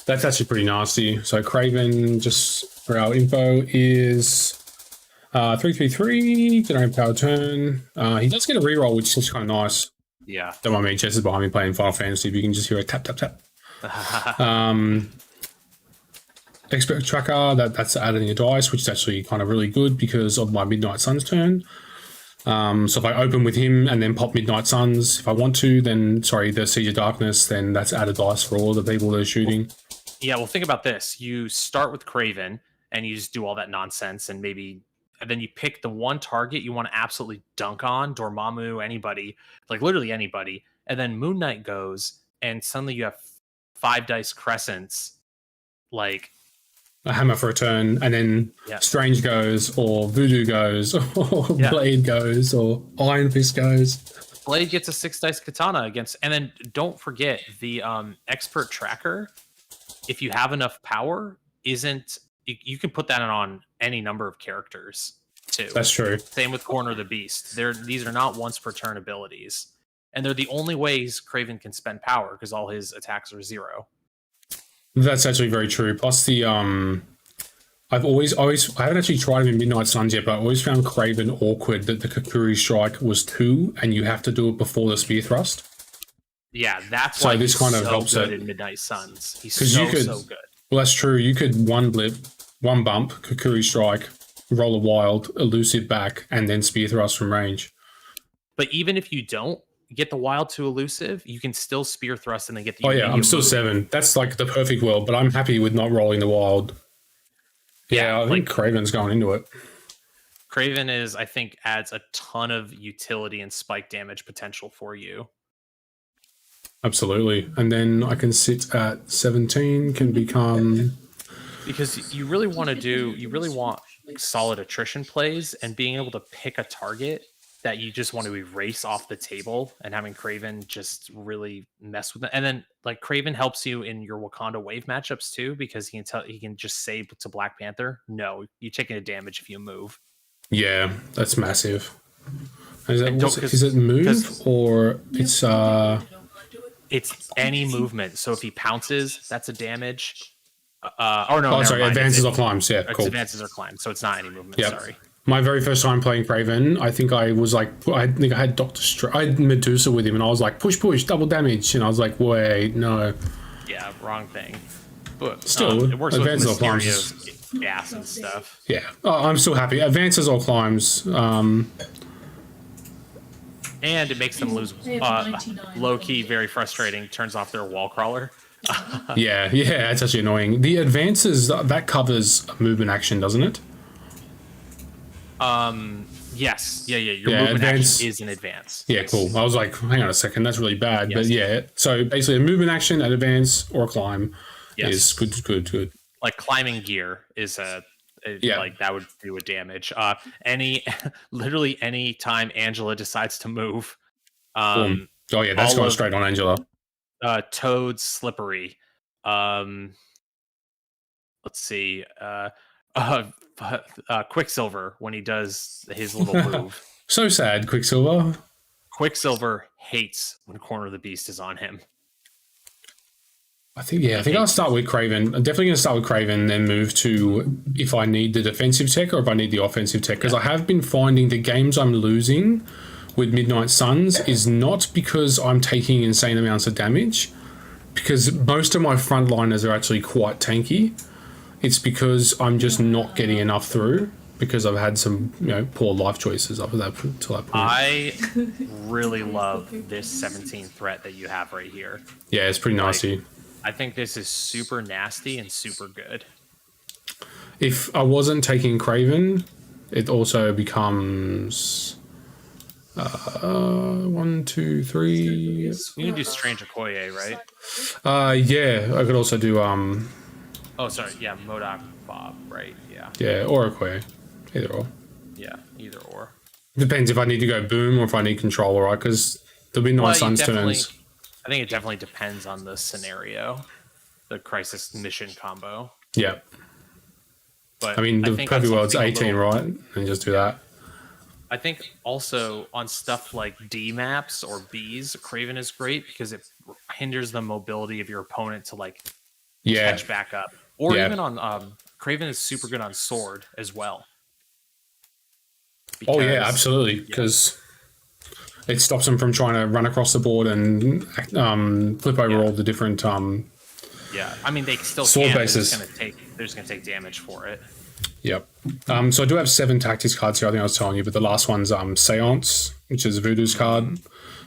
actually pretty nasty. So Craven, just for our info, is 3/3, generate power turn. He does get a reroll, which is kind of nice. Yeah. Don't mind me, Jess is behind me playing Final Fantasy, but you can just hear a tap, tap, tap. Expert Tracker, that's adding a dice, which is actually kind of really good because of my Midnight Suns turn. So if I open with him and then pop Midnight Suns, if I want to, then, the Siege of Darkness, then that's added dice for all the people that are shooting. Well, think about this. You start with Craven and you just do all that nonsense and then you pick the one target you want to absolutely dunk on, Dormammu, anybody, like literally anybody, and then Moon Knight goes and suddenly you have 5 dice crescents, like a hammer for a turn, and then Strange goes, or Voodoo goes, or Blade goes, or Iron Fist goes. Blade gets a 6 dice katana against, and then don't forget the Expert Tracker. If you have enough power, you can put that on any number of characters too. That's true. Same with Corner the Beast. These are not once per turn abilities, and they're the only ways Craven can spend power because all his attacks are 0. That's actually very true. Plus the I haven't actually tried him in Midnight Suns yet, but I always found Craven awkward that the Kukuri strike was 2 and you have to do it before the spear thrust. Yeah, that's why this kind of helps good it in Midnight Suns. He's so good. Well, that's true. You could one blip, one bump, Kukuri strike, roll a wild, elusive back, and then spear thrust from range. But even if you don't get the wild to elusive, you can still spear thrust and then get the I'm still 7. That's like the perfect world, but I'm happy with not rolling the wild. I think Craven's going into it. Craven I think adds a ton of utility and spike damage potential for you. Absolutely. And then I can sit at 17, can become... Because you really want solid attrition plays, and being able to pick a target that you just want to erase off the table, and having Craven just really mess with it. And then like Craven helps you in your Wakanda wave matchups too, because he can just say to Black Panther, no, you're taking a damage if you move. Yeah, that's massive. Is And don't- is it move 'cause- or it's It's any movement. So if he pounces, that's a damage. Or no, oh never sorry, mind. advances or It's climbs. Yeah, cool. advances or climbs, so it's not any movement. Yep. Sorry. My very first time playing Craven, I think I was like, I think I had I had Medusa with him, and I was like, push, double damage, and I was like, wait, no. Yeah, wrong thing. But Still, it works with advances or climbs Mysterio's gas and stuff. Yeah, I'm still happy. Advances or climbs. And it makes them lose They have 99 low key, very frustrating. Turns off their wall crawler. Yeah, it's actually annoying. The advances, that covers a movement action, doesn't it? Yes. Yeah. Your Yeah, movement advance- action is an advance. Yeah, Yes. cool. I was like, hang on a second, that's really bad. But Yes. yeah, so basically a movement action, an advance, or a climb Yes. is good. Like climbing gear is Yeah. like that would do a damage. Literally any time Angela decides to move, Boom. Oh yeah, that's all going of- straight on Angela. Toad slippery. Let's see. Quicksilver when he does his little move. So sad, Quicksilver. Quicksilver hates when Corner of the Beast is on him. I think I'll start with Craven. I'm definitely going to start with Craven, then move to if I need the defensive tech or if I need the offensive tech. Because I have been finding the games I'm losing with Midnight Suns is not because I'm taking insane amounts of damage, because most of my frontliners are actually quite tanky. It's because I'm just not getting enough through because I've had some poor life choices up to that point. I really love this 17 threat that you have right here. Yeah, it's pretty nasty. I think this is super nasty and super good. If I wasn't taking Craven, it also becomes 1, 2, 3. You can do Strange Okoye, right? Yeah, I could also do Oh, sorry. Yeah, MODOK Bob, right? Yeah. yeah, or Okoye. Either or. Yeah, either or. Depends if I need to go boom or if I need control, right? Because there'll be Well, Night Suns turns. I think it definitely depends on the scenario, the crisis mission combo. Yeah. But I mean, the think perfect on world's something a 18, little- right? And just do that. I think also on stuff like D maps or Bs, Craven is great because it hinders the mobility of your opponent to like Yeah. catch back up. Or Yeah. even on Craven is super good on sword as well. Oh, yeah, Because- absolutely. Because it stops them from trying to run across the board and flip over all the different. Yeah, I mean they still Sword can. bases. They're just gonna take damage for it. Yep. So I do have 7 tactics cards here. I think I was telling you, but the last one's Seance, which is Voodoo's card.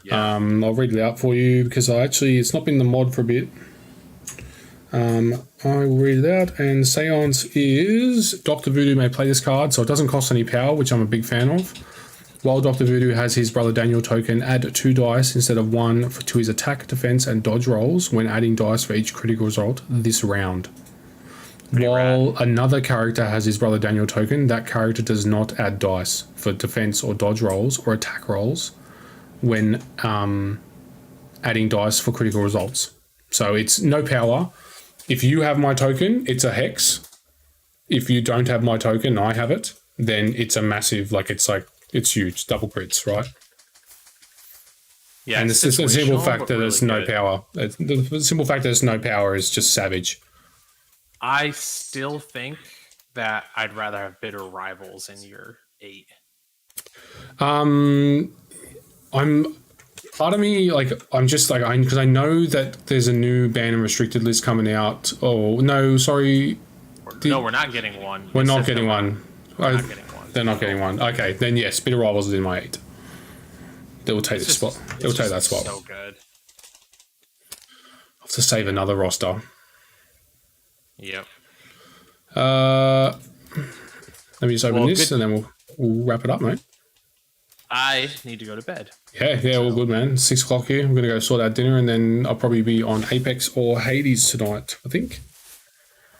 Yeah. I'll read it out for you because it's not been the mod for a bit. I will read it out. And Seance is Dr. Voodoo may play this card, so it doesn't cost any power, which I'm a big fan of. While Dr. Voodoo has his Brother Daniel token, add 2 dice instead of 1 to his attack, defense, and dodge rolls when adding dice for each critical result this round. While another character has his Brother Daniel token, that character does not add dice for defense or dodge rolls or attack rolls when adding dice for critical results. So it's no power. If you have my token, it's a hex. If you don't have my token, I have it, then it's a massive, it's huge, double crits, right? Yeah, And it's the simple situational, fact but that there's really no good. power. The simple fact that there's no power is just savage. I still think that I'd rather have Bitter Rivals in your 8. I'm part of me I'm just because I know that there's a new ban and restricted list coming out. Oh no, sorry, No, we're not getting one. we're It not says getting no, one. We're not getting one. They're not getting one. Okay, then yes, Bitter Rivals is in my 8. They will take the It's spot. just- They will it's take that just spot. So good. I'll have to save another roster. Yep. Let me just open Well, this good- and then we'll wrap it up, mate. I need to go to bed. Yeah, all good, man. 6 o'clock here. I'm gonna go sort out dinner and then I'll probably be on Apex or Hades tonight, I think.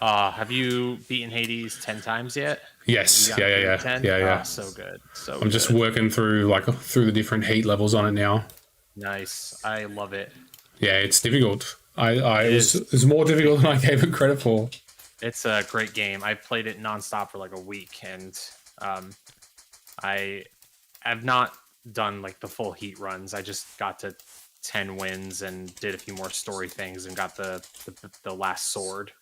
Have you beaten Hades 10 times yet? Yes. You got through Yeah. 10? Yeah. So good. So I'm just good. working through through the different heat levels on it now. Nice. I love it. Yeah, it's difficult. It's It more difficult than I gave it credit for. It's a great game. I played it nonstop for like a week, and I have not done like the full heat runs. I just got to 10 wins and did a few more story things and got the last sword.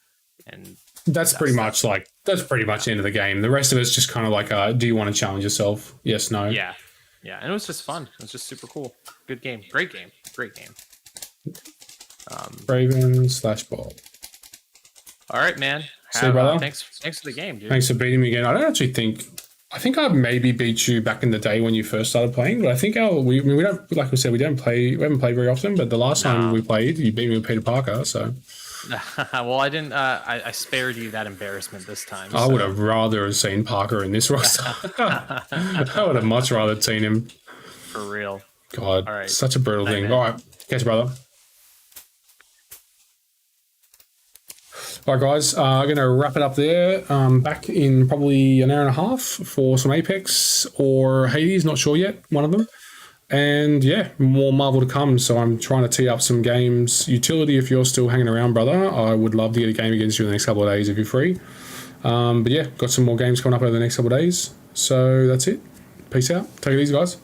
And That's pretty much the end of the game. The rest of it's just kind of like, do you want to challenge yourself? Yes, no. yeah, and it was just fun. It was just super cool. Good game. Great game. Raven/Bob. All right, man. See you, brother. Thanks for the game, dude. Thanks for beating me again. I don't actually think. I think I maybe beat you back in the day when you first started playing, but I think we don't, like we said, we haven't played very often. But the last time we played, you beat me with Peter Parker. So Well, I didn't. I spared you that embarrassment this time. I would have rather have seen Parker in this roster. I would have much rather seen him. For real. God, All right. such a brutal thing. man. All right, catch you, brother. All right, guys, I'm going to wrap it up there. Back in probably an hour and a half for some Apex or Hades, not sure yet, one of them. And yeah, more Marvel to come. So I'm trying to tee up some games. Utility, if you're still hanging around, brother, I would love to get a game against you in the next couple of days if you're free. But yeah, got some more games coming up over the next couple of days. So that's it. Peace out. Take it easy, guys.